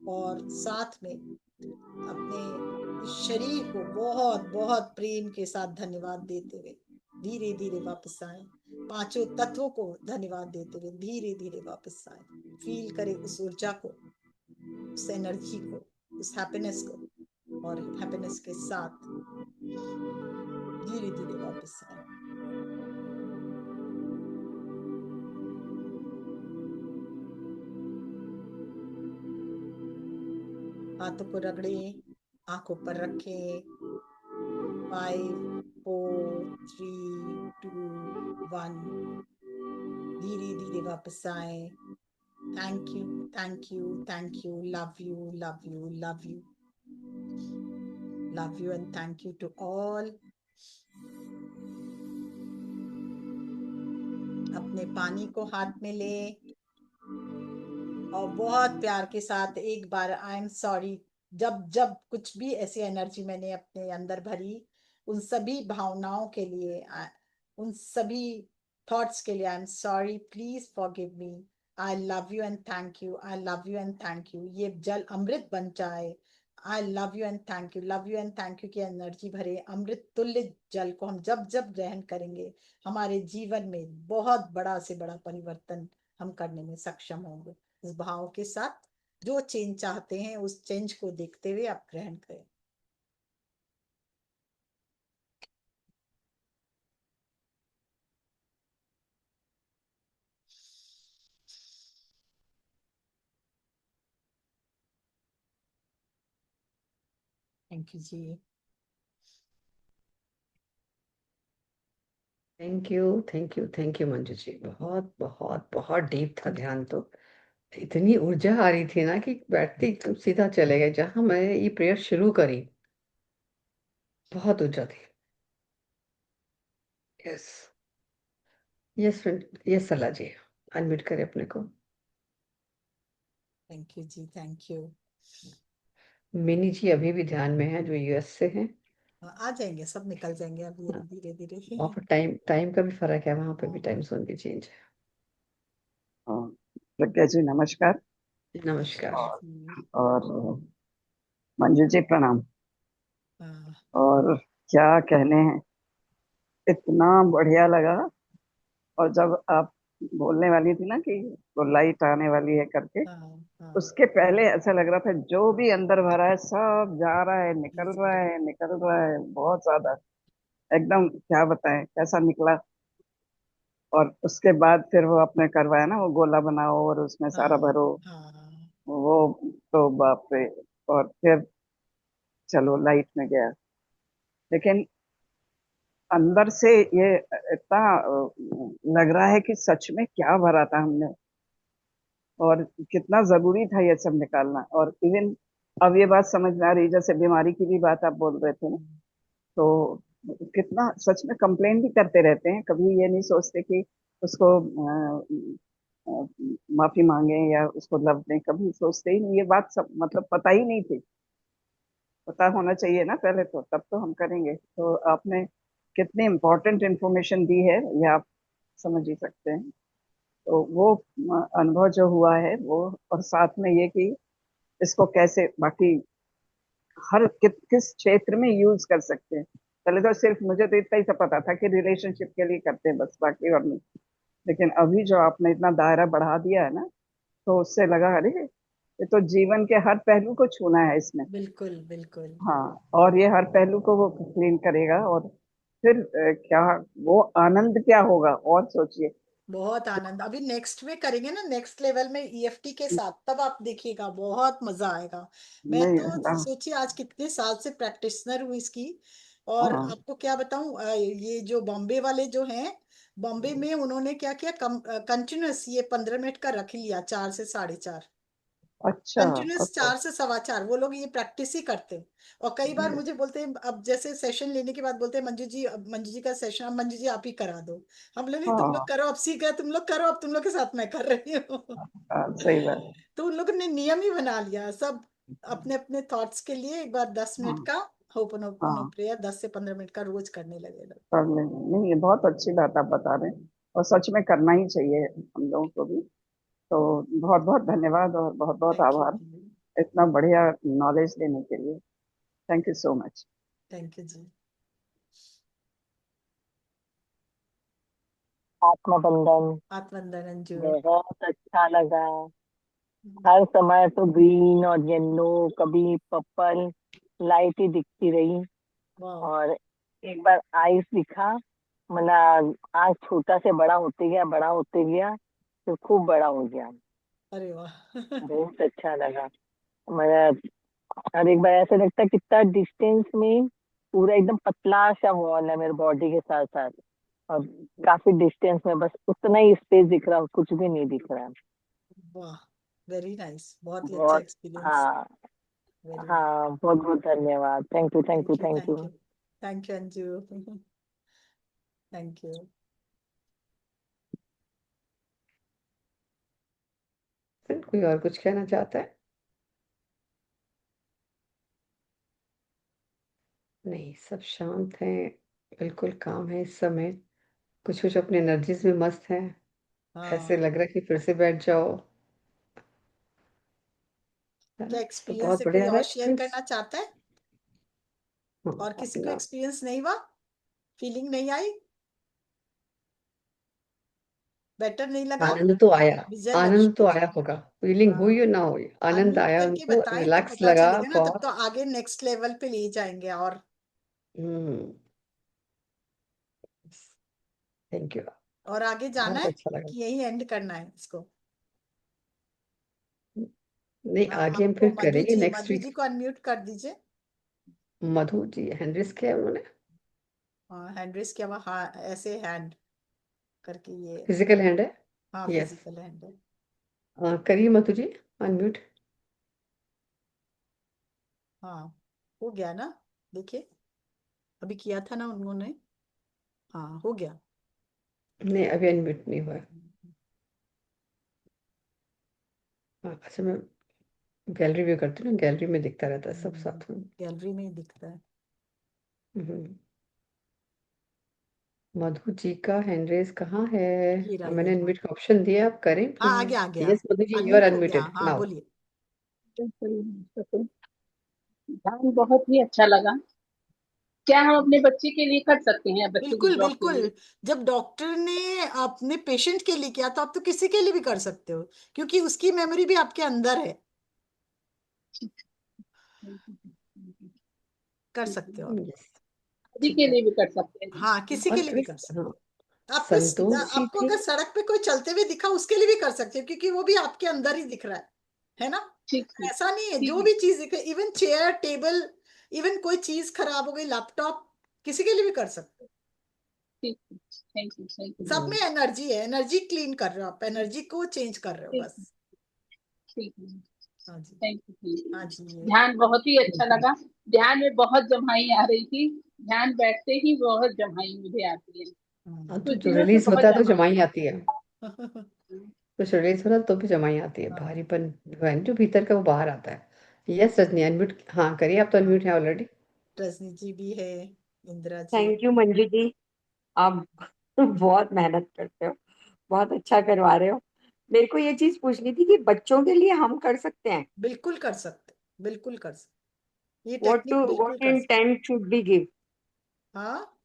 और साथ में अपने शरीर को बहुत बहुत प्रेम के साथ धन्यवाद देते हुए धीरे धीरे वापस आए। पांचों तत्वों को धन्यवाद देते हुए धीरे धीरे वापस आए। फील करें उस ऊर्जा को, उस एनर्जी को, उस हैप्पीनेस को, और हैप्पीनेस के साथ धीरे धीरे वापस आए। हाथों को रगड़े, आंखों पर रखे। 5 4 3 2 1। धीरे धीरे वापस आए। Thank you, thank you, thank you, love you, love you, love you, love you and thank you to all. अपने पानी को हाथ में ले और बहुत प्यार के साथ एक बार आई एम सॉरी, जब जब कुछ भी ऐसी एनर्जी मैंने अपने अंदर भरी, उन सभी भावनाओं के लिए, उन सभी थॉट्स के लिए I am sorry, please forgive me. I love you and thank you, I love you and thank you. ये जल अमृत बन जाए, आई love you and thank you, love you and thank you की एनर्जी भरे अमृत तुल्य जल को हम जब जब ग्रहण करेंगे, हमारे जीवन में बहुत बड़ा से बड़ा परिवर्तन हम करने में सक्षम होंगे। इस भाव के साथ जो चेंज चाहते हैं उस चेंज को देखते हुए आप ग्रहण करें। Thank you ji. Thank you, thank you, thank you Manju ji. बहुत बहुत बहुत डीप था ध्यान तो। इतनी ऊर्जा आ रही थी ना कि बैठते ही एकदम सीधा चले गए जहां मैं ये प्रेयर शुरू करी। बहुत ऊर्जा थी। यस, यस यस सला जी, अनम्यूट करें अपने को। Thank you ji, thank you. Mini ji अभी भी ध्यान में है, जो यूएस से हैं। आ जाएंगे, सब निकल जाएंगे अभी हाँ, धीरे धीरे। वहाँ पर टाइम टाइम का भी फर्क है, वहां पर भी टाइम जोन की चेंज है। हाँ, प्रज्ञा जी नमस्कार। नमस्कार। और मंजू जी प्रणाम। हाँ, और क्या कहने हैं, इतना बढ़िया लगा। और जब आप बोलने वाली थी ना कि वो लाइट आने वाली है करके, हाँ, हाँ, उसके पहले ऐसा लग रहा था जो भी अंदर भरा है सब जा रहा है, जी निकल जी। रहा है, निकल रहा है बहुत ज्यादा। एकदम क्या बताएं कैसा निकला। और उसके बाद फिर वो आपने करवाया ना, वो गोला बनाओ और उसमें सारा हाँ, भरो। हाँ, हाँ, वो तो बाप रे। और फिर चलो लाइट में गया, लेकिन अंदर से ये इतना लग रहा है कि सच में क्या भरा था हमने, और कितना जरूरी था ये सब निकालना। और इवन अब ये बात समझ में आ रही, जैसे बीमारी की भी बात आप बोल रहे थे ना, हम्म, तो कितना सच में कंप्लेन भी करते रहते हैं, कभी ये नहीं सोचते कि उसको अ, माफी मांगे या उसको लव दें, कभी सोचते ही नहीं। ये बात सब मतलब पता ही नहीं थी। पता होना चाहिए ना पहले, तो तब तो हम करेंगे। तो आपने कितनी इम्पोर्टेंट इंफॉर्मेशन दी है ये आप समझ ही सकते हैं। तो वो अनुभव जो हुआ है वो, और साथ में ये कि इसको कैसे बाकी हर किस क्षेत्र में यूज कर सकते हैं। पहले तो सिर्फ मुझे तो इतना ही सा पता था कि रिलेशनशिप के लिए करते हैं बस, बाकी और नहीं। लेकिन अभी जो आपने इतना दायरा बढ़ा दिया है ना, तो उससे लगा अरे ये तो जीवन के हर पहलू को छूना है इसमें। बिल्कुल बिल्कुल। हाँ, और ये हर पहलू को वो क्लीन करेगा। और फिर क्या वो आनंद क्या होगा, और सोचिए। बहुत आनंद, अभी नेक्स्ट में करेंगे ना, नेक्स्ट लेवल में ईएफटी के साथ, तब आप देखिएगा बहुत मजा आएगा। मैं नहीं तो सोचिए आज कितने साल से प्रैक्टिशनर हूँ इसकी। और हाँ, आपको क्या बताऊं, ये जो बॉम्बे वाले जो हैं, बॉम्बे में उन्होंने क्या किया, कंटिन्यूस ये 15 मिनट का रख लिया, 4 से 4:30। अच्छा। Continuous okay. 4 से 4:15 वो लोग ये प्रैक्टिस ही करते हैं। और कई बार मुझे बोलते हैं, अब जैसे सेशन लेने के बाद बोलते हैं, मंजू जी अब मंजू जी का सेशन, अब मंजू जी आप ही करा दो। हम लोग नहीं, तुम लोग हाँ, करो, अब सीख गए तुम लोग, करो अब तुम लोग के साथ मैं कर रही हूँ। हाँ, सही बात। तो उन लोगों ने नियम ही बना लिया सब, अपने अपने थॉट्स के लिए एक बार 10 मिनट हाँ, का होपनोपोनो हाँ, प्रेयर 10 से 15 मिनट का रोज करने लगे लोग। कर लेंगे। नहीं, ये बहुत अच्छी बात आप बता रहे हैं, और सच में करना ही चाहिए हम लोगों को भी। तो बहुत बहुत धन्यवाद और बहुत बहुत थैंक यू आभार जी। इतना बढ़िया नॉलेज देने के लिए। Thank you so much. Thank you ji. आत्मबंधन आत्मवंदन अंजू। बहुत अच्छा लगा। हर समय तो ग्रीन और येलो, कभी पर्पल लाइट ही दिखती रही। वाह। और एक बार आइस दिखा, मतलब आज छोटा से बड़ा होते गया, बड़ा होते गया, तो खूब बड़ा हो गया। अरे वाह। बहुत अच्छा लगा। मतलब और एक बार ऐसा लगता है कितना डिस्टेंस में पूरा एकदम पतला सा वॉल है मेरे बॉडी के साथ साथ, और काफी डिस्टेंस में बस उतना ही स्पेस दिख रहा, कुछ भी नहीं दिख रहा। वाह, वेरी नाइस, बहुत ही अच्छा बहुत। एक्सपीरियंस। हाँ। Very nice. हाँ, बहुत बहुत धन्यवाद। Thank you, thank you, thank you, thank thank you. You. Thank you Anju. Thank you. फिर कोई और कुछ कहना चाहता है? नहीं, सब शांत हैं, बिल्कुल काम है इस समय। कुछ कुछ अपनी एनर्जीज में मस्त हैं। ऐसे हाँ, लग रहा है कि फिर से बैठ जाओ। है क्या ना? तो एक्सपीरियंस बहुत है, कोई बढ़िया और है शेयर फ्रेंड्स। करना चाहता है? हाँ, और किसी को अपना एक्सपीरियंस नहीं हुआ, फीलिंग नहीं आई, बेटर नहीं लगा, आनंद तो आया, विजय आनंद तो लक्ष्मी जी? आया होगा, फीलिंग हुई हाँ, या ना हुई, आनंद अनम्यूट आया करके उनको, बताएं तो रिलैक्स पता लगा चलेगा ना, तब बहुत। तो आगे नेक्स्ट लेवल पे ले जाएंगे। और हम्म। Thank you. आगे जाना बहुत है अच्छा लगा। कि यही एंड करना है इसको? नहीं, आगे हम आपको फिर करेंगे नेक्स्ट मधु वीक। जी को अनम्यूट कर दीजिए। मधु जी हैंड रेस किया उन्होंने, हाँ, हैंड रेस किया हुआ, हाँ ऐसे हैंड करके ये। फिजिकल हैंड है। हाँ, यस, फिजिकल हैंड है। करिए मधु जी अनम्यूट। हाँ, हो गया ना? देखिए, अभी किया था ना उन्होंने। हाँ, हो गया। नहीं, अभी अनम्यूट नहीं हुआ है। हाँ, अच्छा मैं गैलरी व्यू करती हूँ ना, गैलरी में दिखता रहता है सब साथ में। गैलरी में ही दिखता है। हम्म। मधु जी का हैंड रेस कहाँ है? ये रहा, ये मैंने रहा। अनम्यूट का ऑप्शन दिया, आप करें हाँ, आ प्लीज। गया, आ गया। Yes Madhu ji, you are unmute हो गया, अनम्यूटेड हाँ नाउ। बोलिए। ध्यान बहुत ही अच्छा लगा। क्या हम अपने बच्चे के लिए कर सकते हैं, बच्चे की बिल्कुल जॉब के बिल्कुल। लिए? जब डॉक्टर ने अपने पेशेंट के लिए किया तो आप तो किसी के लिए भी कर सकते हो, क्योंकि उसकी मेमोरी भी आपके अंदर है। कर सकते हो आप। यस, सभी ठीक के है। लिए भी कर सकते हैं। हाँ, किसी के और लिए भी कर क्रिस, सकते हाँ, हो। संतोष जी आपको थे। अगर सड़क पे कोई चलते हुए दिखा उसके लिए भी कर सकते हो, क्योंकि वो भी आपके अंदर ही दिख रहा है ना? ठीक ठीक ऐसा नहीं है, ठीक जो है। भी चीज दिखे, इवन चेयर टेबल, इवन कोई चीज खराब हो गई, लैपटॉप, किसी के लिए भी कर सकते हो। ठीक। Thank you, thank you. सब में एनर्जी है, एनर्जी क्लीन कर रहे हो आप, एनर्जी को चेंज कर रहे हो ठीक बस। ठीक है। हाँ जी। थैंक यू, थैंक हाँ यू। जी, ये ध्यान बहुत ही अच्छा लगा। ध्यान में बहुत जम्हाई आ रही थी। ध्यान बैठते ही बहुत जम्हाई मुझे आती है, हाँ, कुछ जो दिनों से रिलीज बहुत होता है तो जमाई जमाई आ आती है। हाँ। कुछ रिलीज हो रहा तो भी जमाई आती है, भारीपन जो है ना, जो भीतर का वो बाहर आता है। यस रजनी अनम्यूट, हाँ करिए, आप तो हाँ, अनम्यूट है ऑलरेडी। रजनी जी भी है, इंदिरा जी है। थैंक यू मंजू जी, आप बहुत मेहनत करते हो, बहुत अच्छा करवा रहे हो। मेरे को ये चीज पूछनी थी कि बच्चों के लिए हम कर सकते हैं? बिल्कुल कर सकते, बिल्कुल कर सकते, ये व्हाट टू टेक्निक बिल्कुल व्हाट कर सकते। Intent should be give? हाँ,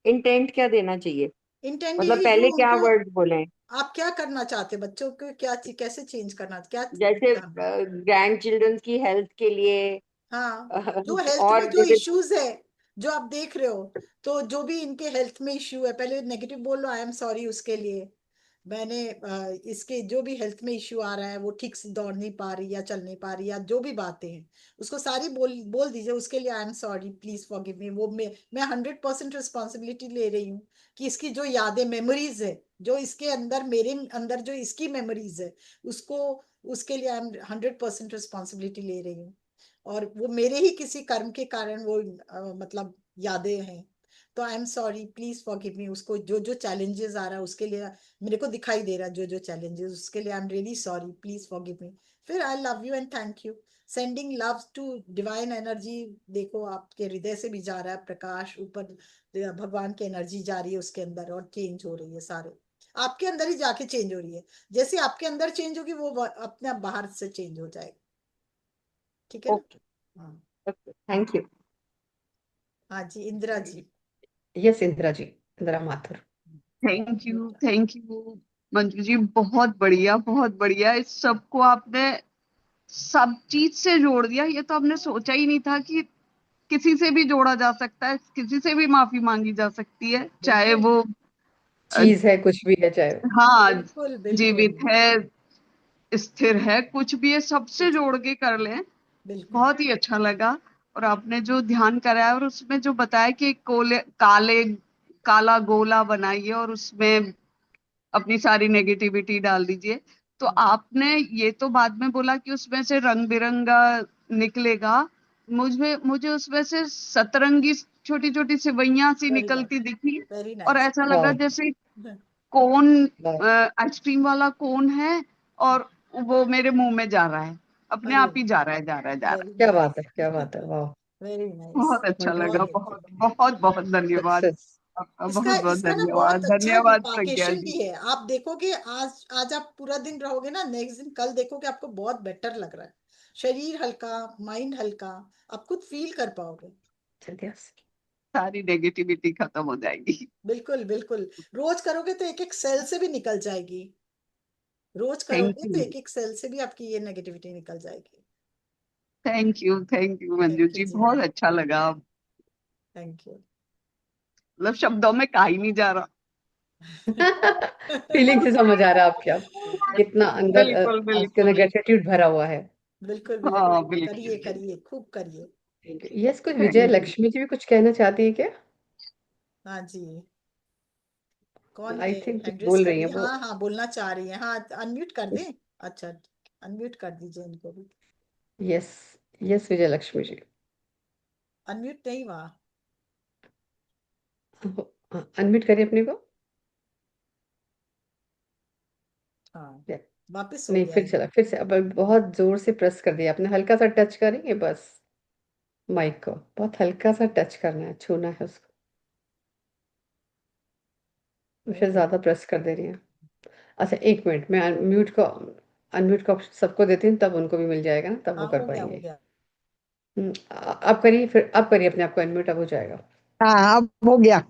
इंटेंट क्या देना चाहिए? इंटेंट मतलब यही जो पहले क्या उनको, वर्ड्स बोले? आप क्या करना चाहते हैं, बच्चों को क्या कैसे चेंज करना, क्या जैसे जानना। ग्रैंड चिल्ड्रंस की हेल्थ के लिए, हाँ, अ, जो हेल्थ में और जो जैसे इश्यूज है, जो आप देख रहे हो, तो जो भी इनके हेल्थ में इश्यू है, पहले नेगेटिव बोल लो, आई एम सॉरी उसके लिए। मैंने इसके जो भी हेल्थ में इश्यू आ रहा है, वो ठीक से दौड़ नहीं पा रही या चल नहीं पा रही, या जो भी बातें हैं उसको सारी बोल बोल दीजिए, उसके लिए I am sorry, please forgive मी। वो मैं 100% रिस्पॉन्सिबिलिटी ले रही हूँ कि इसकी जो यादें, मेमोरीज है, जो इसके अंदर, मेरे अंदर जो इसकी मेमोरीज है, उसको, उसके लिए आई एम 100% रिस्पॉन्सिबिलिटी ले रही हूँ। और वो मेरे ही किसी कर्म के कारण वो मतलब यादें हैं। तो I am sorry, please forgive मी। उसको जो जो चैलेंजेस आ रहा है उसके लिए, मेरे को दिखाई दे रहा है जो जो चैलेंजेस, उसके लिए I am really sorry, please forgive me. फिर I love you and thank you, sending love to divine energy. देखो, आपके हृदय से भी जा रहा है प्रकाश ऊपर, भगवान की एनर्जी जा रही है उसके अंदर, और चेंज हो रही है, सारे आपके अंदर ही जाके चेंज हो रही है। जैसे आपके अंदर चेंज होगी, वो अपने आप बाहर से चेंज हो जाएगा। ठीक है ना? ओके, हाँ। Okay, thank you. हाँ जी, Indira ji. Yes Indira ji, Indira Mathur. Thank you Manju ji, बहुत बढ़िया, बहुत बढ़िया। इस सबको आपने सब चीज से जोड़ दिया, ये तो हमने सोचा ही नहीं था कि किसी से भी जोड़ा जा सकता है, किसी से भी माफी मांगी जा सकती है, चाहे बिल्कुल वो अ, चीज है कुछ भी है चाहे। हाँ, बिल्कुल बिल्कुल जीवित है, स्थिर है, कुछ भी है, सबसे कुछ, जोड़ के कर लें। बिल्कुल बहुत ही अच्छा लगा। और आपने जो ध्यान कराया और उसमें जो बताया कि काला गोला बनाइए और उसमें अपनी सारी नेगेटिविटी डाल दीजिए, तो आपने ये तो बाद में बोला कि उसमें से रंग बिरंगा निकलेगा। मुझे उसमें से सतरंगी छोटी छोटी सिवैयां सी वेरी नाइस, निकलती दिखी, वेरी और नाइस। ऐसा लगा वाह, जैसे कोन, वाह, आइसक्रीम वाला कोन है, और वो मेरे मुंह में जा रहा है, अपने अरे, आप ही जा रहा है, जा रहा है, जा रहा वेरी क्या बात है, नाइस। क्या बात है, वाह। वेरी है। नाइस। बहुत अच्छा लगा, वंडरफुल। बहुत अच्छे। बहुत बहुत बहुत धन्यवाद सक्सेस। आपका, इसका बहुत बहुत इसका ना धन्यवाद, बहुत अच्छा धन्यवाद प्रज्ञा रिपार्केशन जी। भी है। आप देखोगे, आज आज आप पूरा दिन रहोगे ना, नेक्स्ट दिन कल देखोगे आपको बहुत बेटर लग रहा है। शरीर हल्का, माइंड हल्का, आप खुद फील कर पाओगे। चलिए सारी नेगेटिविटी खत्म हो जाएगी। बिल्कुल बिल्कुल, रोज करोगे तो एक एक सेल से भी निकल जाएगी। रोज थैंक करोगे तो यू, एक एक सेल से भी आपकी ये नेगेटिविटी निकल जाएगी। Thank you Manju thank you ji, जी, बहुत अच्छा लगा। Thank you. मतलब शब्दों में कहा ही नहीं जा रहा। फीलिंग से समझ आ रहा है आपके, आप कितना अंदर बिल्कुल आपके अंदर बिल्कुल। ग्रेटिट्यूड भरा हुआ है। बिल्कुल हाँ बिल्कुल, करिए बिल्कुल। करिए, खूब करिए। यस, कुछ विजय थैंक यू। लक्ष्मी जी भी कुछ कहना चाहती है क्या? हाँ जी, कौन आई थिंक कुछ एड्रेस बोल कर रही है रही है? वो। हाँ हाँ, बोलना चाह रही है, हाँ अनम्यूट कर दें। अच्छा, अनम्यूट कर दीजिए इनको भी। यस, यस विजय लक्ष्मी जी। अनम्यूट नहीं हुआ। अनम्यूट करिए अपने को। हाँ, या- वापस हो नहीं, गया फिर है। चला, फिर से। अब बहुत जोर से प्रेस कर दिया आपने, हल्का सा टच करेंगे बस माइक को, बहुत हल्का सा टच करना है, छूना है उसको। मुझे ज्यादा प्रेस कर दे रही है। अच्छा, एक मिनट, मैं अनम्यूट का ऑप्शन सबको देती हूँ, तब उनको भी मिल जाएगा ना, तब वो हाँ, कर हो गया हो पाएंगे। गया। आप करिए, फिर आप करिए अपने आप को अनम्यूट, अब हो जाएगा। हाँ अब हो गया।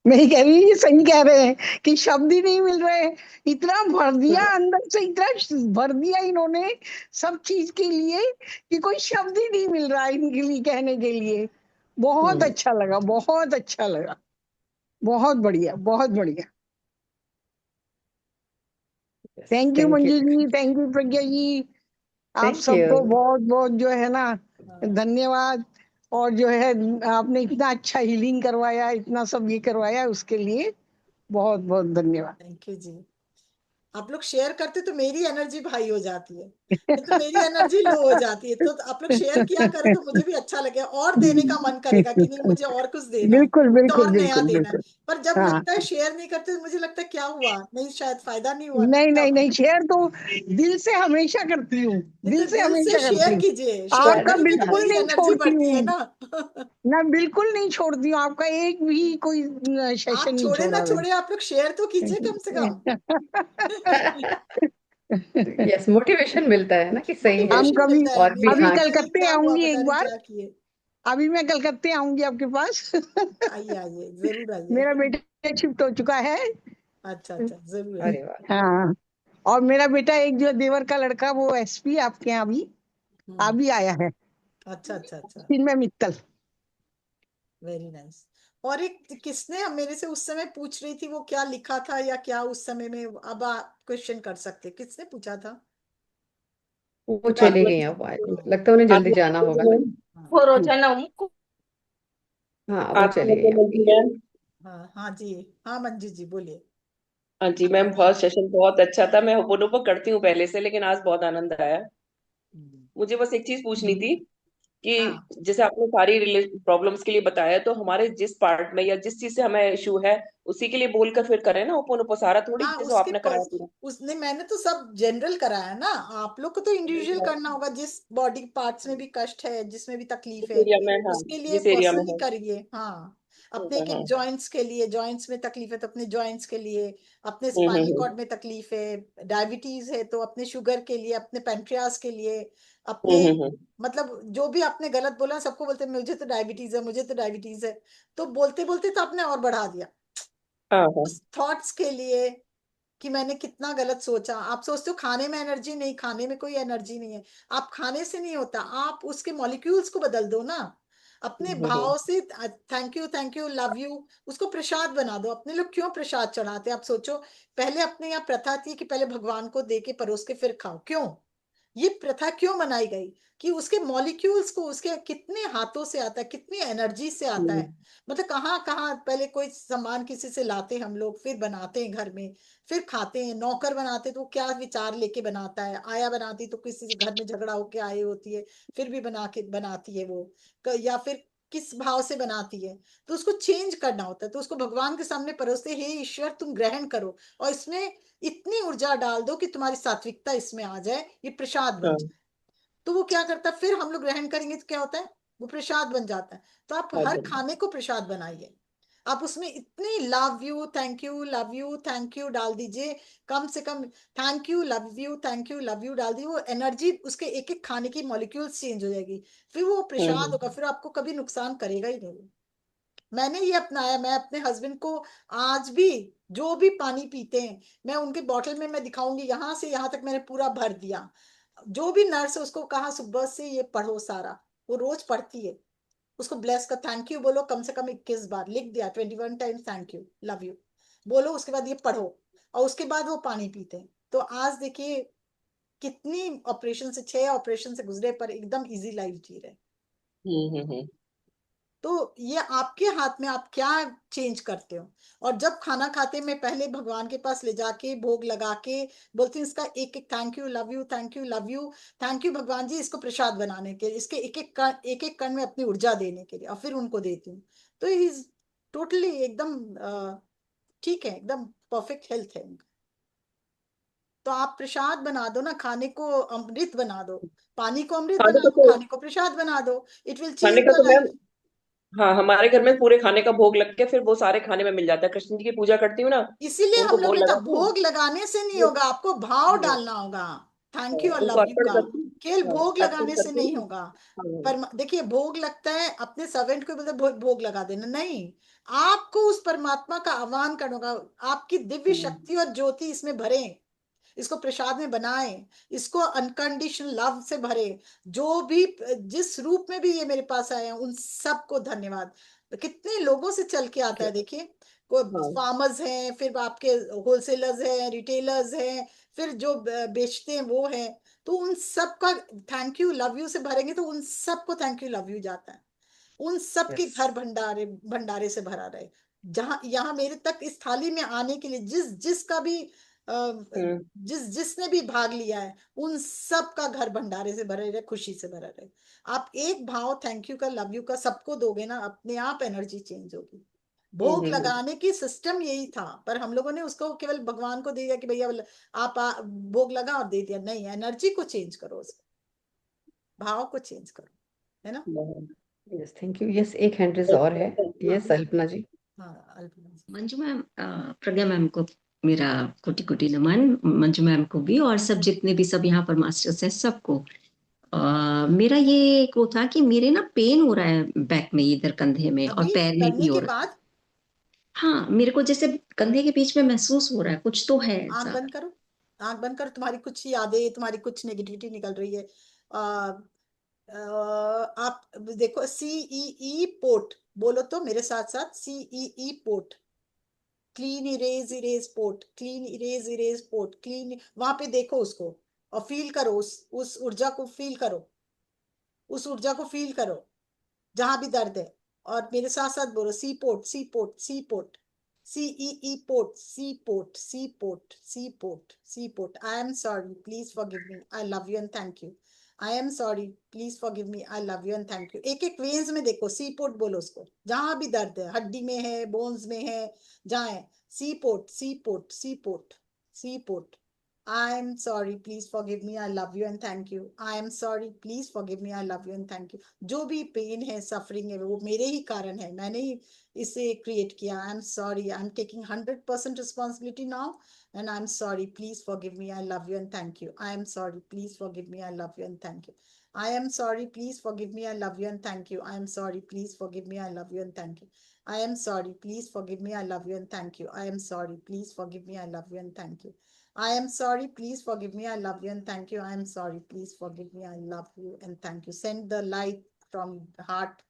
मैं ही कह रही हूँ, ये सही कह रहे हैं कि शब्द ही नहीं मिल रहे। इतना भर दिया अंदर से, इतना भर दिया इन्होंने सब चीज के लिए कि कोई शब्द ही नहीं मिल रहा है इनके लिए कहने के लिए। बहुत अच्छा लगा, बहुत अच्छा लगा, बहुत बढ़िया, बहुत बढ़िया। Thank you thank you, Manju ji, thank you Pragya ji. आप थैंक सबको यू। बहुत बहुत जो है ना, हाँ, धन्यवाद। और जो है आपने इतना अच्छा हीलिंग करवाया, इतना सब ये करवाया, उसके लिए बहुत बहुत धन्यवाद। थैंक यू जी। आप लोग शेयर करते तो मेरी एनर्जी हाई हो जाती है, नहीं तो मेरी एनर्जी लो हो जाती है। तो आप लोग शेयर किया करो तो मुझे भी अच्छा लगे, और देने का मन करेगा कि नहीं मुझे और कुछ देना है, बिल्कुल कुछ बिल्कुल और नया बिल्कुल देना है। बिल्कुल। पर जब हाँ, लगता है शेयर नहीं करते तो मुझे लगता है क्या हुआ, नहीं शायद फायदा नहीं हुआ, नहीं क्या नहीं हुआ। नहीं, शेयर तो दिल से हमेशा करती हूँ, नहीं तो दिल से दिल से हमेशा करती शेयर हूँ। कीजिए, शेयर आपका करोगे तो बिल्कुल मेरी नहीं एनर्जी छोड़ती बढ़ती हूँ, है ना। ना बिल्कुल नहीं छोड़ती हूँ आपका, एक भी कोई सेशन आप नहीं छोड़े ना छोड़ा छोड़े, आप लोग शेयर तो कीजिए कम से कम। यस, मोटिवेशन मिलता है ना कि सही है, हम मोटिवेशन कभी, मिलता है, और भी मेरे अभी हाँ। पता नहीं कलकत्ते क्या हुआ, आऊंगी पता एक नहीं बार, क्या किए। अभी मैं कलकत्ते आऊंगी आपके पास। आइए आइए, जरूर आइए। मेरा बेटा शिफ्ट हो चुका है। अच्छा अच्छा, जरूर अरे आइए। वाह। हाँ, और मेरा बेटा एक जो देवर का लड़का, वो एसपी आपके यहाँ हम्म, अभी आया है, अच्छा अच्छा अच्छा, चिन्मय मित्तल। Very nice. और एक किसने हम मेरे से उस समय पूछ रही थी, वो क्या लिखा था या क्या उस समय में, अब आप क्वेश्चन कर सकते, किसने पूछा था? वो हाँ चली गई अब, हाँ लगता है उन्हें जल्दी जाना होगा ना। हाँ वो रोजाना उनको हाँ, वो आपको चली गई अब। मंजू मैम। हाँ हाँ जी, हाँ मंजू जी बोलिए। हाँ जी मैम, बहुत सेशन बहुत अच्छा था। मैं होपोनोपो करती हूँ पहले से, लेकिन आज बहुत आनंद आया। मुझे बस एक चीज पूछनी थी कि हाँ जैसे आपने सारी प्रॉब्लम्स के लिए बताया, तो हमारे जिस पार्ट में या जिस चीज से हमें इशू है, उसी के लिए बोलकर फिर करें ना होपोनोपो, सारा थोड़ी हाँ, जैसे उसके आपने कराया पूरा। उसने, मैंने तो सब जनरल कराया ना, आप लोग को तो इंडिविजुअल करना होगा, जिस बॉडी पार्ट्स में भी कष्ट है, जिसमें भी तकलीफ जिस है, एरिया में, हाँ उसके लिए जिस एरिया में पर्सनली है। करिए। हाँ, अपने एक हाँ एक हाँ। जॉइंट्स के लिए, जॉइंट्स में तकलीफ है तो अपने जॉइंट्स के लिए, अपने हम्म स्पाइनल हम्म कॉर्ड में तकलीफ है, डायबिटीज है तो अपने शुगर के लिए, अपने पेनक्रियास के लिए, हम्म अपने, हम्म हम्म, मतलब जो भी आपने गलत बोला, सबको बोलते हैं, मुझे तो डायबिटीज है, मुझे तो डायबिटीज है, तो बोलते बोलते तो आपने और बढ़ा दिया। हाँ हाँ। उस थॉट्स के लिए कि मैंने कितना गलत सोचा, आप सोचते हो खाने में एनर्जी, नहीं, खाने में कोई एनर्जी नहीं है, आप खाने से नहीं होता, आप उसके मॉलिक्यूल्स को बदल दो ना, अपने भाव से। थैंक यू, लव यू, उसको प्रसाद बना दो। अपने लोग क्यों प्रसाद चढ़ाते हैं, आप सोचो, पहले अपने यहाँ प्रथा थी कि पहले भगवान को दे के परोस के फिर खाओ, क्यों ये प्रथा क्यों बनाई गई? कि उसके मॉलिक्यूल्स को, उसके कितने हाथों से आता है, कितनी एनर्जी से आता है, मतलब कहाँ कहाँ पहले कोई सामान किसी से लाते हम लोग, फिर बनाते हैं घर में, फिर खाते हैं, नौकर बनाते तो क्या विचार लेके बनाता है, आया बनाती तो किसी से घर में झगड़ा होके आई होती है, फिर भी बना के बनाती है वो, या फिर किस भाव से बनाती है, तो उसको चेंज करना होता है, तो उसको भगवान के सामने परोसते, हे ईश्वर तुम ग्रहण करो, और इसमें इतनी ऊर्जा डाल दो कि तुम्हारी सात्विकता इसमें आ जाए, ये प्रसाद बन हाँ जाए। तो वो क्या करता है, फिर हम लोग ग्रहण करेंगे तो क्या होता है, वो प्रसाद बन जाता है। तो आप हाँ हर हाँ। खाने को प्रसाद बनाइए, आप उसमें इतनी लव यू थैंक यू डाल दीजिए, कम से कम थैंक यू लव यू डाल दीजिए, वो एनर्जी उसके एक एक खाने की मॉलिक्यूल्स चेंज हो जाएगी, फिर वो प्रसाद होगा, फिर आपको कभी नुकसान करेगा ही नहीं। मैंने ये अपनाया, मैं अपने हस्बैंड को आज भी जो भी पानी पीते हैं, मैं उनके बॉटल में मैं दिखाऊंगी यहां से यहां तक मैंने पूरा भर दिया। जो भी नर्स है उसको कहा सुबह से ये पढ़ो सारा, वो रोज पढ़ती है, उसको ब्लेस कर थैंक यू बोलो कम से कम 21 बार, लिख दिया 21 times thank you love you बोलो, उसके बाद ये पढ़ो, और उसके बाद वो पानी पीते हैं। तो आज देखिए कितनी ऑपरेशन से, 6 ऑपरेशन से गुजरे पर एकदम इजी लाइफ जी रहे। तो ये आपके हाथ में, आप क्या चेंज करते हो। और जब खाना खाते मैं पहले भगवान के पास ले जाके भोग लगा के बोलती हूँ इसका एक एक thank you love you thank you love you thank you भगवान जी, इसको प्रसाद बनाने के लिए, इसके एक एक कण में अपनी ऊर्जा देने के लिए, और फिर उनको देती हूँ। तो इज टोटली एकदम ठीक है, एकदम परफेक्ट हेल्थ है उनका। तो आप प्रसाद बना दो ना, खाने को अमृत बना दो, पानी को अमृत खाने बना का दो, तो खाने को प्रसाद बना दो, इट विल खाने चेंज का योर तो मैम, लाइफ। हाँ हमारे घर में पूरे खाने का भोग लग के फिर वो सारे खाने में मिल जाता है। कृष्ण जी की पूजा करती हूँ ना, इसीलिए तो हम उनको लोग भोग ने कहा लगाती हूँ। भोग लगाने से नहीं वो- होगा, आपको भाव हाँ, डालना होगा, थैंक यू और उनको लव यू अर्पण का, करती हूँ। केवल हाँ, भोग अर्पण लगाने से करती नहीं हूँ। होगा। हाँ, पर देखिए भोग लगता है, अपने सर्वेंट को बोलते भोग लगा देना नहीं, आपको उस परमात्मा का आह्वान करना होगा, आपकी दिव्य शक्ति और ज्योति इसमें भरे, इसको प्रसाद में बनाए, इसको अनकंडीशनल लव से भरे, जो भी जिस रूप में भी ये मेरे पास आए हैं उन सबको धन्यवाद। कितने लोगों से चल के आता है देखिए, कोई हाँ, फार्मर्स हैं, फिर आपके होलसेलर्स हैं, रिटेलर्स हैं, फिर जो बेचते हैं वो हैं, तो उन सब का थैंक यू लव यू से भरेंगे तो उन सबको थैंक यू लव यू जाता है, उन सब के यस। घर भंडारे भंडारे से भरा रहे। जहां यहाँ मेरे तक इस थाली में आने के लिए जिस जिसका भी जिसने भी भाग लिया है, उन सब का घर भंडारे से भरे रहे, खुशी से भरा रहे। आप एक भाव थैंक यू का लव यू का सबको दोगे ना, अपने आप एनर्जी चेंज होगी। भोग लगाने की सिस्टम यही था, पर हम लोगों ने उसको केवल भगवान को दे दिया कि भैया आप भोग लगा और दे दिया, नहीं, एनर्जी को चेंज करो, उसको भाव को चेंज करो, है ना। Yes, thank you. यस, एक हैंड रेज और है। हाँ यस, अल्पना जी। हाँ अल्पना जी। मंजू मैम, प्रज्ञा मैम को मेरा कोटि कोटि नमन, मंजू मैम को भी, और सब जितने भी सब यहाँ पर मास्टर्स हैं सबको। मेरा ये एक वो था कि मेरे ना पेन हो रहा है बैक में, इधर कंधे में और अभी पैर में करने भी, के और बाद हाँ मेरे को जैसे कंधे के बीच में महसूस हो रहा है, कुछ तो है आंख ऐसा। बंद करो, आंख बंद करो, तुम्हारी कुछ यादें, तुम्हारी कुछ नेगेटिविटी निकल रही है। आप देखो, CEE पोर्ट बोलो तो मेरे साथ साथ, CEE port, clean erase erase port, clean erase erase port, clean, वहां पे देखो उसको और फील करो, उस ऊर्जा को फील करो, उस ऊर्जा को फील करो जहां भी दर्द है। और मेरे साथ साथ बोलो ceeport, ceeport, ceeport, CEE port, ceeport, ceeport, ceeport, ceeport. I am sorry please forgive me, I love you and thank you. I am sorry please forgive me, I love you and thank you. एक एक veins में देखो, सी port बोलो उसको, जहां भी दर्द है, हड्डी में है, बोन्स में है, जहाँ है, ceeport, ceeport, ceeport, ceeport. I am sorry, please forgive me, I love you and thank you. I am sorry, please forgive me, I love you and thank you. जो भी pen है, suffering है, वो मेरे ही कारण है, मैंने ही इसे क्रिएट किया। आई am sorry, I am taking 100% responsibility now, and I am sorry, please forgive me, I love you and thank you. I am sorry, please forgive me, I love you and thank you. I am sorry, please forgive me, I love you and thank you. I am sorry, please forgive me, I love you and thank you. I am sorry, please forgive me, I love you and thank you. I am sorry, please forgive me, I love you and thank you. I am sorry, please forgive me, I love you and thank you. I am sorry, please forgive me, I love you and thank you. Send the light from heart.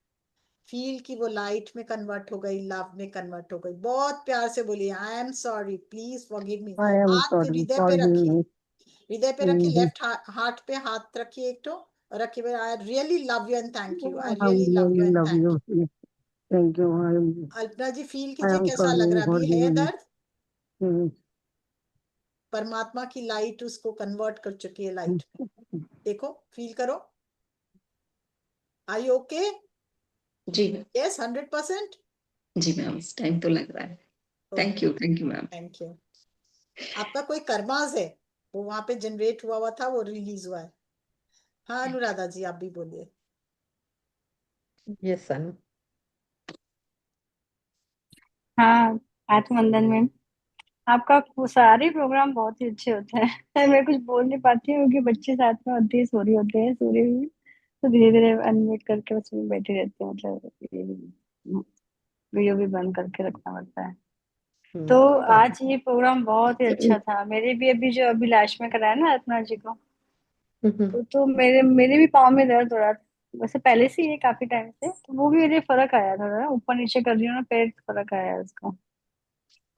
Feel की वो light में convert हो गई, love में convert हो गई। बहुत प्यार से बोलिए आई am sorry, please forgive me. I am हाथ sorry, हृदय पे forgive रखिए, me. हृदय पे रखिए, Mhm. लेफ्ट हार्ट पे हाथ रखिए एक तो, और रखिए I really love you and thank you, I I really love you really and love thank you. You. Thank you. Alpana ji feel I कीजिए am कैसा लग sorry, रहा है, अभी forgive है me. दर्द। Mhm. परमात्मा की लाइट उसको कन्वर्ट कर चुकी है लाइट में, देखो फील करो। आई ओके? जी यस, 100%। जी मैम, इस टाइम तो लग रहा है। Thank you ma'am. Thank you. आपका कोई कर्मास है, वो वहां पे जनरेट हुआ था, वो रिलीज हुआ है। हाँ अनुराधा जी, आप भी बोलिए। यस, सन। हाँ, आत्मवंदन में आपका वो सारे प्रोग्राम बहुत ही अच्छे होते हैं। मैं कुछ बोल नहीं पाती हूँ क्योंकि बच्चे साथ में होते ही सो रही होते हैं, सो रही हुई, तो धीरे धीरे अनम्यूट करके बस में बैठे रहते हैं, मतलब वीडियो भी बंद करके रखना पड़ता है। तो आज ये प्रोग्राम बहुत ही अच्छा था। मेरे भी अभी जो अभी लास्ट में कराया ना रत्ना जी को, तो मेरे मेरे भी पाँव में दर्द हो रहा था, वैसे पहले से ही है काफी टाइम से, तो वो भी मुझे फर्क आया थोड़ा, ऊपर नीचे कर रही हूँ ना, पैर फर्क आया है उसको,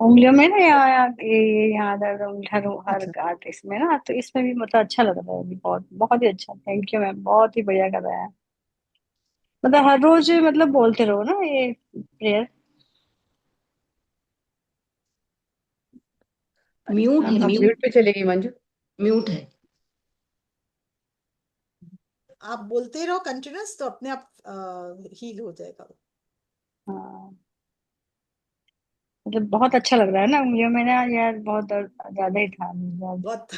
उंगलियों में ना, यहाँ यहाँ यहाँ दर्द, हर हर अच्छा गांठ इसमें ना, तो इसमें भी मतलब अच्छा लग रहा है अभी, बहुत बहुत ही अच्छा। थैंक यू मैम, बहुत ही बढ़िया कराया है। मतलब हर रोज मतलब बोलते रहो ना ये प्रेयर। म्यूट है, आप म्यूट पे चलेगी मंजू। म्यूट है। आप बोलते रहो कंटिन्यूस, तो अपने आप हील हो जाएगा। हाँ, मतलब बहुत अच्छा लग रहा है ना उंगलियों में ना यार, बहुत दर्द ज्यादा ही था दर्द। बहुत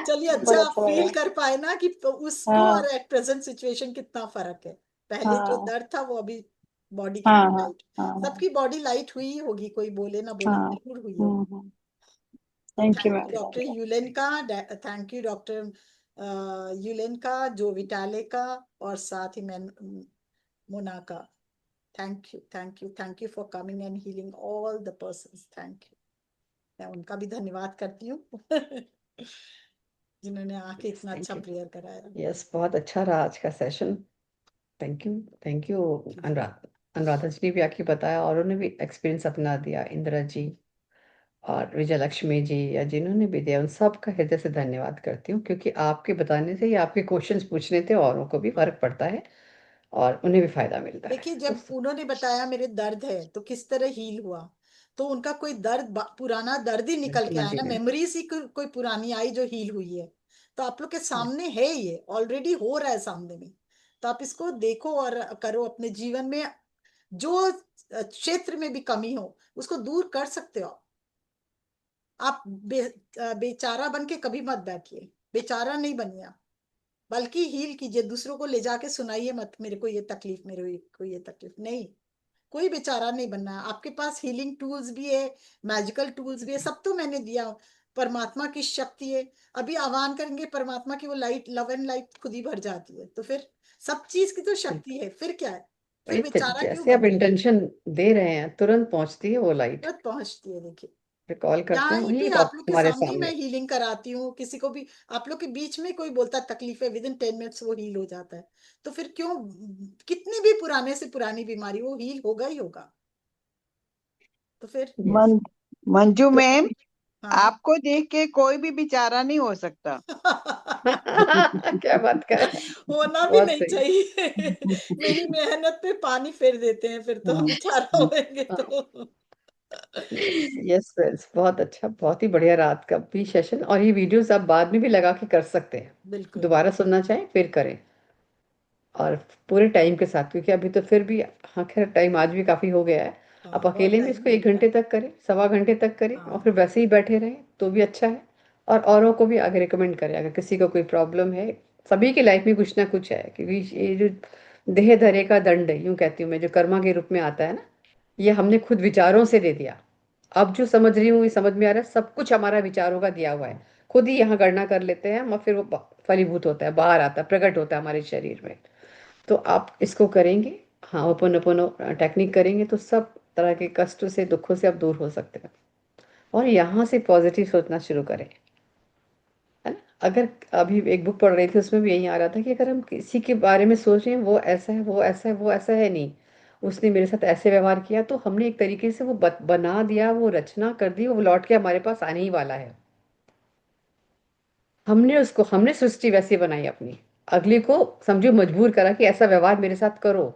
चलिए, अच्छा बहुत आप अच्छा लग रहा फील है। कर पाए ना कि उसको हाँ और एट प्रेजेंट सिचुएशन कितना फर्क है। पहले जो हाँ दर्द था वो अभी बॉडी हाँ कितनी हाँ लाइट। हाँ सबकी बॉडी लाइट हुई होगी, कोई बोले ना बोले, हाँ। जरूर हुई होगी। तो thank you thank you ma'am. Doctor Hew Len का, थैंक यू डॉक्टर यूलेन का, जो विटाले का, और साथ ही मैं मोना का। Thank you, thank you, thank you for coming and healing all the persons. Thank you. मैं उनका भी धन्यवाद करती हूँ जिन्होंने आके इतना अच्छा थैंक यू। प्रेयर कराया। यस, बहुत अच्छा रहा आज का session. Thank you, thank you. Anuradha ji ने भी आके बताया और उन्होंने भी एक्सपीरियंस अपना दिया, इंदिरा जी और विजय लक्ष्मी जी या जिन्होंने भी दिया, उन सब का हृदय से धन्यवाद करती हूँ, क्योंकि आपके बताने से या आपके क्वेश्चंस पूछने से औरों को भी फर्क पड़ता है और उन्हें भी फायदा मिलता है। देखिए, तो जब उन्होंने बताया मेरे दर्द है तो किस तरह हील हुआ, तो उनका कोई दर्द पुराना दर्द ही निकल के रीमा आया जी ना, ने मेमोरीज ही कोई पुरानी आई जो हील हुई है। तो आप लोग के सामने है, ये ऑलरेडी हो रहा है सामने में। तो आप इसको देखो और करो अपने जीवन में। जो क्षेत्र में भी कमी हो उसको दूर कर सकते हो आप। बेचारा बन के कभी मत बैठिए, बेचारा नहीं बनिए आप, बल्कि हील कीजिए, दूसरों को ले जाके सुनाइए मत, मेरे को ये तकलीफ, मेरे को ये तकलीफ नहीं। कोई बेचारा नहीं बनना है। आपके पास हीलिंग टूल्स भी है, मैजिकल टूल्स भी है, सब तो मैंने दिया। परमात्मा की शक्ति है। अभी आह्वान करेंगे परमात्मा की, वो लाइट, लव एंड लाइट खुद ही भर जाती है। तो फिर सब चीज की तो शक्ति है, फिर क्या है, फिर वही तो, बेचारा क्यों जैसे आप बने। इंटेंशन दे रहे हैं तुरंत पहुंचती है वो लाइट। तुरंत पहुंचती है। देखिए, फिर कॉल करते हैं यहाँ ही वही भी एक आप लोग के हमारे सामने ही मैं सामने। हीलिंग कराती हूँ, किसी को भी आप लोग के बीच में कोई बोलता है तकलीफ है, विद इन 10 मिनट्स वो हील हो जाता है। तो फिर क्यों, कितनी भी पुराने से पुरानी बीमारी, वो हील होगा ही होगा। तो फिर यस। मन मंजू तो मैम, हाँ आपको देख के कोई भी बेचारा नहीं हो सकता। क्या बात कर रहे हैं। होना भी बहुत नहीं सही। चाहिए मेरी मेहनत पे पानी फेर देते हैं फिर तो हम बेचारा होंगे तो। यस फ्रेंड्स, बहुत अच्छा, बहुत ही बढ़िया रात का भी सेशन, और ये वीडियोस आप बाद में भी लगा के कर सकते हैं, बिल्कुल। दोबारा सुनना चाहें फिर करें, और पूरे टाइम के साथ, क्योंकि अभी तो फिर भी, हाँ खैर टाइम आज भी काफ़ी हो गया है। आप हाँ, बहुत अकेले में टाइम इसको हो एक गया। घंटे तक करें, सवा घंटे तक करें, और हाँ फिर वैसे ही बैठे रहें तो भी अच्छा है। और औरों को भी आगे रिकमेंड करें, अगर किसी को कोई प्रॉब्लम है। सभी की लाइफ में कुछ ना कुछ है, क्योंकि ये जो देह धरे का दंड, यूं कहती हूँ मैं, जो कर्मा के रूप में आता है ना, ये हमने खुद विचारों से दे दिया। अब जो समझ रही हूँ, ये समझ में आ रहा है, सब कुछ हमारा विचारों का दिया हुआ है। खुद ही यहाँ गणना कर लेते हैं हम, और फिर वो फलीभूत होता है, बाहर आता है, प्रकट होता है हमारे शरीर में। तो आप इसको करेंगे, हाँ, ओपोनोपोनो टेक्निक करेंगे, तो सब तरह के कष्टों से, दुखों से आप दूर हो सकते हैं। और यहाँ से पॉजिटिव सोचना शुरू करें, है ना। अगर अभी एक बुक पढ़ रही थी, उसमें भी यही आ रहा था कि अगर हम किसी के बारे में सोच रहे हैं वो ऐसा है, वो ऐसा है, वो ऐसा है नहीं, उसने मेरे साथ ऐसे व्यवहार किया, तो हमने एक तरीके से वो बना दिया, वो रचना कर दी, वो लौट के हमारे पास आने ही वाला है। हमने सृष्टि वैसी बनाई अपनी, अगले को समझो मजबूर करा कि ऐसा व्यवहार मेरे साथ करो।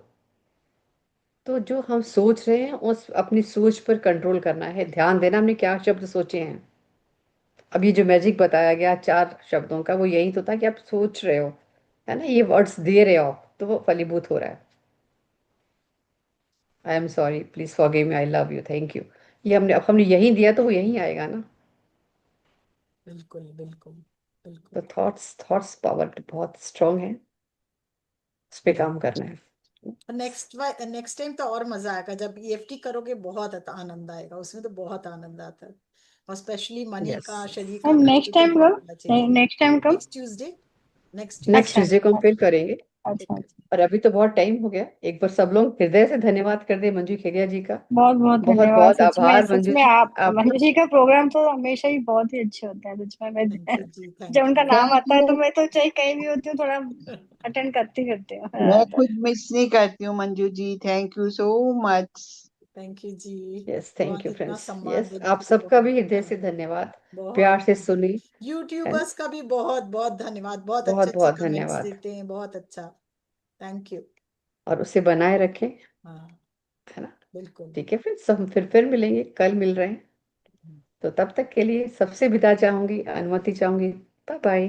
तो जो हम सोच रहे हैं, उस अपनी सोच पर कंट्रोल करना है, ध्यान देना हमने क्या शब्द सोचे हैं। अब ये जो मैजिक बताया गया 4 शब्दों का, वो यही तो था कि आप सोच रहे हो, है ना, ये वर्ड्स दे रहे हो, तो वो फलीभूत हो रहा है। आई am sorry, please forgive me, I love you, thank you. ये हमने, अब हमने यही दिया तो वो यही आएगा ना। बिल्कुल बिल्कुल तो बिल्कुल। थॉट्स थॉट्स पावर बहुत स्ट्रांग है, उस पर काम करना है। नेक्स्ट टाइम तो और मजा आएगा जब ईएफटी करोगे, बहुत आनंद आएगा उसमें, तो बहुत आनंद आता है। और स्पेशली मनी यस का, शरीर का मैम करते नेक्स्ट तो टाइम बहुत कब होना चाहिए। नेक्स्ट टाइम कब नेक्स्ट ट्यूसडे। नेक्स्ट नेक्स्ट अच्छा ट्यूसडे को हम फिर करेंगे। अच्छा और अभी तो बहुत टाइम हो गया, एक बार सब लोग हृदय से धन्यवाद कर दे मंजू खेरिया जी का। बहुत बहुत बहुत धन्यवाद। बहुत आभार सच मंजू में जी, आप आपने मंजू जी का प्रोग्राम तो हमेशा ही बहुत ही अच्छे होते हैं सच में। मैं थैंक यू जी, जब थैंक उनका यू। नाम थैंक आता है तो यू। मैं तो चाहे कहीं भी होती हूँ थोड़ा अटेंड करती हूँ मैं ज़्यादातर। खुद मिस नहीं करती हूँ Manju ji, thank you so much. Thank you ji. Yes, thank बहुत यू इतना फ्रेंड्स। सम्मान यस, देने आप के लिए सबका बहुत भी बहुत हृदय से धन्यवाद। धन्यवाद, प्यार बहुत से सुनी, है ना। यूट्यूबर्स का भी बहुत बहुत धन्यवाद, बहुत अच्छे बहुत अच्छे बहुत कमेंट्स धन्यवाद, देते हैं, बहुत अच्छा। Thank you. और उसे बनाए रखें, हाँ है ना। बिल्कुल। ठीक है फ्रेंड्स, हम फिर मिलेंगे, कल मिल रहे हैं। तो तब तक के लिए सबसे विदा चाहूंगी, अनुमति चाहूंगी। Bye bye,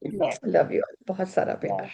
bye love you, बहुत सारा बाय। प्यार।